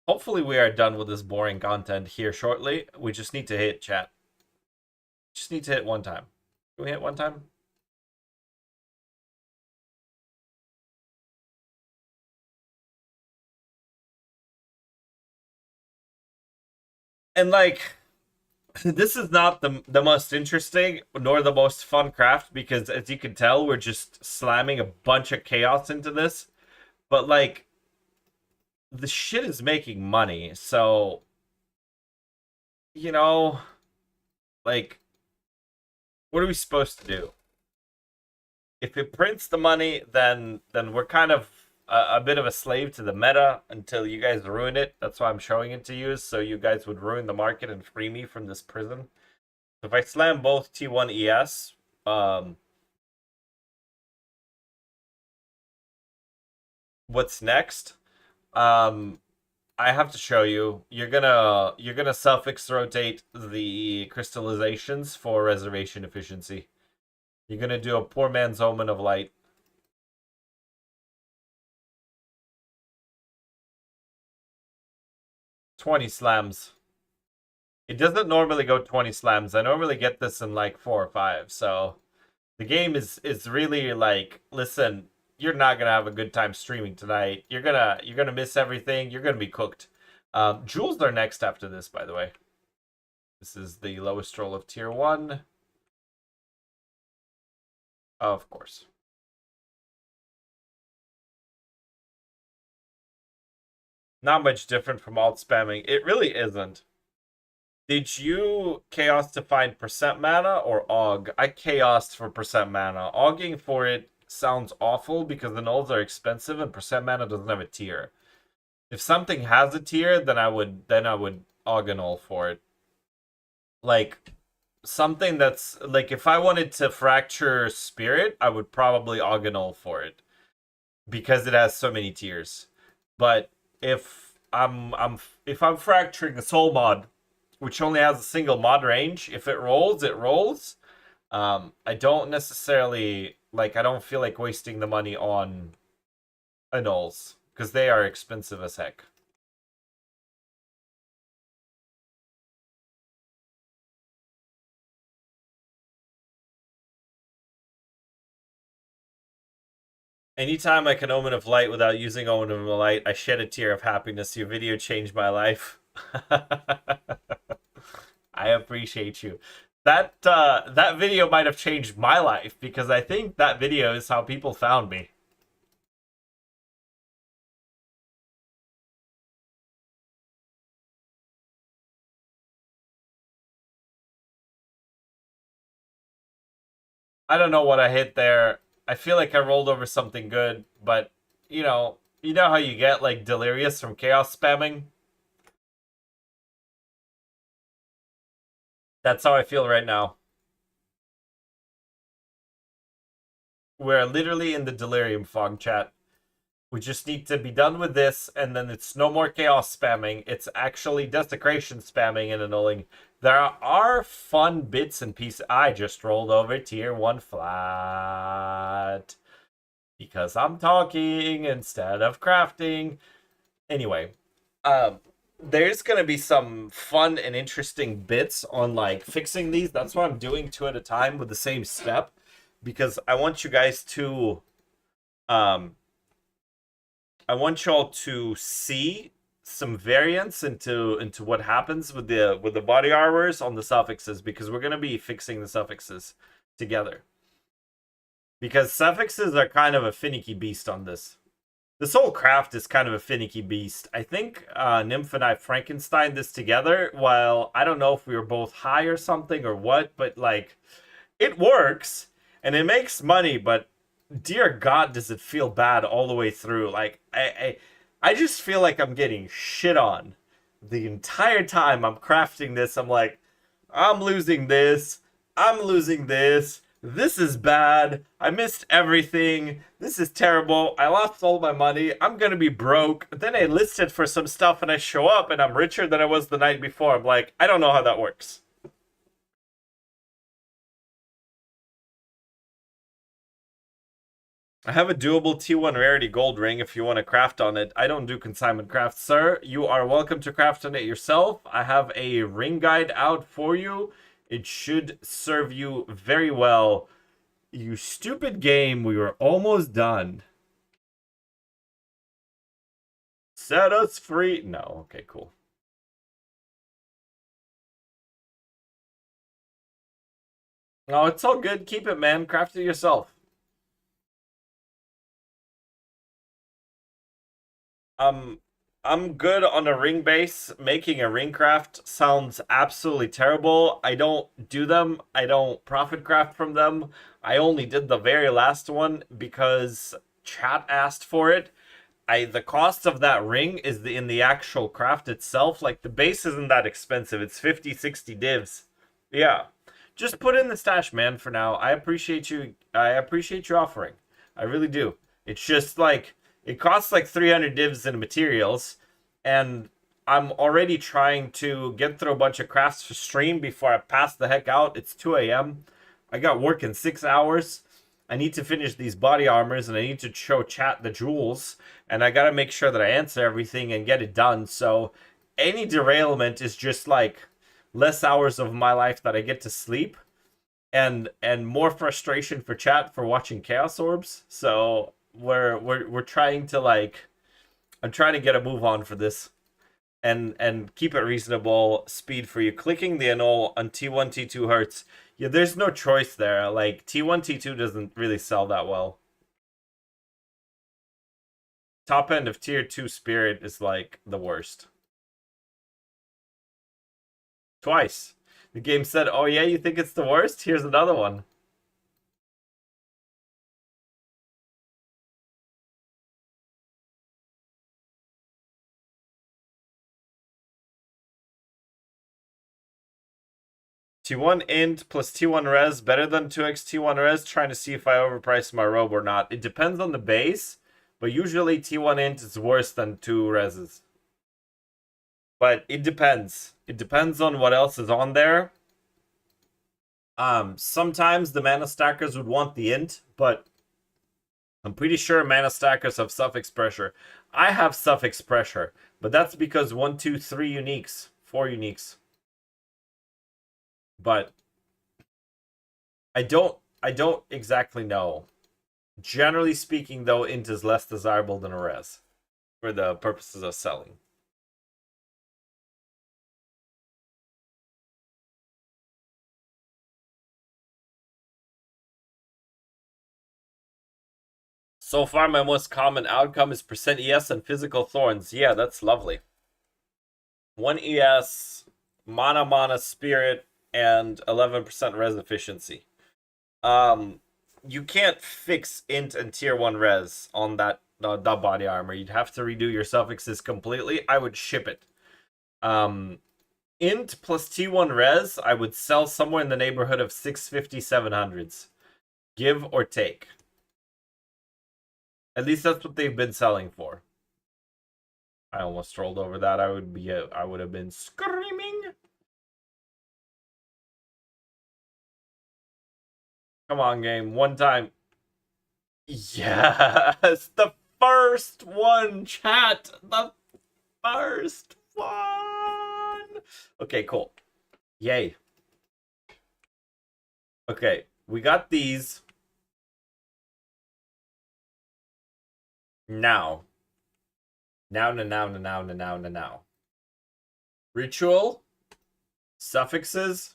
hopefully we are done with this boring content here shortly. We just need to hit chat. Just need to hit one time. Can we hit one time? And like, this is not the most interesting nor the most fun craft because as you can tell, we're just slamming a bunch of chaos into this. But like, the shit is making money, so you know, like, what are we supposed to do? If it prints the money, then we're kind of a bit of a slave to the meta until you guys ruin it. That's why I'm showing it to you, so you guys would ruin the market and free me from this prison. If I slam both T1 ES, what's next? I have to show you. You're gonna suffix rotate the crystallizations for reservation efficiency. You're gonna do a poor man's omen of light. $20 slams. It doesn't normally go 20 slams. I normally get this in like 4 or 5. So the game is really like, listen, you're not gonna have a good time streaming tonight. You're gonna miss everything. You're gonna be cooked. Jewels are next after this, by the way. This is the lowest roll of tier 1. Of course. Not much different from alt spamming. It really isn't. Did you chaos to find percent mana or aug? I chaosed for percent mana. Auging for it sounds awful because the nulls are expensive and percent mana doesn't have a tier. If something has a tier, then I would aug a null for it. Like something that's like if I wanted to fracture spirit, I would probably aug a null for it because it has so many tiers. But if I'm fracturing a soul mod, which only has a single mod range, if it rolls, it rolls. I don't necessarily like. I don't feel like wasting the money on annuls because they are expensive as heck. Anytime I can omen of light without using omen of light, I shed a tear of happiness. Your video changed my life. I appreciate you. That video might have changed my life because I think that video is how people found me. I don't know what I hit there. I feel like I rolled over something good, but you know how you get like delirious from chaos spamming? That's how I feel right now. We're literally in the delirium fog, chat. We just need to be done with this, and then it's no more chaos spamming. It's actually desecration spamming and annulling. There are fun bits and pieces. I just rolled over tier 1 flat. Because I'm talking instead of crafting. Anyway, there's gonna be some fun and interesting bits on like fixing these. That's why I'm doing 2 at a time with the same step. Because I want you guys to I want y'all to see some variance into what happens with the body armors on the suffixes, because we're gonna be fixing the suffixes together. Because suffixes are kind of a finicky beast on this. This whole craft is kind of a finicky beast. I think Nymph and I Frankenstein this together while I don't know if we were both high or something or what, but like it works and it makes money, but dear God, does it feel bad all the way through. Like I just feel like I'm getting shit on the entire time I'm crafting this. I'm like, I'm losing this. I'm losing this. This is bad. I missed everything. This is terrible. I lost all my money. I'm gonna be broke. Then I listed for some stuff and I show up and I'm richer than I was the night before. I'm like, I don't know how that works. I have a doable T1 rarity gold ring if you want to craft on it. I don't do consignment crafts, sir. You are welcome to craft on it yourself. I have a ring guide out for you. It should serve you very well. You stupid game, we were almost done. Set us free. No, okay, cool. No, it's all good. Keep it, man. Craft it yourself. Um, I'm good on a ring base. Making a ring craft sounds absolutely terrible. I don't do them. I don't profit craft from them. I only did the very last one because chat asked for it. The cost of that ring is in the actual craft itself. Like the base isn't that expensive. It's 50, 60 divs. Yeah. Just put in the stash, man, for now. I appreciate you. I appreciate your offering. I really do. It's just like it costs like 300 divs in materials, and I'm already trying to get through a bunch of crafts for stream before I pass the heck out. It's 2 a.m. I got work in 6 hours. I need to finish these body armors and I need to show chat the jewels, and I gotta make sure that I answer everything and get it done. So any derailment is just like less hours of my life that I get to sleep, and more frustration for chat for watching chaos orbs. So we're trying to like I'm trying to get a move on for this and keep it reasonable speed for you. Clicking the annul on T1 T2 hurts. Yeah, there's no choice there. Like T1 T2 doesn't really sell that well. Top end of tier 2 spirit is like the worst. Twice. The game said, "Oh yeah, you think it's the worst? Here's another one." T1 int plus T1 res better than 2x T1 res, trying to see if I overpriced my robe or not. It depends on the base, but usually T1 int is worse than 2 reses. But it depends. It depends on what else is on there. Sometimes the mana stackers would want the int, but I'm pretty sure mana stackers have suffix pressure. I have suffix pressure, but that's because 1, 2, 3 uniques, 4 uniques. But I don't exactly know. Generally speaking, though, int is less desirable than a res for the purposes of selling. So far, my most common outcome is percent ES and physical thorns. Yeah, that's lovely. 1 ES, mana spirit, and 11% res efficiency. You can't fix int and tier 1 res on that body armor. You'd have to redo your suffixes completely. I would ship it. Int plus T1 res, I would sell somewhere in the neighborhood of 650, 700s. Give or take. At least that's what they've been selling for. I almost rolled over that. I would have been screaming. Come on, game. One time. Yes, the first one, chat. The first one. Okay, cool. Yay. Okay, we got these. Now. Now. Ritual. Suffixes.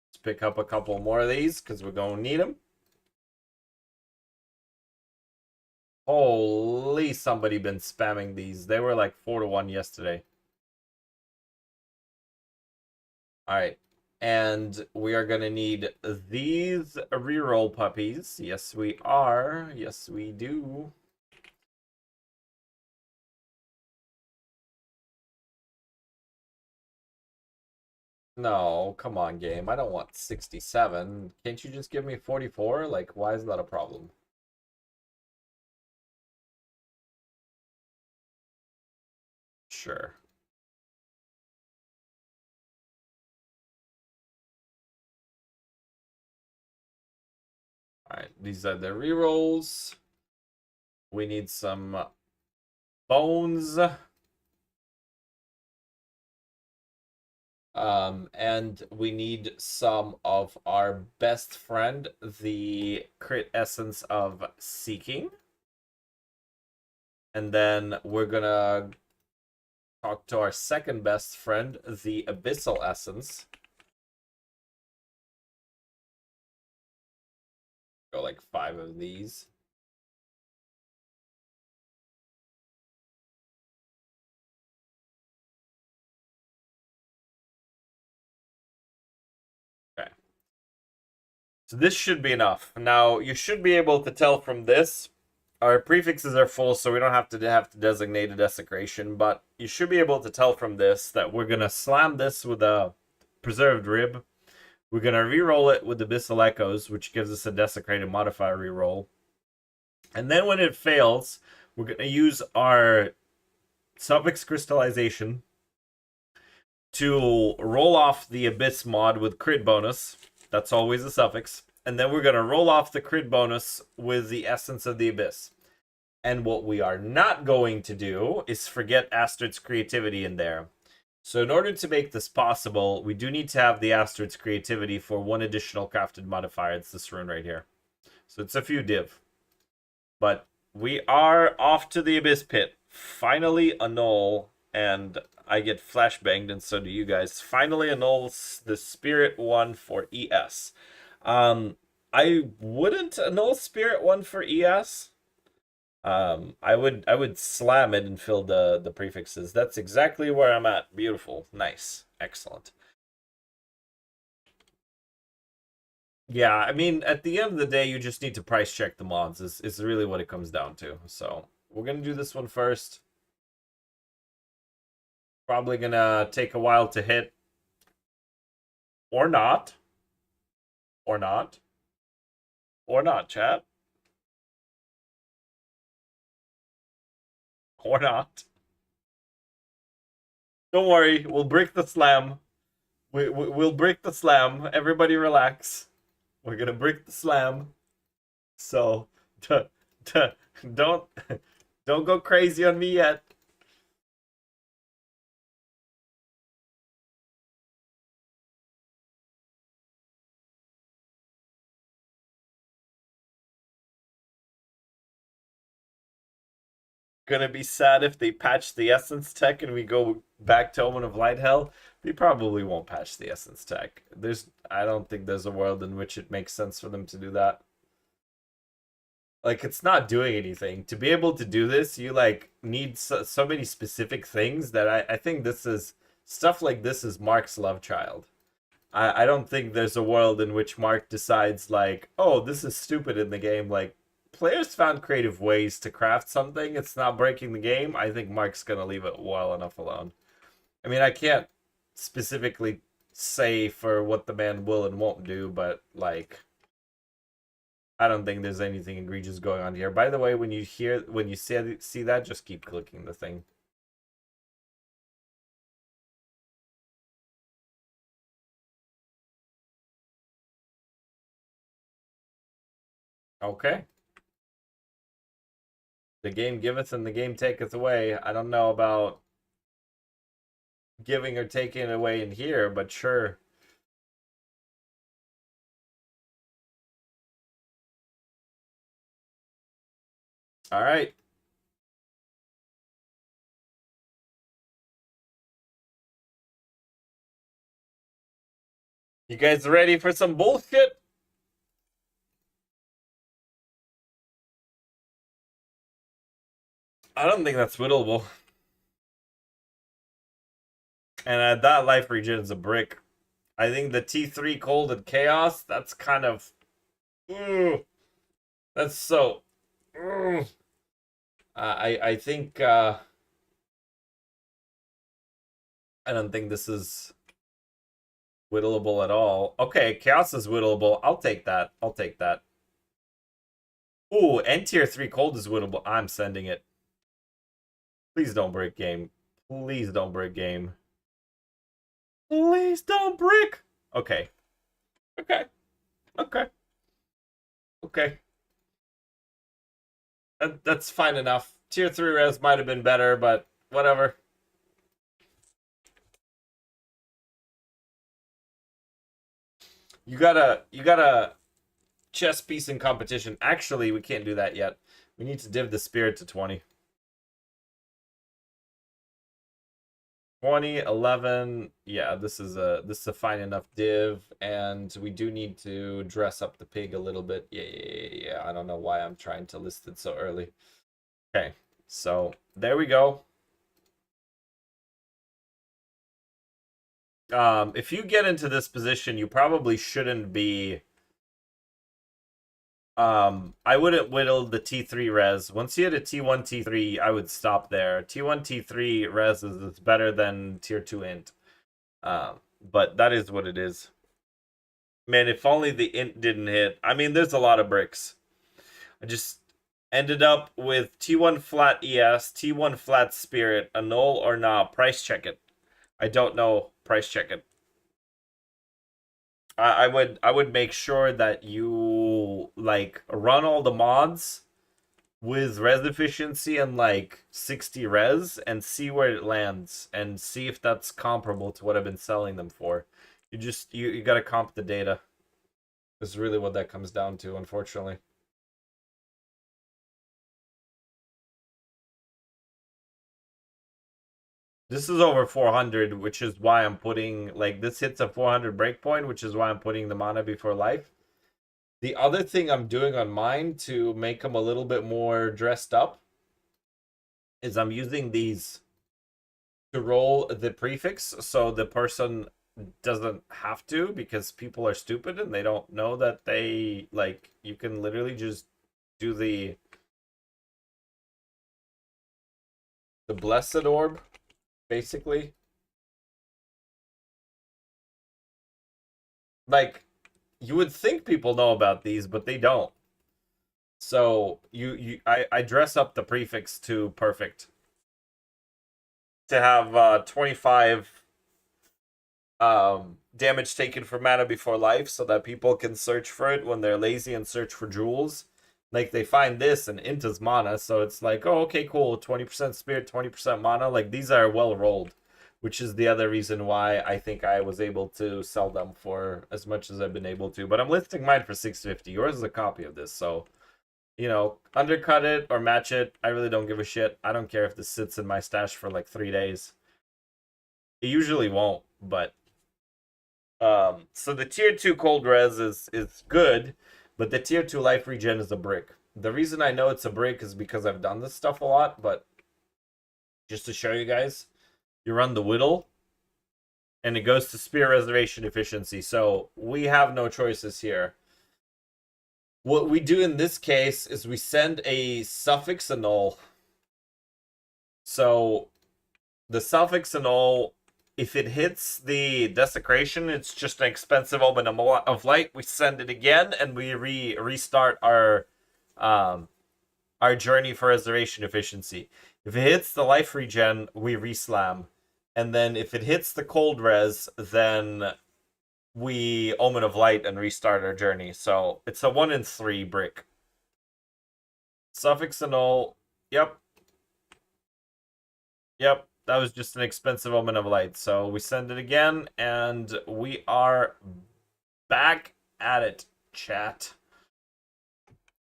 Let's pick up a couple more of these because we're going to need them. Holy, somebody been spamming these. They were like 4-1 yesterday. Alright. And we are going to need these reroll puppies. Yes, we are. Yes, we do. No, come on, game. I don't want 67. Can't you just give me 44? Like, why is that a problem? Sure. Alright, these are the rerolls. We need some bones. And we need some of our best friend, the crit essence of seeking. And then we're gonna talk to our second best friend, the abyssal essence. Go like 5 of these. Okay. So this should be enough. Now, you should be able to tell from this. Our prefixes are full, so we don't have to designate a desecration, but you should be able to tell from this that we're going to slam this with a preserved rib. We're going to reroll it with Abyssal Echoes, which gives us a desecrated modifier reroll. And then when it fails, we're going to use our suffix crystallization to roll off the Abyss mod with crit bonus. That's always a suffix. And then we're going to roll off the crit bonus with the Essence of the Abyss. And what we are not going to do is forget Astrid's creativity in there. So in order to make this possible, we do need to have the Astrid's creativity for one additional crafted modifier. It's this rune right here. So it's a few div. But we are off to the Abyss Pit. Finally annul, and I get flashbanged, and so do you guys. Finally annuls the Spirit one for ES. I wouldn't annul Spirit one for ES. I would slam it and fill the prefixes. That's exactly where I'm at. Beautiful, nice, excellent. Yeah, I mean, at the end of the day, you just need to price check the mods. Is really what it comes down to. So we're gonna do this one first. Probably gonna take a while to hit, or not, or not, or not, chat, or not. Don't worry, we'll break the slam. We'll break the slam. Everybody relax. We're gonna break the slam. So, don't don't go crazy on me yet. gonna be sad if they patch the Essence tech and we go back to Omen of Light Hell. They probably won't patch the Essence tech. I don't think there's a world in which it makes sense for them to do that. Like, it's not doing anything. To be able to do this, you like need so many specific things that I think this is stuff like this is Mark's love child. I don't think there's a world in which Mark decides like, oh, this is stupid in the game. Like, players found creative ways to craft something. It's not breaking the game. I think Mark's gonna leave it well enough alone. I mean, I can't specifically say for what the man will and won't do, but like, I don't think there's anything egregious going on here. By the way, when you see that, just keep clicking the thing. Okay. The game giveth and the game taketh away. I don't know about giving or taking away in here, but sure. All right. You guys ready for some bullshit? I don't think that's whittleable. And that life regen is a brick. I think the T3 cold and chaos, that's kind of... that's so... I think... I don't think this is whittleable at all. Okay, chaos is whittleable. I'll take that. I'll take that. Ooh, and tier 3 cold is whittleable. I'm sending it. Please don't break game. Please don't break game. Please don't break. Okay. Okay. Okay. Okay. That's fine enough. Tier 3 res might have been better, but whatever. You gotta chess piece in competition. Actually, we can't do that yet. We need to div the spirit to 20. 20, 11. Yeah, this is a fine enough div, and we do need to dress up the pig a little bit. Yeah. I don't know why I'm trying to list it so early. Okay, so there we go. If you get into this position, you probably shouldn't be... I wouldn't whittle the T3 res. Once you hit a T1, T3, I would stop there. T1, T3 res is better than tier 2 int. But that is what it is. Man, if only the int didn't hit. I mean, there's a lot of bricks. I just ended up with T1 flat ES, T1 flat spirit, a null or not. Price check it. I don't know. Price check it. I would make sure that you like run all the mods with res efficiency and like 60 res and see where it lands and see if that's comparable to what I've been selling them for. You gotta comp the data. This is really what that comes down to, unfortunately. This is over 400, which is why I'm putting, like, this hits a 400 breakpoint, which is why I'm putting the mana before life. The other thing I'm doing on mine to make them a little bit more dressed up is I'm using these to roll the prefix so the person doesn't have to, because people are stupid and they don't know that they, like, you can literally just do the blessed orb, basically. Like, you would think people know about these, but they don't. So I dress up the prefix to perfect to have 25 damage taken for mana before life, so that people can search for it when they're lazy and search for jewels. Like, they find this and Inta's mana, so it's like, oh, okay, cool, 20% spirit, 20% mana. Like, these are well rolled, which is the other reason why I think I was able to sell them for as much as I've been able to. But I'm listing mine for 650. Yours is a copy of this, so you know, undercut it or match it. I really don't give a shit. I don't care if this sits in my stash for like 3 days. It usually won't, but so the tier 2 cold res is good, but the tier 2 life regen is a brick. The reason I know it's a brick is because I've done this stuff a lot, but just to show you guys, you run the whittle and it goes to spear reservation efficiency. So we have no choices here. What we do in this case is we send a suffix annul. So the suffix annul, if it hits the desecration, it's just an expensive omen of light. We send it again and we restart our journey for reservation efficiency. If it hits the life regen, we reslam. And then if it hits the cold res, then we Omen of Light and restart our journey. So it's a 1 in 3 brick. Suffix annul. Yep. Yep. That was just an expensive Omen of Light. So we send it again, and we are back at it, chat.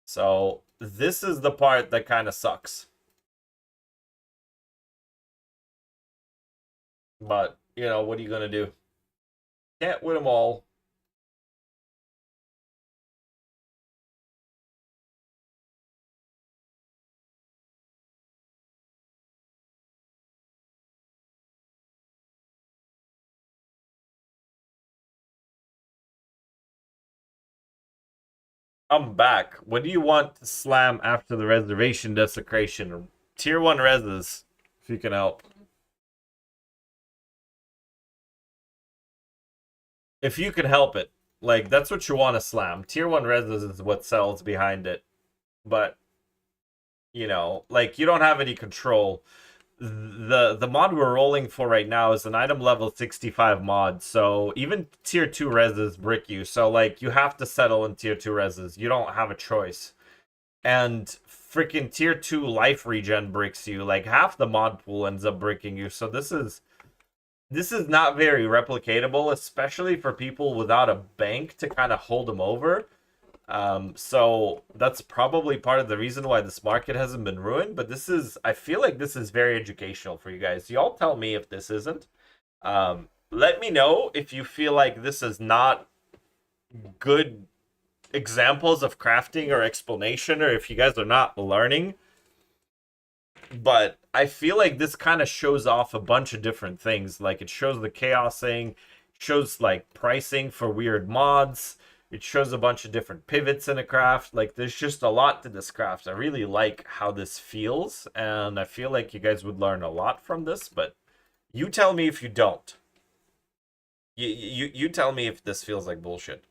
So this is the part that kind of sucks. But, you know, what are you going to do? Can't win them all. I'm back. What do you want to slam after the reservation desecration? Tier 1 reses, if you can help. If you can help it. Like, that's what you want to slam. Tier 1 reses is what sells behind it. But, you know, like, you don't have any control. The mod we're rolling for right now is an item level 65 mod. So even tier 2 reses brick you. So, like, you have to settle in tier 2 reses. You don't have a choice. And freaking tier 2 life regen bricks you. Like, half the mod pool ends up bricking you. So this is not very replicatable, especially for people without a bank to kind of hold them over. So that's probably part of the reason why this market hasn't been ruined. But I feel like this is very educational for you guys. Y'all tell me if this isn't. Let me know if you feel like this is not good examples of crafting or explanation, or if you guys are not learning. But I feel like this kind of shows off a bunch of different things. Like, it shows the chaosing, shows like pricing for weird mods, it shows a bunch of different pivots in a craft. Like, there's just a lot to this craft. I really like how this feels, and I feel like you guys would learn a lot from this, but you tell me if you don't. You tell me if this feels like bullshit.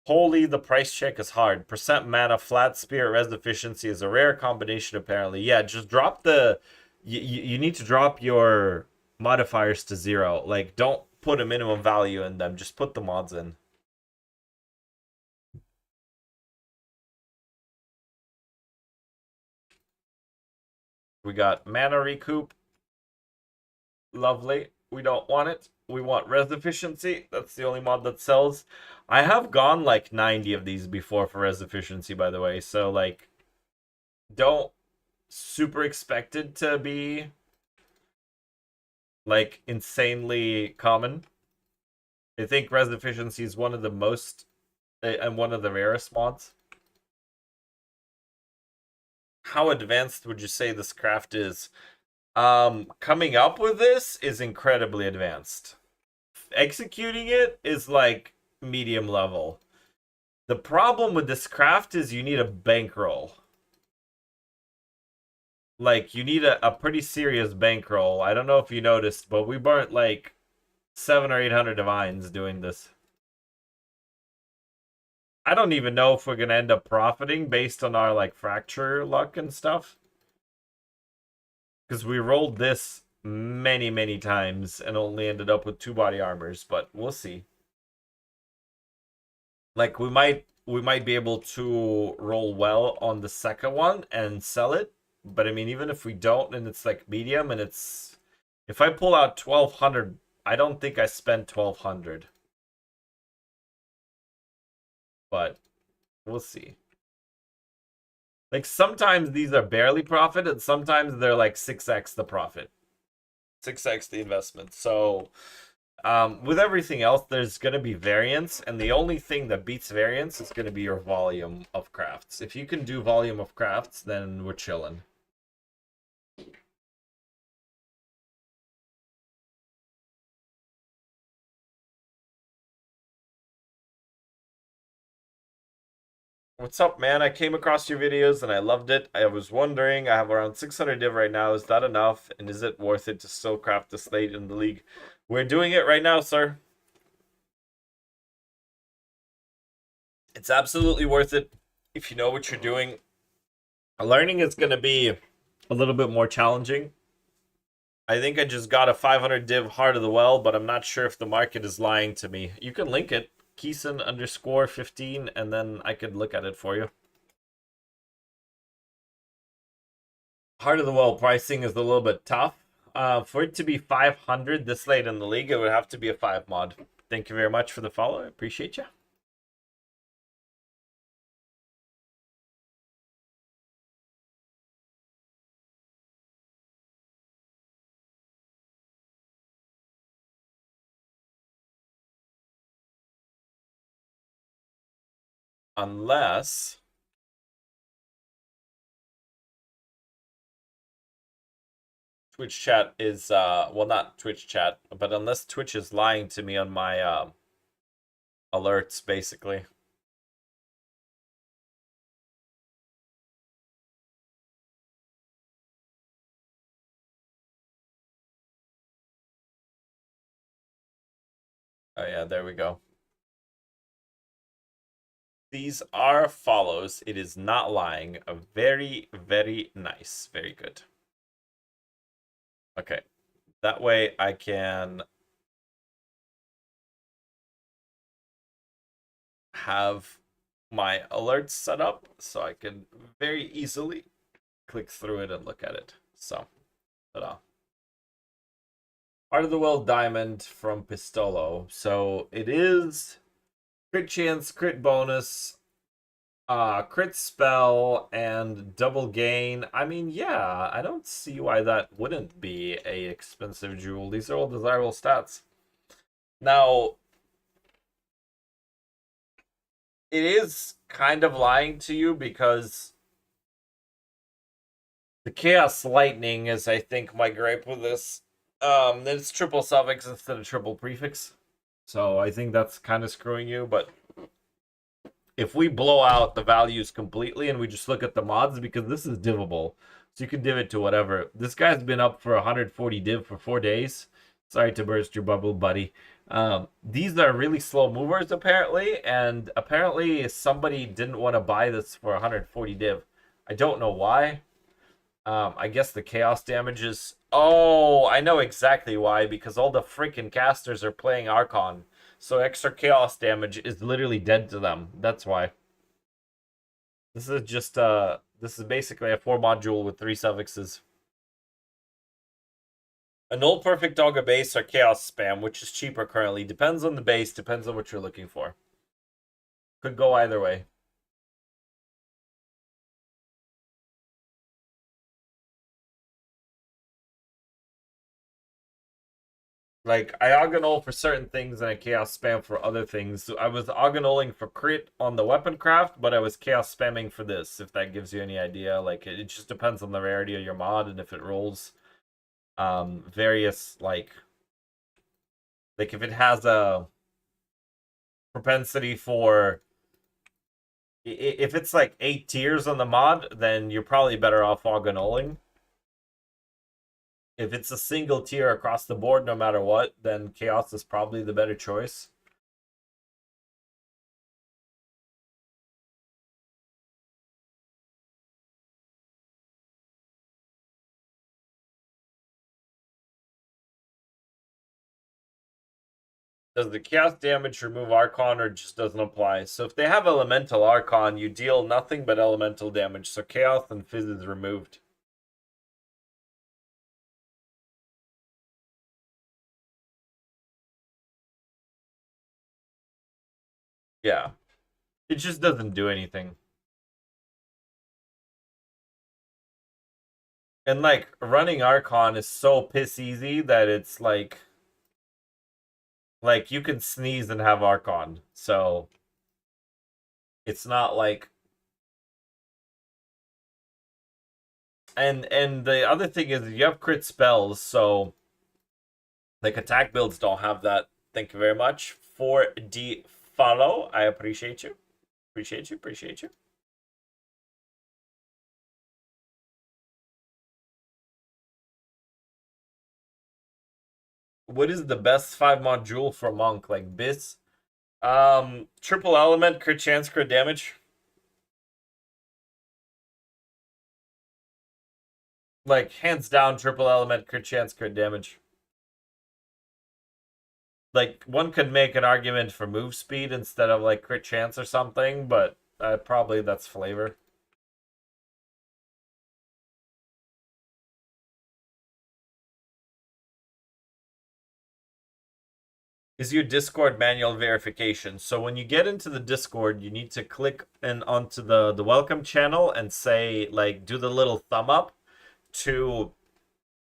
Holy, the price check is hard. Percent mana, flat spirit, res efficiency is a rare combination, apparently. Yeah, just drop the... You need to drop your modifiers to 0. Like, don't put a minimum value in them. Just put the mods in. We got mana recoup. Lovely. We don't want it. We want res efficiency. That's the only mod that sells. I have gone like 90 of these before for res efficiency, by the way. So, like, don't super expect it to be, like, insanely common. I think res efficiency is one of the most, and one of the rarest mods. How advanced would you say this craft is? Coming up with this is incredibly advanced. Executing it is like medium level. The problem with this craft is you need a bankroll. Like, you need a pretty serious bankroll. I don't know if you noticed, but we burnt like 700 or 800 divines doing this. I don't even know if we're gonna end up profiting based on our like fracture luck and stuff. Because we rolled this many times and only ended up with 2 body armors, but we'll see. Like, we might be able to roll well on the second one and sell it. But I mean, even if we don't and it's like medium and it's... If I pull out 1200, I don't think I spent 1200. But we'll see. Like sometimes these are barely profit, and sometimes they're like 6x the profit, 6x the investment. So with everything else, there's going to be variance, and the only thing that beats variance is going to be your volume of crafts. If you can do volume of crafts, then we're chilling. What's up, man? I came across your videos and I loved it. I was wondering, I have around 600 div right now. Is that enough? And is it worth it to still craft this late in the league? We're doing it right now, sir. It's absolutely worth it if you know what you're doing. Learning is going to be a little bit more challenging. I think I just got a 500 div Heart of the Well, but I'm not sure if the market is lying to me. You can link it, Keeson underscore 15, and then I could look at it for you. Heart of the Well pricing is a little bit tough. For it to be 500 this late in the league, it would have to be a 5 mod. Thank you very much for the follow. I appreciate you. Unless Twitch chat is well, not Twitch chat, but unless Twitch is lying to me on my alerts, basically. Oh yeah, there we go. These are follows. It is not lying. A very, very nice. Very good. Okay. That way I can have my alerts set up so I can very easily click through it and look at it. So, ta-da. Heart of the Well Diamond from Pistolo. So it is crit chance, crit bonus, crit spell, and double gain. I mean, yeah, I don't see why that wouldn't be a expensive jewel. These are all desirable stats. Now, it is kind of lying to you because the Chaos Lightning is, I think, my gripe with this. It's triple suffix instead of triple prefix. So I think that's kind of screwing you, but if we blow out the values completely and we just look at the mods, because this is divable, so you can div it to whatever. This guy's been up for 140 div for 4 days. Sorry to burst your bubble, buddy. These are really slow movers, apparently, and apparently somebody didn't want to buy this for 140 div. I don't know why. I guess the chaos damage is... Oh, I know exactly why, because all the freaking casters are playing Archon. So extra chaos damage is literally dead to them. That's why. This is just this is basically a 4 module with 3 suffixes. A null perfect dogger base or chaos spam, which is cheaper currently. Depends on the base, depends on what you're looking for. Could go either way. Like, I Agonol for certain things and I Chaos Spam for other things. So I was Agonoling for crit on the weapon craft, but I was Chaos Spamming for this, if that gives you any idea. Like, it just depends on the rarity of your mod and if it rolls various, like if it has a propensity for... If it's like 8 tiers on the mod, then you're probably better off Agonoling. If it's a single tier across the board, no matter what, then Chaos is probably the better choice. Does the Chaos damage remove Archon or just doesn't apply? So if they have Elemental Archon, you deal nothing but Elemental damage. So Chaos and Fizz is removed. Yeah. It just doesn't do anything. And like running Archon is so piss easy that it's like you can sneeze and have Archon. So it's not like, and the other thing is you have crit spells, so like attack builds don't have that. Thank you very much for the follow. I appreciate you. Appreciate you. Appreciate you. What is the best 5 mod jewel for monk? Like Bis? Triple element, crit chance, crit damage. Like hands down, triple element, crit chance, crit damage. Like one could make an argument for move speed instead of like crit chance or something, but probably that's flavor. Is your Discord manual verification. So when you get into the Discord, you need to click in onto the welcome channel and say like do the little thumb up to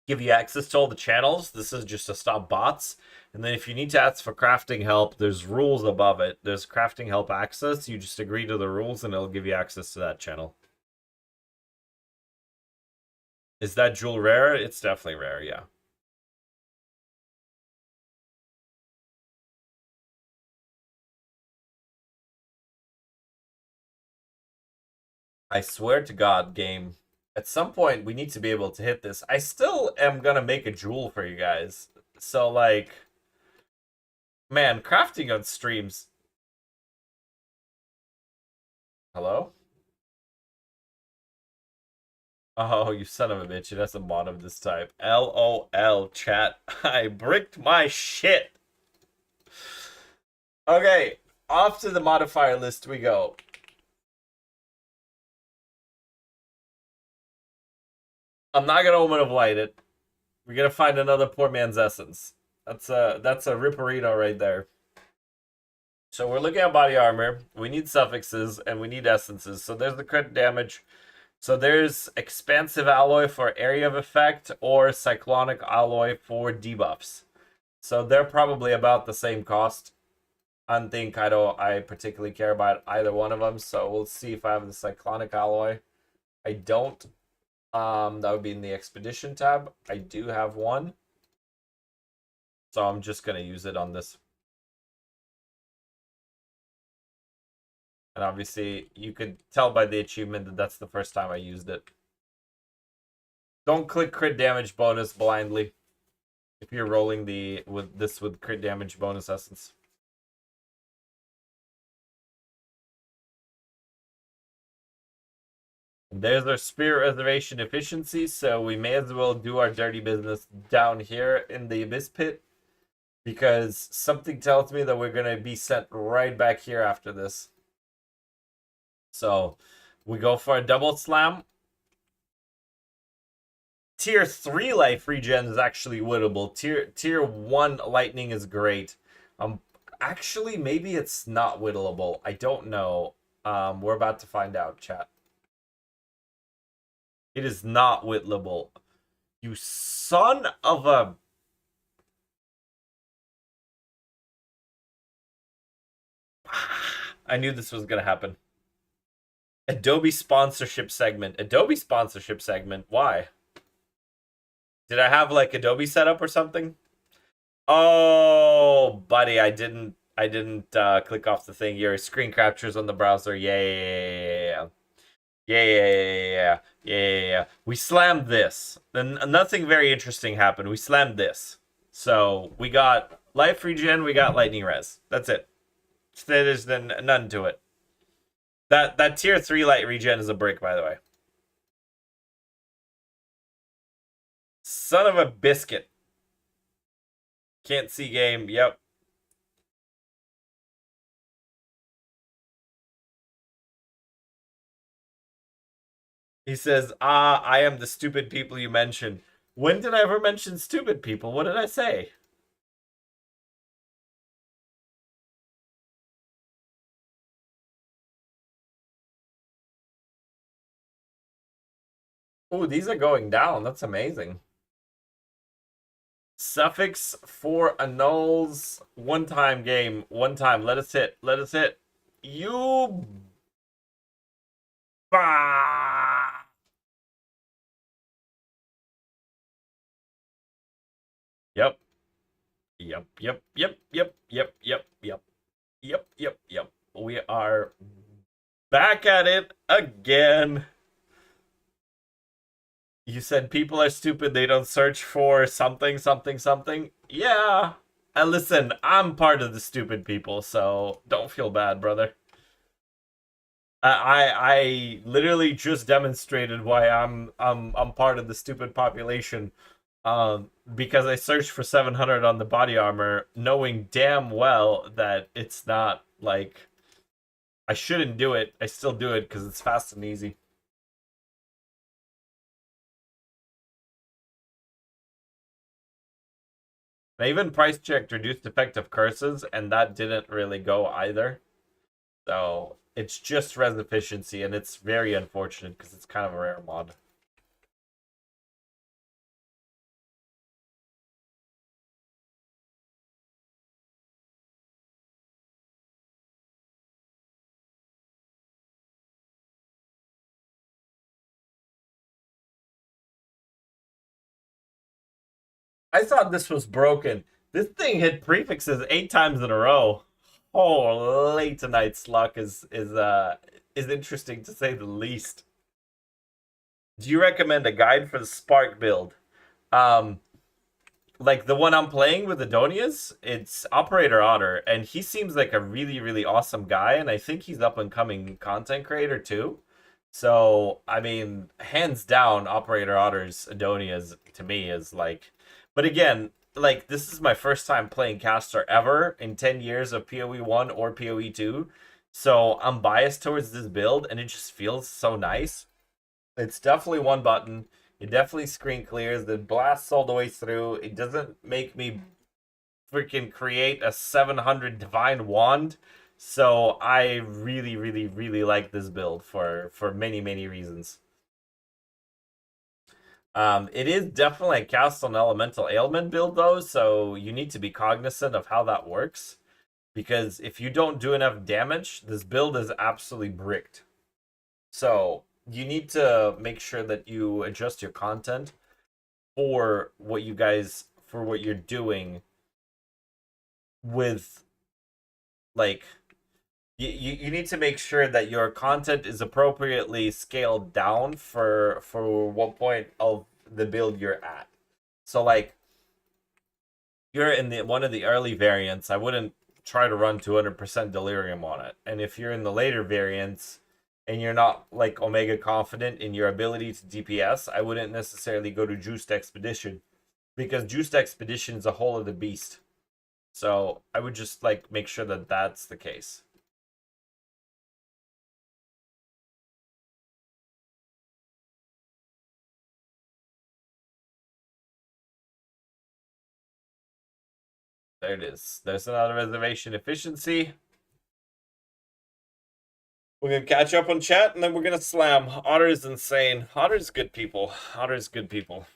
give you access to all the channels. This is just to stop bots. And then if you need to ask for crafting help, there's rules above it. There's crafting help access. You just agree to the rules and it'll give you access to that channel. Is that jewel rare? It's definitely rare, yeah. I swear to God, game. At some point, we need to be able to hit this. I still am gonna make a jewel for you guys. So, like, man, crafting on streams. Hello? Oh, you son of a bitch. It has a mod of this type. LOL, chat. I bricked my shit. Okay, off to the modifier list we go. I'm not gonna Omen of Light it. We're gonna find another poor man's essence. That's a ripperino right there. So we're looking at body armor. We need suffixes and we need essences. So there's the crit damage. So there's expansive alloy for area of effect or cyclonic alloy for debuffs. So they're probably about the same cost. I don't think I particularly care about either one of them. So we'll see if I have the cyclonic alloy. I don't. That would be in the expedition tab. I do have one. So I'm just gonna use it on this. And obviously, you could tell by the achievement that that's the first time I used it. Don't click crit damage bonus blindly if you're rolling with crit damage bonus essence. And there's our spirit reservation efficiency, so we may as well do our dirty business down here in the abyss pit, because something tells me that we're gonna be sent right back here after this. So we go for a double slam. Tier 3 life regen is actually winnable. Tier 1 lightning is great. Actually, maybe it's not whittleable. I don't know. We're about to find out, chat. It is not whittleable. You son of a... I knew this was gonna happen. Adobe sponsorship segment. Adobe sponsorship segment. Why? Did I have like Adobe setup or something? Oh, buddy, I didn't click off the thing. Your screen captures on the browser. Yeah. Yeah. We slammed this. Then nothing very interesting happened. We slammed this. So we got life regen, we got lightning res. That's it. There's none to it. That tier 3 light regen is a brick, by the way. Son of a biscuit. Can't see game. Yep. He says, I am the stupid people you mentioned. When did I ever mention stupid people? What did I say? Oh, these are going down. That's amazing. Suffix for annuls. One time game. One time. Let us hit. Let us hit. You. Bah! Yep. Yep. Yep. Yep. Yep. Yep. Yep. Yep. Yep. Yep. Yep. We are back at it again. You said people are stupid. They don't search for something, something, something. Yeah. And listen, I'm part of the stupid people, so don't feel bad, brother. I literally just demonstrated why I'm part of the stupid population. Because I searched for 700 on the body armor, knowing damn well that it's not like I shouldn't do it. I still do it because it's fast and easy. I even price checked reduced effective curses, and that didn't really go either. So it's just res efficiency, and it's very unfortunate because it's kind of a rare mod. I thought this was broken. This thing hit prefixes 8 times in a row. Holy, tonight's luck is interesting to say the least. Do you recommend a guide for the Spark build? Um, like the one I'm playing with Adonias, it's Operator Otter, and he seems like a really, really awesome guy, and I think he's up and coming content creator too. So, I mean, hands down, Operator Otter's Adonias to me is like, but again, like this is my first time playing caster ever in 10 years of PoE 1 or PoE 2. So I'm biased towards this build, and it just feels so nice. It's definitely one button. It definitely screen clears. The blasts all the way through. It doesn't make me freaking create a 700 divine wand. So I really, really, really like this build for many, many reasons. It is definitely a cast on elemental ailment build though, so you need to be cognizant of how that works. Because if you don't do enough damage, this build is absolutely bricked. So you need to make sure that you adjust your content for what you're doing with like you need to make sure that your content is appropriately scaled down for what point of the build you're at. So like you're in the one of the early variants, I wouldn't try to run 200% delirium on it. And if you're in the later variants and you're not like omega confident in your ability to DPS, I wouldn't necessarily go to Juiced Expedition because Juiced Expedition is a whole other beast. So I would just like make sure that that's the case. There it is. There's another reservation efficiency. We're gonna catch up on chat and then we're gonna slam. Otter is insane. Otter's good people. Otter's good people.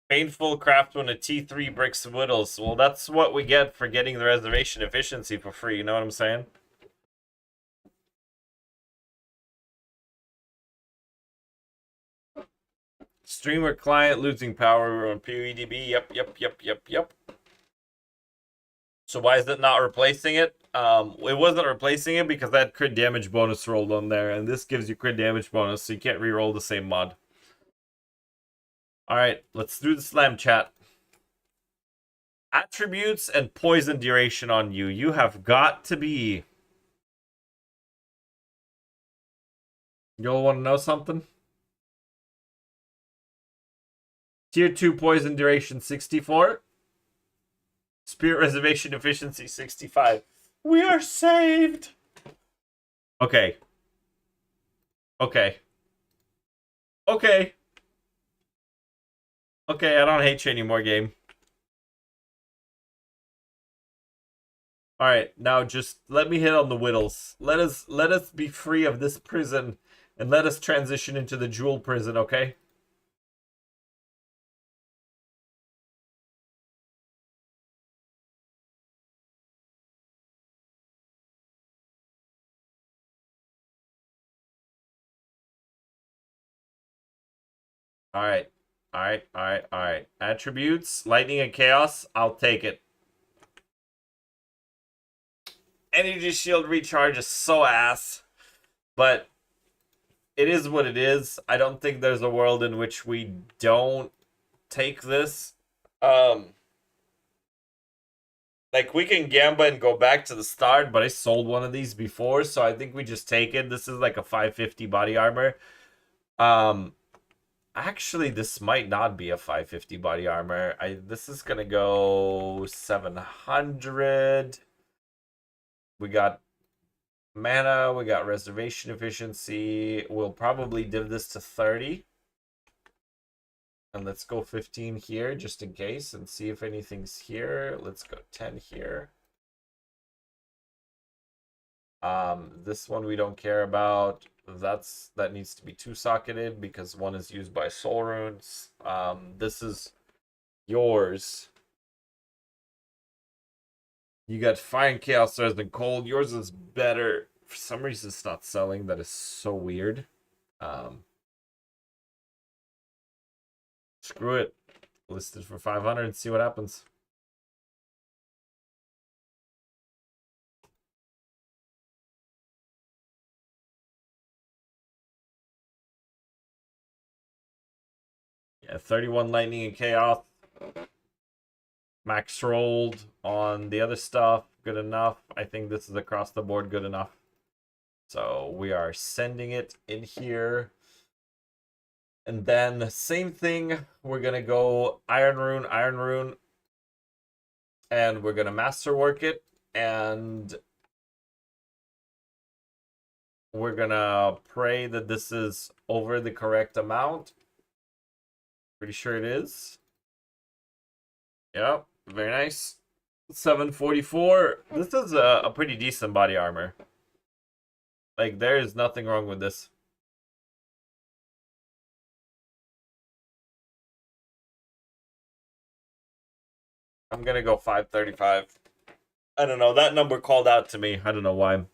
Painful craftsman a T3 bricks and whittles. Well, that's what we get for getting the reservation efficiency for free. You know what I'm saying? Streamer client losing power on PoEDB. Yep, yep, yep, yep, yep. So why is it not replacing it? It wasn't replacing it because that crit damage bonus rolled on there, and this gives you crit damage bonus, so you can't re-roll the same mod. All right, let's do the slam chat. Attributes and poison duration on you. You have got to be. You'll want to know something? Tier 2 poison duration 64. Spirit reservation efficiency 65. We are saved. Okay. Okay. Okay. Okay, I don't hate you anymore, game. All right, now just let me hit on the whittles. Let us be free of this prison And let us transition into the jewel prison, okay? All right. All right. All right. All right. Attributes, lightning and chaos. I'll take it. Energy shield recharge is so ass, but it is what it is. I don't think there's a world in which we don't take this. Um, like we can gamba and go back to the start, but I sold one of these before, so I think we just take it. This is like a 550 body armor. Um, Actually, this might not be a 550 body armor. This is gonna go 700. We got mana, we got reservation efficiency. We'll probably div this to 30. And let's go 15 here just in case and see if anything's here. Let's go 10 here. This one we don't care about. That needs to be two-socketed because one is used by soul runes. This is yours. You got fire and chaos rather than cold. Yours is better. For some reason it's not selling. That is so weird. Screw it. Listed for 500 and see what happens. Yeah, 31 lightning and chaos. Max rolled on the other stuff. Good enough. I think this is across the board good enough. So we are sending it in here. And then same thing. We're going to go Iron Rune. And we're going to masterwork it. And we're going to pray that this is over the correct amount. Pretty sure it is. Yep. Very nice. 744. This is a pretty decent body armor. Like, there is nothing wrong with this. I'm gonna go 535. I don't know. That number called out to me. I don't know why.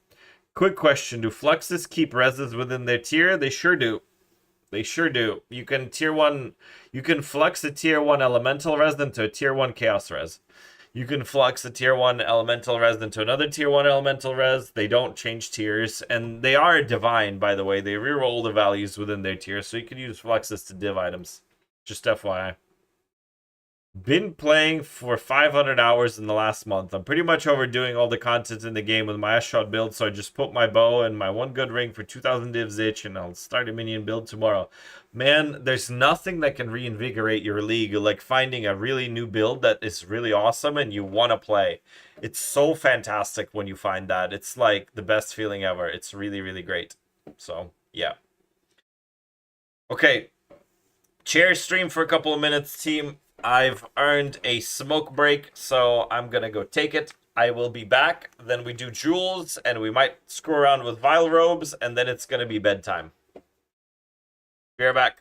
Quick question. Do Fluxes keep reses within their tier? They sure do. They sure do. You can flux a tier 1 elemental res into a tier 1 chaos res. You can flux a tier 1 elemental res into another tier 1 elemental res. They don't change tiers. And they are divine, by the way. They reroll the values within their tier, so you can use fluxes to div items. Just FYI. Been playing for 500 hours in the last month. I'm pretty much overdoing all the content in the game with my S-Shot build, so I just put my bow and my one good ring for 2,000 divs itch, and I'll start a minion build tomorrow. Man, there's nothing that can reinvigorate your league like finding a really new build that is really awesome and you want to play. It's so fantastic when you find that. It's like the best feeling ever. It's really, really great. So, yeah. Okay. Chair stream for a couple of minutes, team. I've earned a smoke break, so I'm gonna go take it. I will be back. Then we do jewels, and we might screw around with vile robes, and then it's gonna be bedtime. Be right back.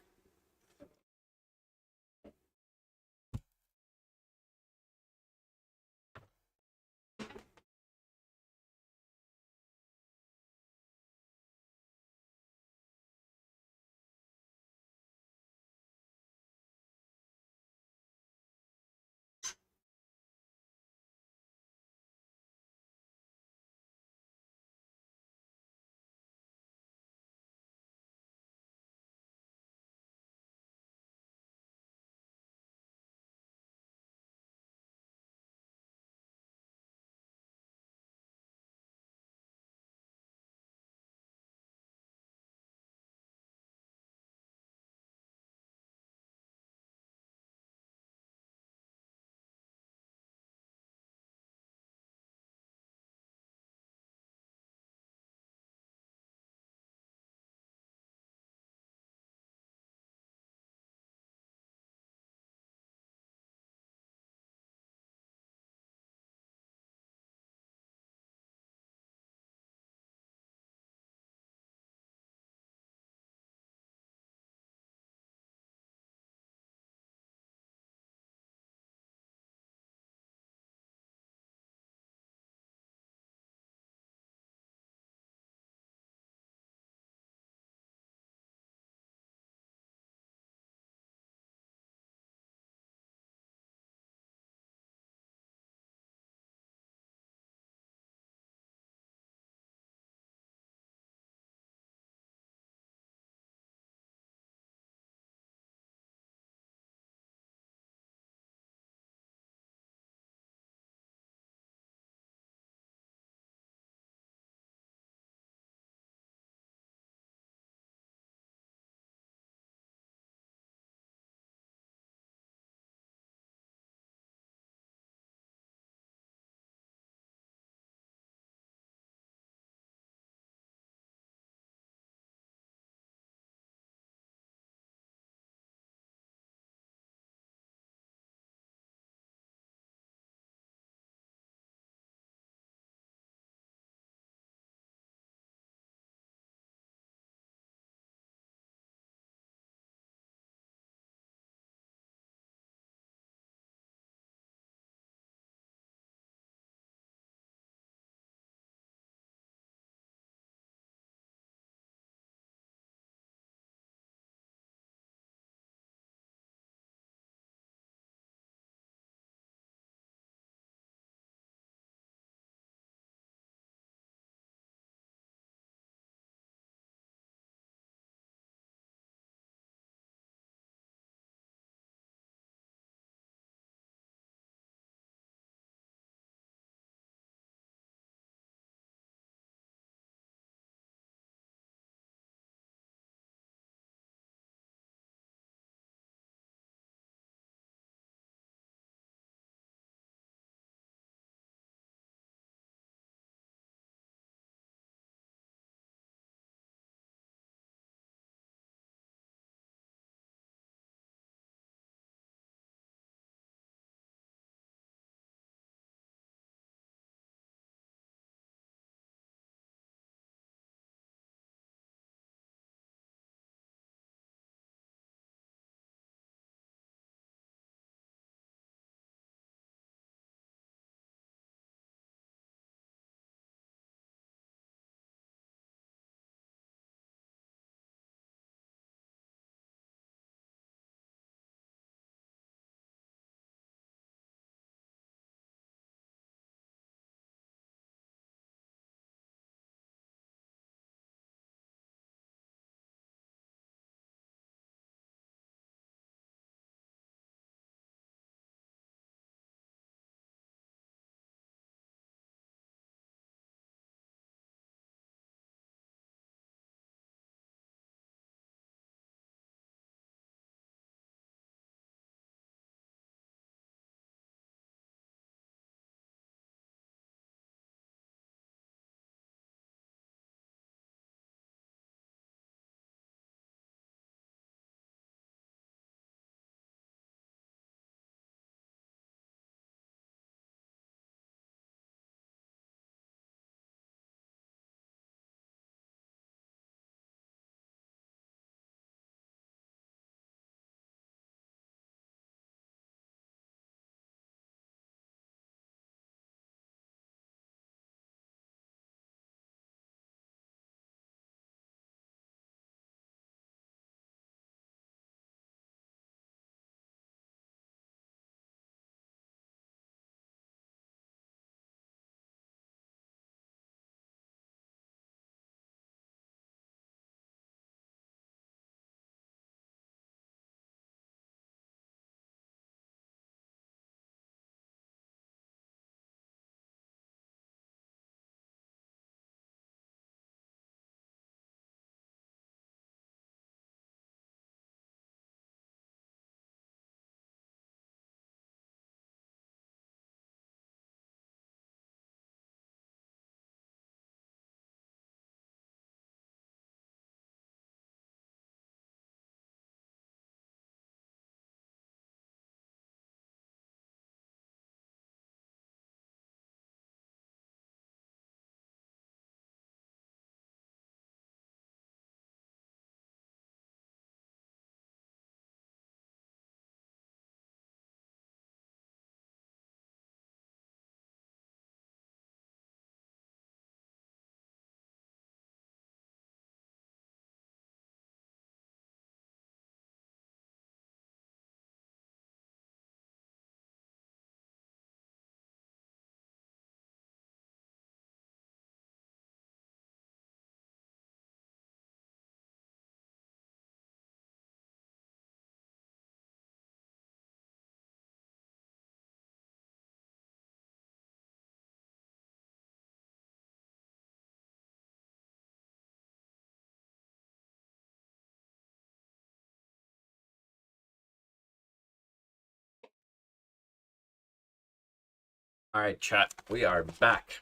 All right, chat. We are back.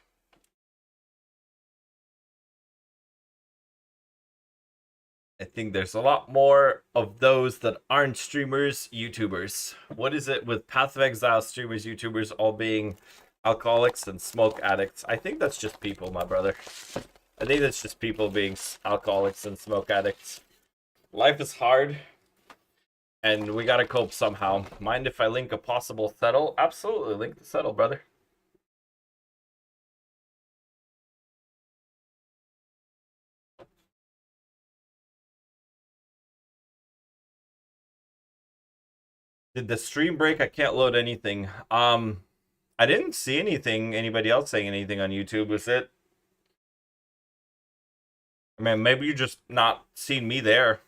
I think there's a lot more of those that aren't streamers, YouTubers. What is it with Path of Exile streamers, YouTubers all being alcoholics and smoke addicts? I think that's just people, my brother. I think that's just people being alcoholics and smoke addicts. Life is hard, and we gotta cope somehow. Mind if I link a possible settle? Absolutely, link the settle, brother. Did the stream break? I can't load anything. I didn't see anything. Anybody else saying anything on YouTube? Was it? I mean, maybe you just not seen me there.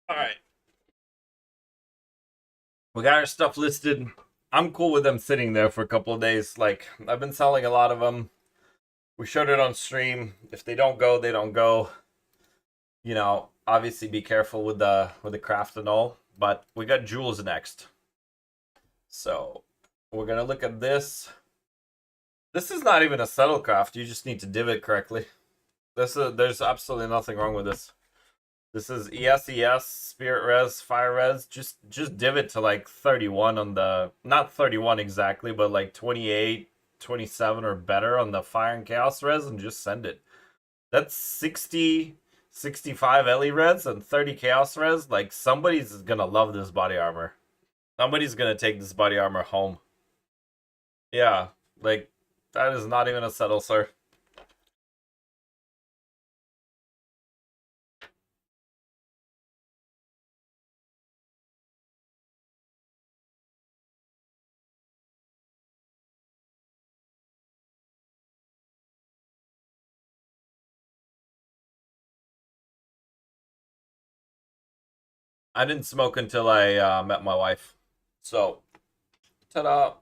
All right. We got our stuff listed. I'm cool with them sitting there for a couple of days. Like, I've been selling a lot of them. We showed it on stream. If they don't go, they don't go. You know, obviously be careful with the craft and all. But we got jewels next. So we're gonna look at this. This is not even a settle craft. You just need to div it correctly. There's absolutely nothing wrong with this. This is ES, Spirit Res, Fire Res. Just div it to like 31 on the, not 31 exactly, but like 28, 27 or better on the Fire and Chaos Res and just send it. That's 60, 65 Ellie Res and 30 Chaos Res. Like, somebody's gonna love this body armor. Somebody's gonna take this body armor home. Yeah, like, that is not even a settle, sir. I didn't smoke until I met my wife. So, ta-da.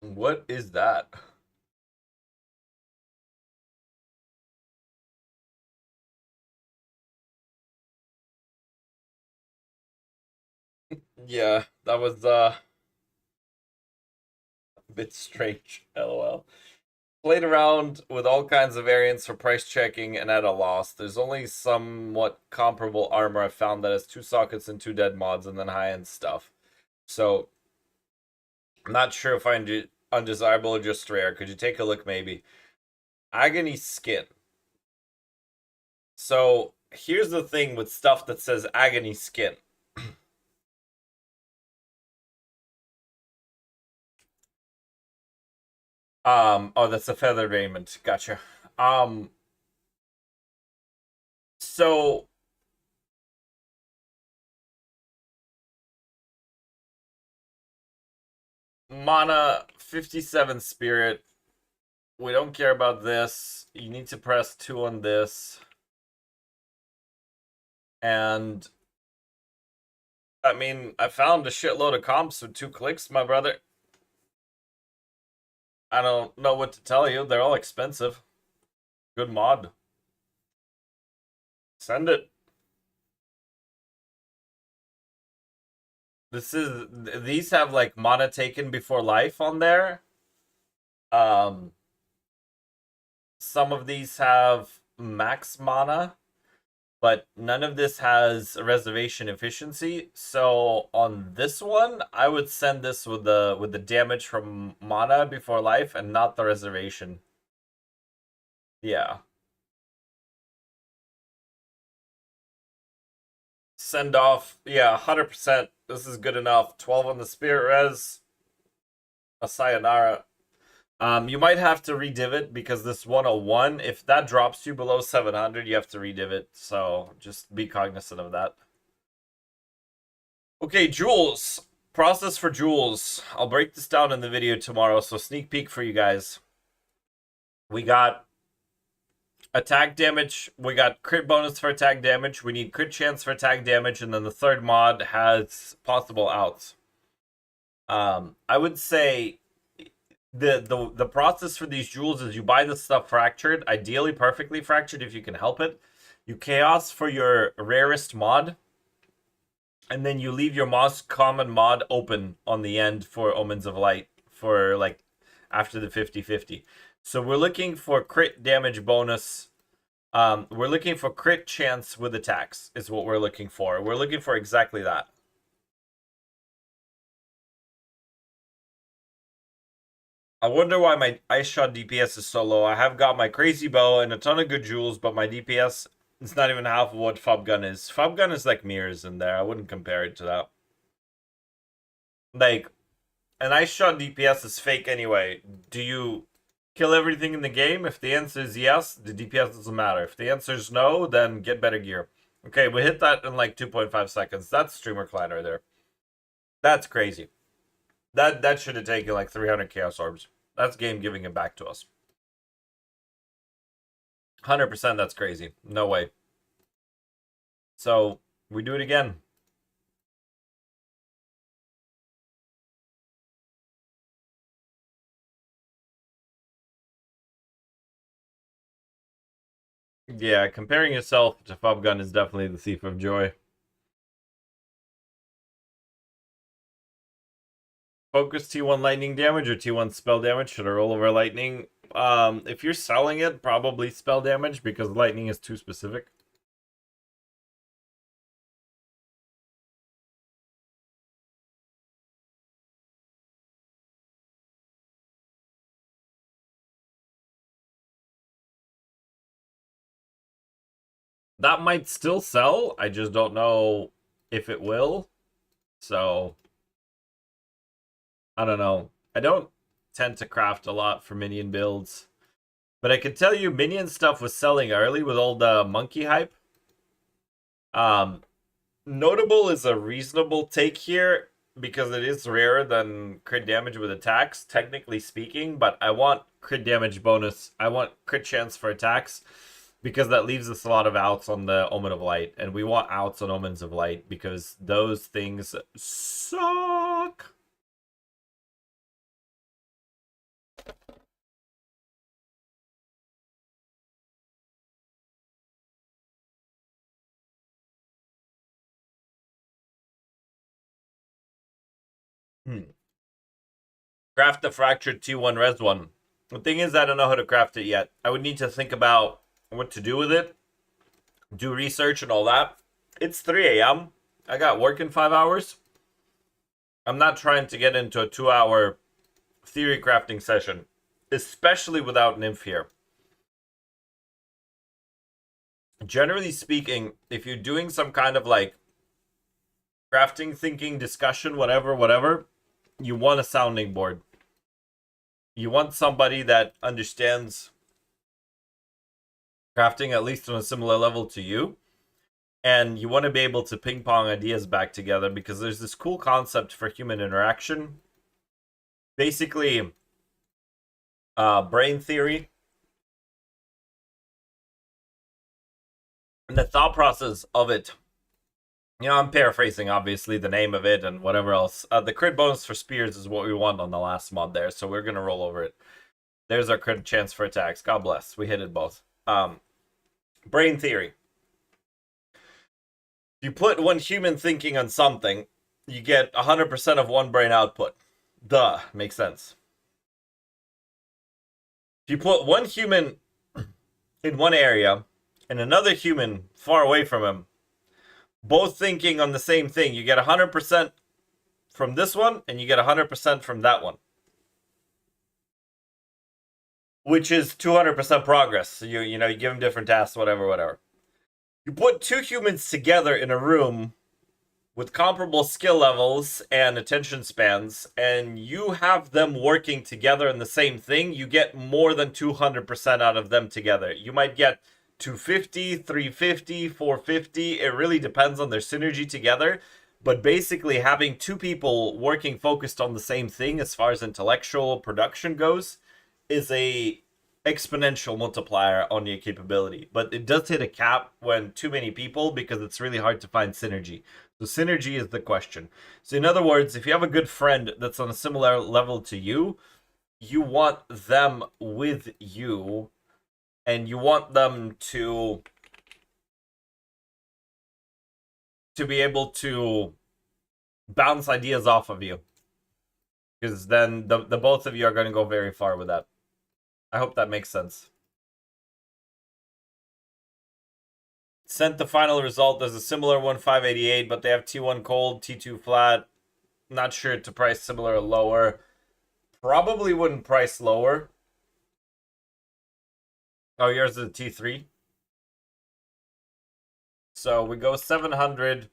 What is that? Yeah, that was a bit strange. LOL. Played around with all kinds of variants for price checking and at a loss. There's only somewhat comparable armor I found that has 2 sockets and 2 dead mods and then high-end stuff. So, I'm not sure if I'm undesirable or just rare. Could you take a look maybe? Agony Skin. So, here's the thing with stuff that says Agony Skin. Oh, that's a feather raiment. Gotcha. So mana 57 spirit. We don't care about this. You need to press 2 on this. And I mean, I found a shitload of comps with 2 clicks, my brother. I don't know what to tell you. They're all expensive. Good mod. Send it. These have like mana taken before life on there. Some of these have max mana, but none of this has a reservation efficiency. So on this one, I would send this with the damage from mana before life and not the reservation. Yeah. Send off. Yeah, 100%. This is good enough. 12 on the spirit res. A sayonara. You might have to rediv it because this 101, if that drops you below 700, you have to rediv it. So just be cognizant of that. Okay, jewels. Process for jewels. I'll break this down in the video tomorrow, so sneak peek for you guys. We got Attack damage, we got crit bonus for attack damage, we need crit chance for attack damage, and then the third mod has possible outs. I would say the process for these jewels is you buy the stuff fractured, ideally perfectly fractured if you can help it. You chaos for your rarest mod, and then you leave your most common mod open on the end for Omens of Light for like after the 50-50. So we're looking for crit damage bonus. We're looking for crit chance with attacks is what we're looking for. We're looking for exactly that. I wonder why my ice shot DPS is so low. I have got my crazy bow and a ton of good jewels, but my DPS is not even half of what Fob Gun is. Fob Gun is like mirrors in there. I wouldn't compare it to that. Like, an ice shot DPS is fake anyway. Do you kill everything in the game? If the answer is yes, the DPS doesn't matter. If the answer is no, then get better gear. Okay, we hit that in like 2.5 seconds. That's streamer clan right there. That's crazy. That should have taken like 300 chaos orbs. That's game giving it back to us. 100% that's crazy. No way. So, we do it again. Yeah, comparing yourself to Fob Gun is definitely the thief of joy. Focus T1 lightning damage or T1 spell damage? Should I roll over lightning? If you're selling it, probably spell damage because lightning is too specific. That might still sell. I just don't know if it will. So, I don't know. I don't tend to craft a lot for minion builds. But I can tell you minion stuff was selling early with all the monkey hype. Notable is a reasonable take here because it is rarer than crit damage with attacks, technically speaking, but I want crit damage bonus. I want crit chance for attacks because that leaves us a lot of outs on the Omen of Light, and we want outs on Omens of Light because those things suck. Craft the Fractured T1 Res 1. The thing is, I don't know how to craft it yet. I would need to think about what to do with it, do research and all that. It's 3 a.m. I got work in 5 hours. I'm not trying to get into a 2-hour theory crafting session, especially without Nymph here. Generally speaking, if you're doing some kind of like crafting, thinking, discussion, whatever, you want a sounding board. You want somebody that understands crafting at least on a similar level to you. And you want to be able to ping pong ideas back together because there's this cool concept for human interaction. Basically, brain theory. And the thought process of it. You know, I'm paraphrasing, obviously, the name of it and whatever else. The crit bonus for spears is what we want on the last mod there, so we're going to roll over it. There's our crit chance for attacks. God bless. We hit it both. Brain theory. You put one human thinking on something, you get 100% of one brain output. Duh. Makes sense. If you put one human in one area and another human far away from him, both thinking on the same thing, you get 100% from this one and you get 100% from that one, which is 200% progress. So you know, you give them different tasks, whatever. You put two humans together in a room with comparable skill levels and attention spans, and you have them working together in the same thing, you get more than 200% out of them together. You might get 250, 350, 450. It really depends on their synergy together. But basically, having two people working focused on the same thing as far as intellectual production goes is a exponential multiplier on your capability, but it does hit a cap when too many people, because it's really hard to find synergy. So synergy is the question. So in other words, if you have a good friend that's on a similar level to you, you want them with you, and you want them to be able to bounce ideas off of you, because then the both of you are going to go very far with that. I hope that makes sense. Sent the final result. There's a similar one, 588, but they have T1 cold, T2 flat. Not sure to price similar or lower. Probably wouldn't price lower. Oh, yours is a T3. So we go 700.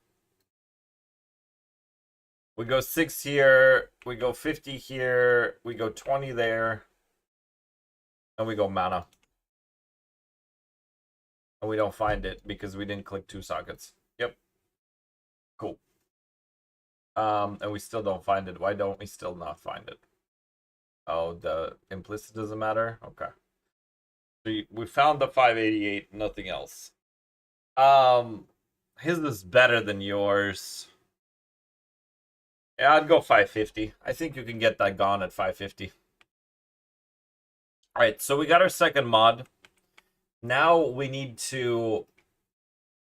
We go 6 here. We go 50 here. We go 20 there. And we go mana. And we don't find it because we didn't click 2 sockets. Yep. Cool. And we still don't find it. Why don't we still not find it? Oh, the implicit doesn't matter? Okay. So we found the 588, nothing else. His is better than yours. Yeah, I'd go 550. I think you can get that gone at 550. Alright, so we got our second mod. Now we need to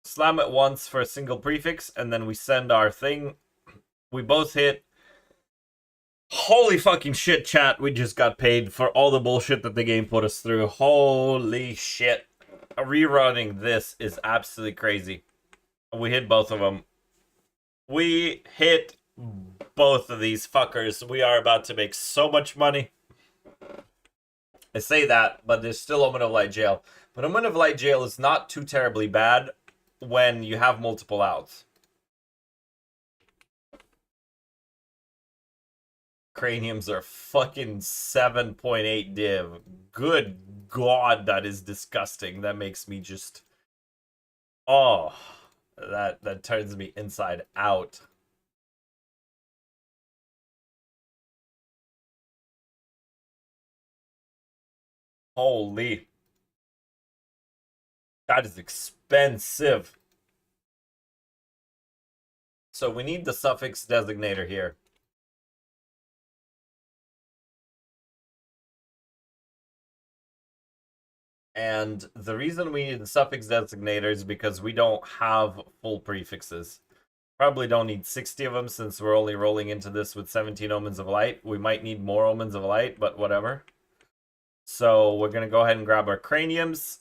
slam it once for a single prefix, and then we send our thing. We both hit. Holy fucking shit, chat. We just got paid for all the bullshit that the game put us through. Holy shit. Rerunning this is absolutely crazy. We hit both of them. We hit both of these fuckers. We are about to make so much money. I say that, but there's still Omen of Light Jail. But Omen of Light Jail is not too terribly bad when you have multiple outs. Craniums are fucking 7.8 div. Good god, that is disgusting. That makes me just... Oh, that turns me inside out. Holy. That is expensive. So we need the suffix designator here. And the reason we need the suffix designator is because we don't have full prefixes. Probably don't need 60 of them since we're only rolling into this with 17 Omens of Light. We might need more Omens of Light, but whatever. So we're going to go ahead and grab our craniums.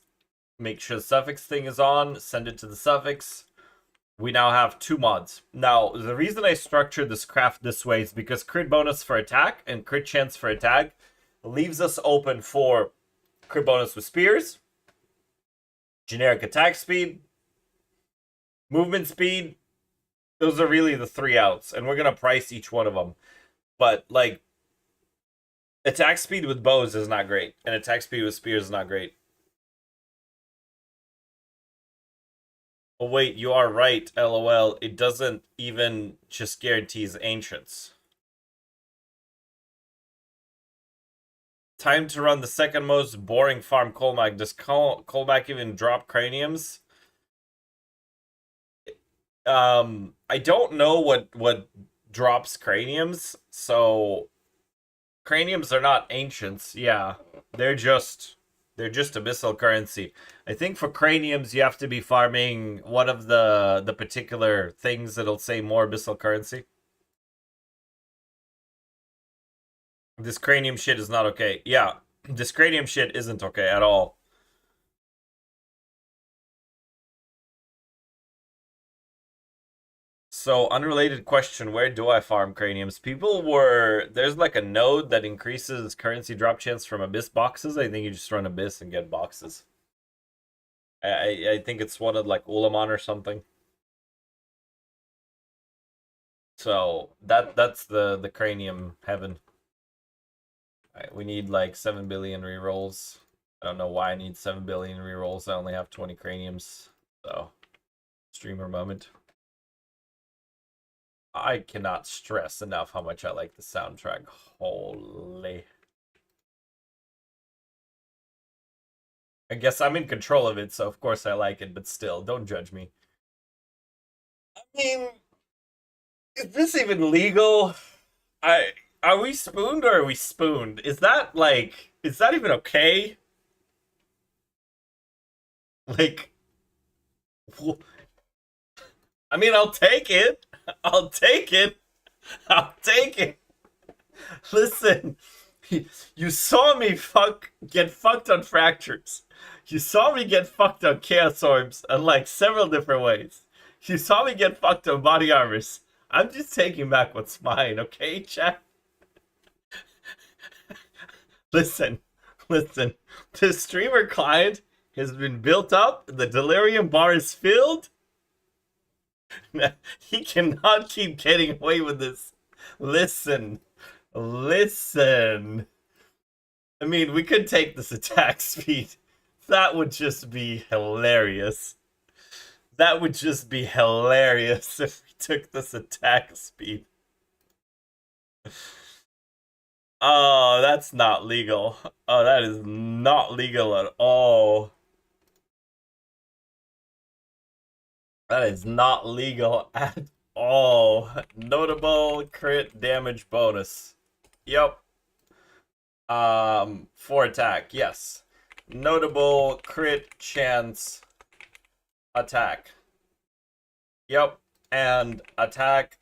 Make sure the suffix thing is on. Send it to the suffix. We now have 2 mods. Now, the reason I structured this craft this way is because crit bonus for attack and crit chance for attack leaves us open for crit bonus with spears, generic attack speed, movement speed. Those are really the 3 outs, and we're going to price each one of them. But, like, attack speed with bows is not great, and attack speed with spears is not great. Oh, wait, you are right, LOL. It doesn't even just guarantees ancients. Time to run the second most boring farm Colmac. Does Colmac even drop craniums? I don't know what drops craniums, so craniums are not ancients. Yeah, they're just abyssal currency. I think for craniums you have to be farming one of the particular things that'll say more abyssal currency. This cranium shit is not okay. Yeah, this cranium shit isn't okay at all. So, unrelated question, where do I farm craniums? There's like a node that increases currency drop chance from abyss boxes. I think you just run abyss and get boxes. I think it's one of like Ulamon or something. So, that's the cranium heaven. Alright, we need like 7 billion rerolls. I don't know why I need 7 billion rerolls. I only have 20 craniums. So, streamer moment. I cannot stress enough how much I like the soundtrack. Holy. I guess I'm in control of it, so of course I like it, but still, don't judge me. I mean, is this even legal? I Are we spooned or are we spooned? Is that even okay? Like, I mean, I'll take it. I'll take it. I'll take it. Listen, you saw me get fucked on fractures. You saw me get fucked on chaos orbs in like several different ways. You saw me get fucked on body armors. I'm just taking back what's mine, okay, chat? Listen, listen. The streamer client has been built up. The delirium bar is filled. He cannot keep getting away with this. Listen, listen. I mean, we could take this attack speed. That would just be hilarious. That would just be hilarious if we took this attack speed. Oh, that's not legal. Oh, that is not legal at all. That is not legal at all. Notable crit damage bonus. Yep. For attack, yes. Notable crit chance attack. Yep. And attack.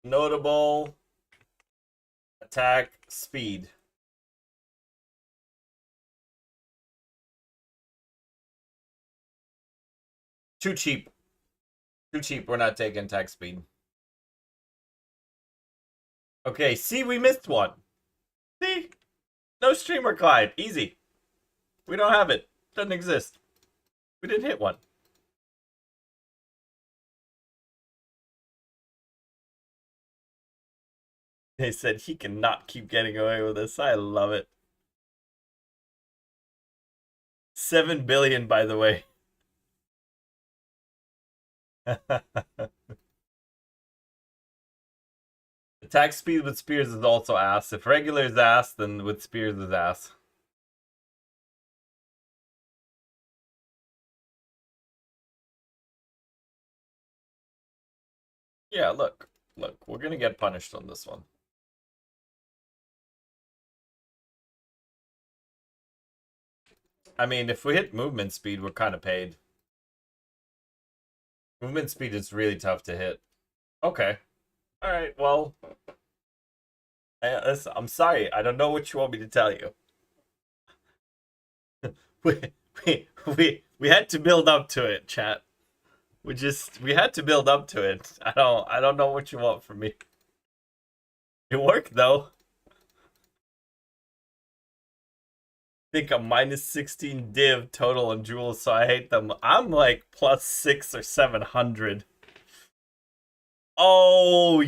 Notable attack speed. Too cheap. Too cheap. We're not taking attack speed. Okay, see, we missed one. See? No streamer Clyde. Easy. We don't have it. Doesn't exist. We didn't hit one. They said he cannot keep getting away with this. I love it. 7 billion, by the way. Attack speed with spears is also ass. If regular is ass, then with spears is ass. Yeah, look. Look, we're gonna get punished on this one. I mean, if we hit movement speed, we're kind of paid. Movement speed is really tough to hit. Okay. Alright, well. I'm sorry. I don't know what you want me to tell you. we had to build up to it, chat. We had to build up to it. I don't know what you want from me. It worked though. I think I'm minus 16 div total on jewels, so I hate them. I'm like plus 6 or 700. Oh,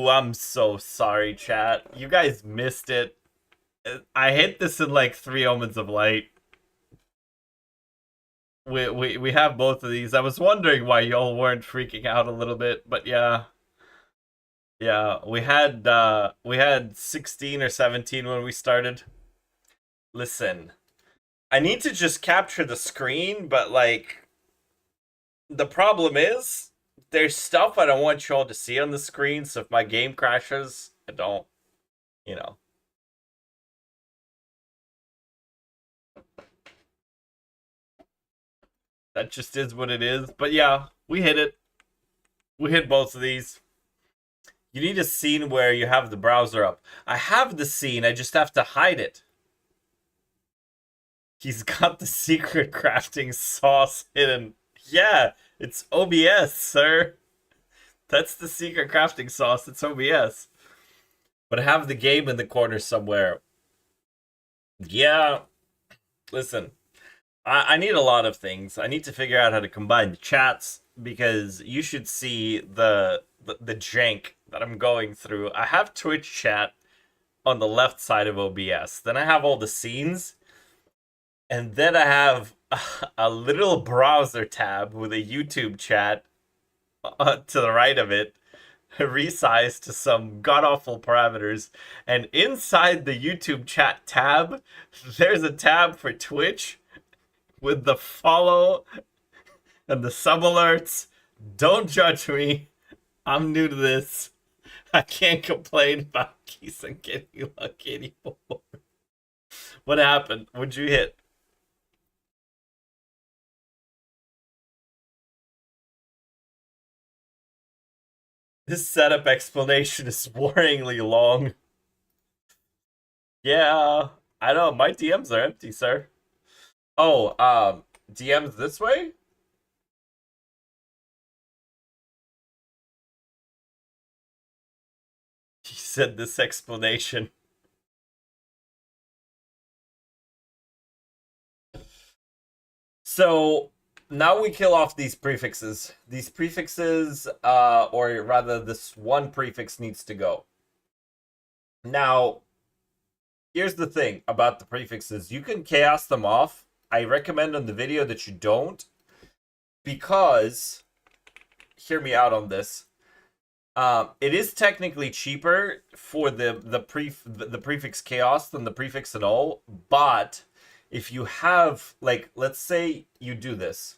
I'm so sorry, chat. You guys missed it. I hit this in like 3 omens of light. We have both of these. I was wondering why y'all weren't freaking out a little bit, but yeah. Yeah, we had 16 or 17 when we started. Listen, I need to just capture the screen, but like the problem is there's stuff I don't want y'all to see on the screen, so if my game crashes, I don't, you know. That just is what it is. But yeah, we hit it. We hit both of these. You need a scene where you have the browser up. I have the scene, I just have to hide it. He's got the secret crafting sauce hidden. Yeah, it's OBS, sir. That's the secret crafting sauce. It's OBS. But I have the game in the corner somewhere. Yeah. Listen, I need a lot of things. I need to figure out how to combine the chats because you should see the jank that I'm going through. I have Twitch chat on the left side of OBS. Then I have all the scenes. And then I have a little browser tab with a YouTube chat to the right of it. resized to some god-awful parameters, and inside the YouTube chat tab, there's a tab for Twitch with the follow and the sub alerts. Don't judge me. I'm new to this. I can't complain about keys and getting lucky anymore. What happened? What'd you hit? This setup explanation is worryingly long. Yeah, I know. My DMs are empty, sir. Oh, DMs this way? He said this explanation. So now we kill off these prefixes. These prefixes, or rather, this one prefix needs to go. Now, here's the thing about the prefixes. You can chaos them off. I recommend on the video that you don't, because, hear me out on this. It is technically cheaper for the prefix chaos than the prefix annul, but if you have, like, let's say you do this.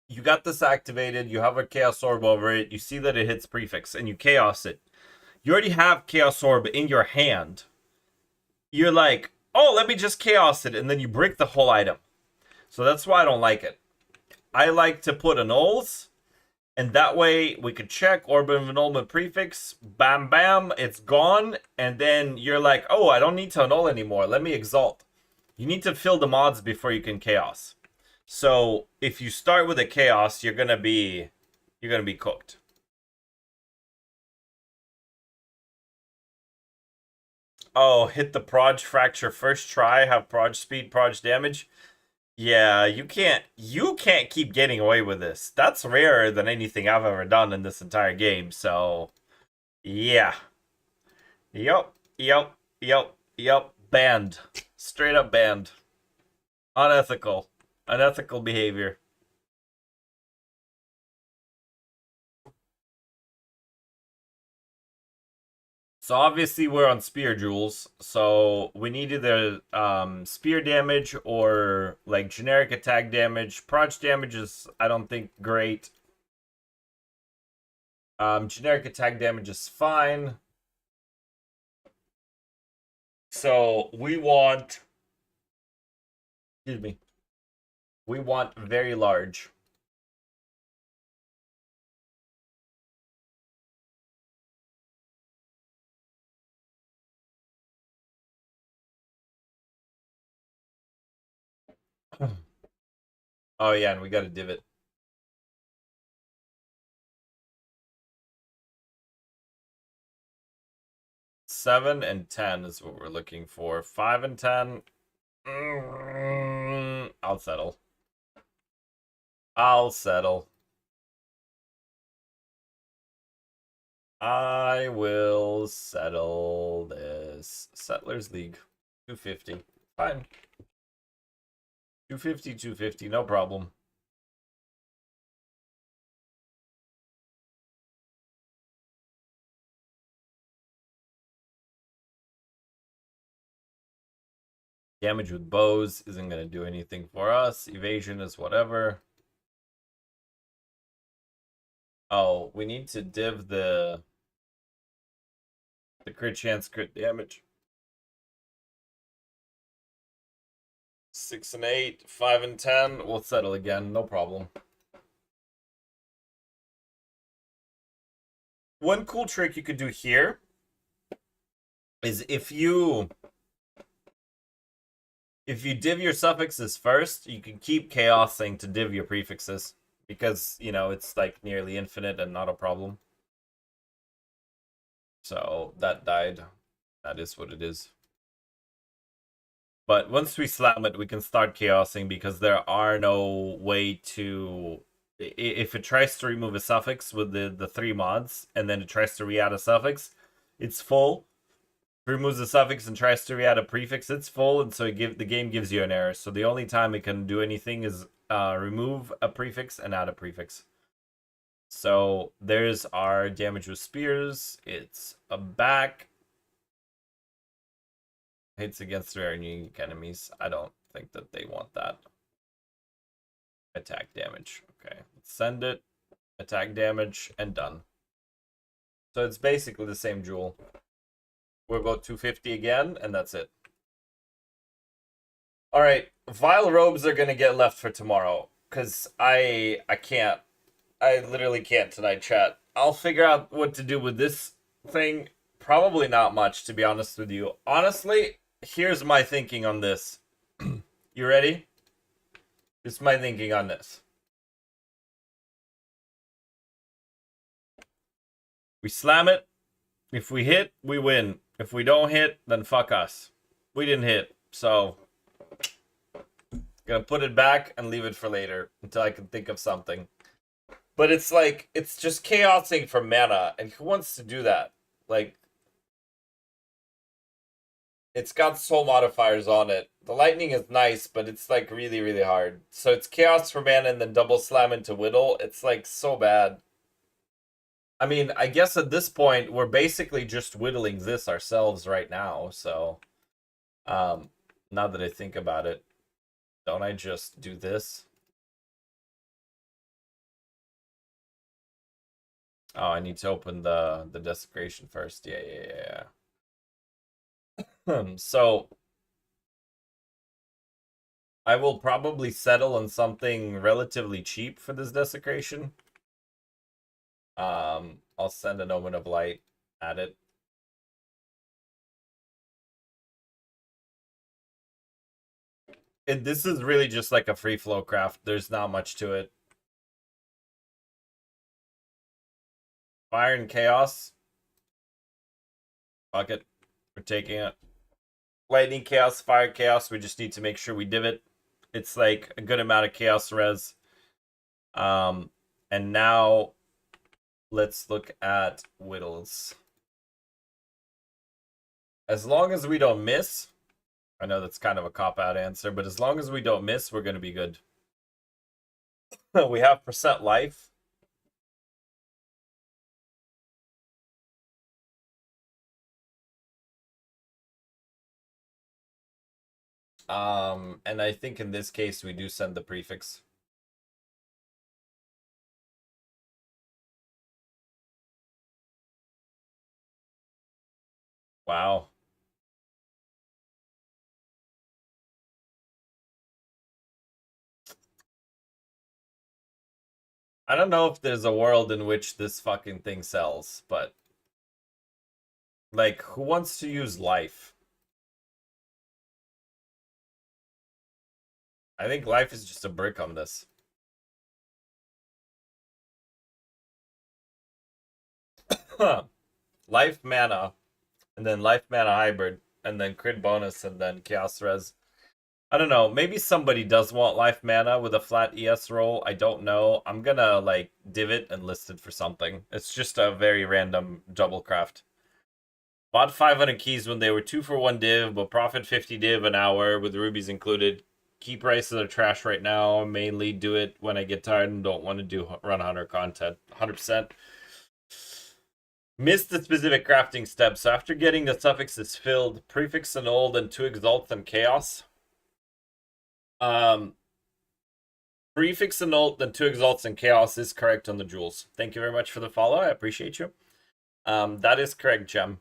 You got this activated, you have a chaos orb over it, you see that it hits prefix, and you chaos it. You already have chaos orb in your hand. You're like, oh, let me just chaos it, and then you break the whole item. So that's why I don't like it. I like to put annuls, and that way we could check orb of annulment prefix, bam bam, it's gone, and then you're like, oh, I don't need to annul anymore, let me exalt. You need to fill the mods before you can chaos. So if you start with a chaos, you're gonna be cooked. Oh, hit the proj fracture first try, have proj speed, proj damage. Yeah, you can't keep getting away with this. That's rarer than anything I've ever done in this entire game, so yeah. Yup. Banned. Straight up banned. Unethical. Unethical behavior. So obviously we're on spear jewels, so we need either spear damage or like generic attack damage. Proj damage is, I don't think, great. Generic attack damage is fine. So we want, excuse me, we want very large. Oh yeah, and we got a divot. 7 and 10 is what we're looking for. 5 and 10. I'll settle. I'll settle. I will settle this. Settlers League. 250. Fine. 250, 250. No problem. Damage with bows isn't going to do anything for us. Evasion is whatever. Oh, we need to div the crit chance, crit damage. 6 and 8, 5 and 10. We'll settle again, no problem. One cool trick you could do here is if you div your suffixes first, you can keep chaosing to div your prefixes, because, you know, it's like nearly infinite and not a problem. So that died. That is what it is. But once we slam it, we can start chaosing, because there are no way to... If it tries to remove a suffix with the 3 mods, and then it tries to re-add a suffix, it's full. If it removes a suffix and tries to re-add a prefix, it's full, and so the game gives you an error. So the only time it can do anything is remove a prefix and add a prefix. So there's our damage with spears. It's a back. Hits against very unique enemies. I don't think that they want that. Attack damage. Okay, let's send it. Attack damage and done. So it's basically the same jewel. We'll go 250 again, and that's it. All right, vile robes are gonna get left for tomorrow because I can't. I literally can't tonight, chat. I'll figure out what to do with this thing. Probably not much, to be honest with you. Honestly, here's my thinking on this. You ready? This is my thinking on this. We slam it. If we hit, we win. If we don't hit, then fuck us. We didn't hit, so gonna put it back and leave it for later until I can think of something. But it's like, it's just chaosing for mana, and who wants to do that? Like, it's got soul modifiers on it. The lightning is nice, but it's like really, really hard. So it's chaos for mana and then double slam into whittle. It's like so bad. I mean, I guess at this point, we're basically just whittling this ourselves right now, so now that I think about it, don't I just do this? Oh, I need to open the desecration first. Yeah. So I will probably settle on something relatively cheap for this desecration. I'll send an Omen of Light at it. This is really just like a free flow craft. There's not much to it. Fire and Chaos. Fuck it. We're taking it. Lightning Chaos, Fire Chaos. We just need to make sure we divot. It's like a good amount of Chaos res. And now let's look at whittles. As long as we don't miss, I know that's kind of a cop-out answer, but as long as we don't miss, we're going to be good. We have percent life. And I think in this case, we do send the prefix. Wow. I don't know if there's a world in which this fucking thing sells, but like, who wants to use life? I think life is just a brick on this. Life mana, and then life mana hybrid, and then crit bonus, and then chaos res. I don't know. Maybe somebody does want life mana with a flat ES roll. I don't know. I'm gonna like divot and list it for something. It's just a very random double craft. Bought 500 keys when they were 2 for 1 div, but profit 50 div an hour with rubies included. Key prices are trash right now. Mainly do it when I get tired and don't want to do run hunter content. 100%. Missed the specific crafting steps. So after getting the suffixes filled, prefix annulled, and 2 exalts and chaos. Prefix annulled, then 2 exalts and chaos is correct on the jewels. Thank you very much for the follow. I appreciate you. That is correct, Gem.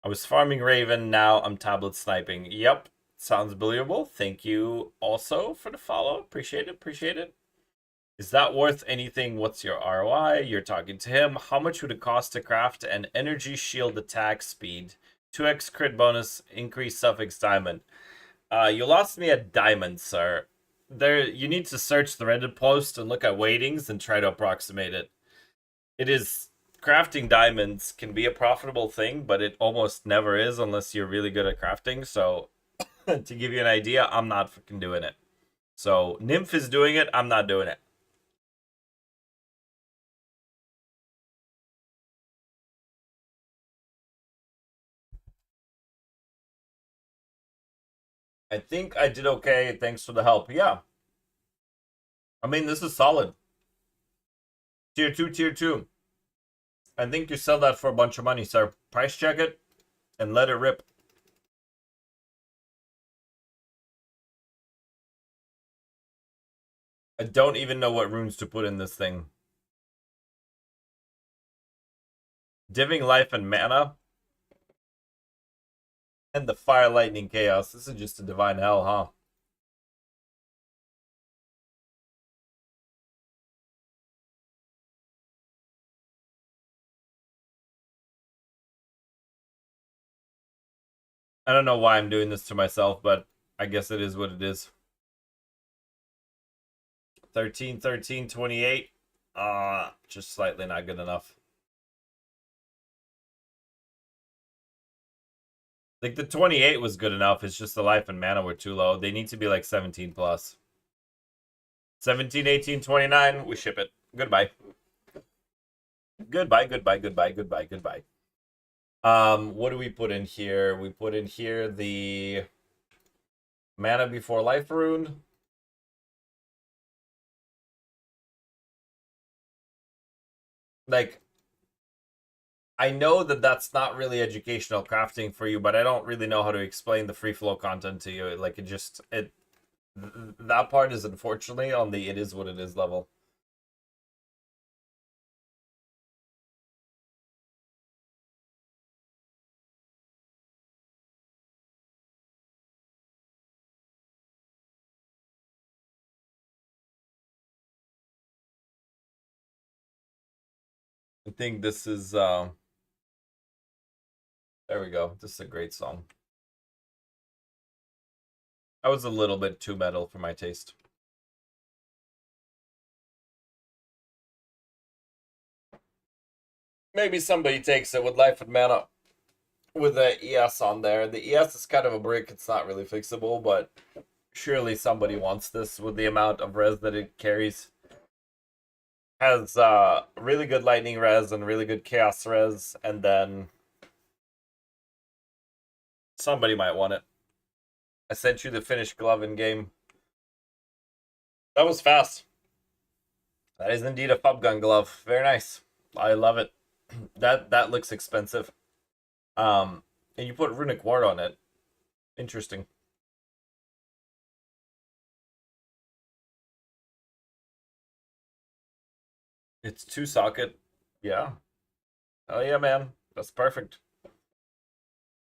I was farming Raven, now I'm tablet sniping. Yep, sounds believable. Thank you also for the follow. Appreciate it. Is that worth anything? What's your ROI? You're talking to him. How much would it cost to craft an energy shield attack speed? 2x crit bonus, increased suffix diamond. You lost me at diamond, sir. You need to search the Reddit post and look at weightings and try to approximate it. It is... Crafting diamonds can be a profitable thing, but it almost never is unless you're really good at crafting. So, to give you an idea, I'm not fucking doing it. So, Nymph is doing it, I'm not doing it. I think I did okay, thanks for the help. Yeah. I mean, this is solid. Tier 2, tier 2. I think you sell that for a bunch of money, sir. Price check it and let it rip. I don't even know what runes to put in this thing. Diving Life and Mana. And the Fire, Lightning, Chaos. This is just a Divine Hell, huh? I don't know why I'm doing this to myself, but I guess it is what it is. 13, 13, 28. Just slightly not good enough. Like, the 28 was good enough. It's just the life and mana were too low. They need to be like 17 plus. 17, 18, 29. We ship it. Goodbye. Goodbye, goodbye, goodbye, goodbye, goodbye. What do we put in here? We put in here the Mana Before Life rune. Like, I know that that's not really educational crafting for you, but I don't really know how to explain the free flow content to you. Like, that part is unfortunately on the it is what it is level. I think this is there we go. This is a great song. That was a little bit too metal for my taste. Maybe somebody takes it with Life and Mana with the ES on there. The ES is kind of a brick. It's not really fixable, but surely somebody wants this with the amount of res that it carries. Has really good lightning res and really good chaos res, and then somebody might want it. I sent you the finished glove in game. That was fast. That is indeed a pub gun glove. Very nice. I love it. That looks expensive. And you put runic ward on it. Interesting. It's 2-socket. Yeah. Oh yeah, man. That's perfect.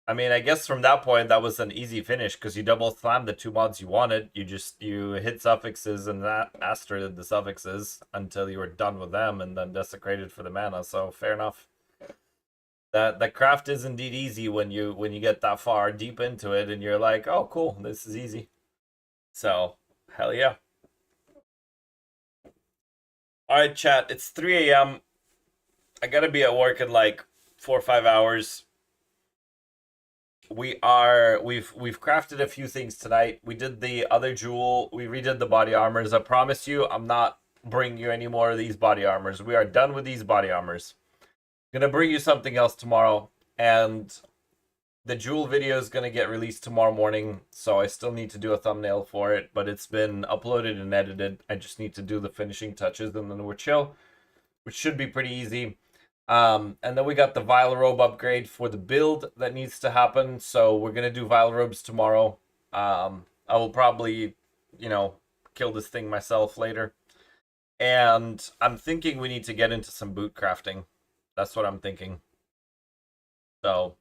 I mean, I guess from that point, that was an easy finish because you double slammed the 2 mods you wanted. You hit suffixes and that mastered the suffixes until you were done with them and then desecrated for the mana. So fair enough. That craft is indeed easy when you get that far deep into it and you're like, oh cool, this is easy. So hell yeah. Alright, chat, it's 3 a.m. I gotta be at work in like 4 or 5 hours. We've crafted a few things tonight. We did the other jewel. We redid the body armors. I promise you, I'm not bringing you any more of these body armors. We are done with these body armors. I'm gonna bring you something else tomorrow, and the jewel video is gonna get released tomorrow morning. So I still need to do a thumbnail for it, but it's been uploaded and edited. I just need to do the finishing touches, and then we're chill, which should be pretty easy. And then we got the Vile Robe upgrade for the build that needs to happen. So we're going to do Vile Robes tomorrow. I will probably, kill this thing myself later. And I'm thinking we need to get into some boot crafting. That's what I'm thinking. So,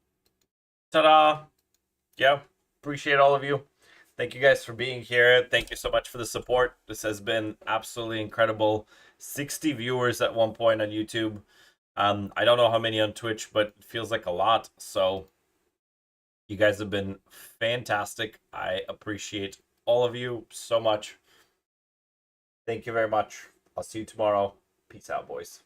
ta-da! Yeah, appreciate all of you. Thank you guys for being here. Thank you so much for the support. This has been absolutely incredible. 60 viewers at one point on YouTube. I don't know how many on Twitch, but it feels like a lot. So you guys have been fantastic. I appreciate all of you so much. Thank you very much. I'll see you tomorrow. Peace out, boys.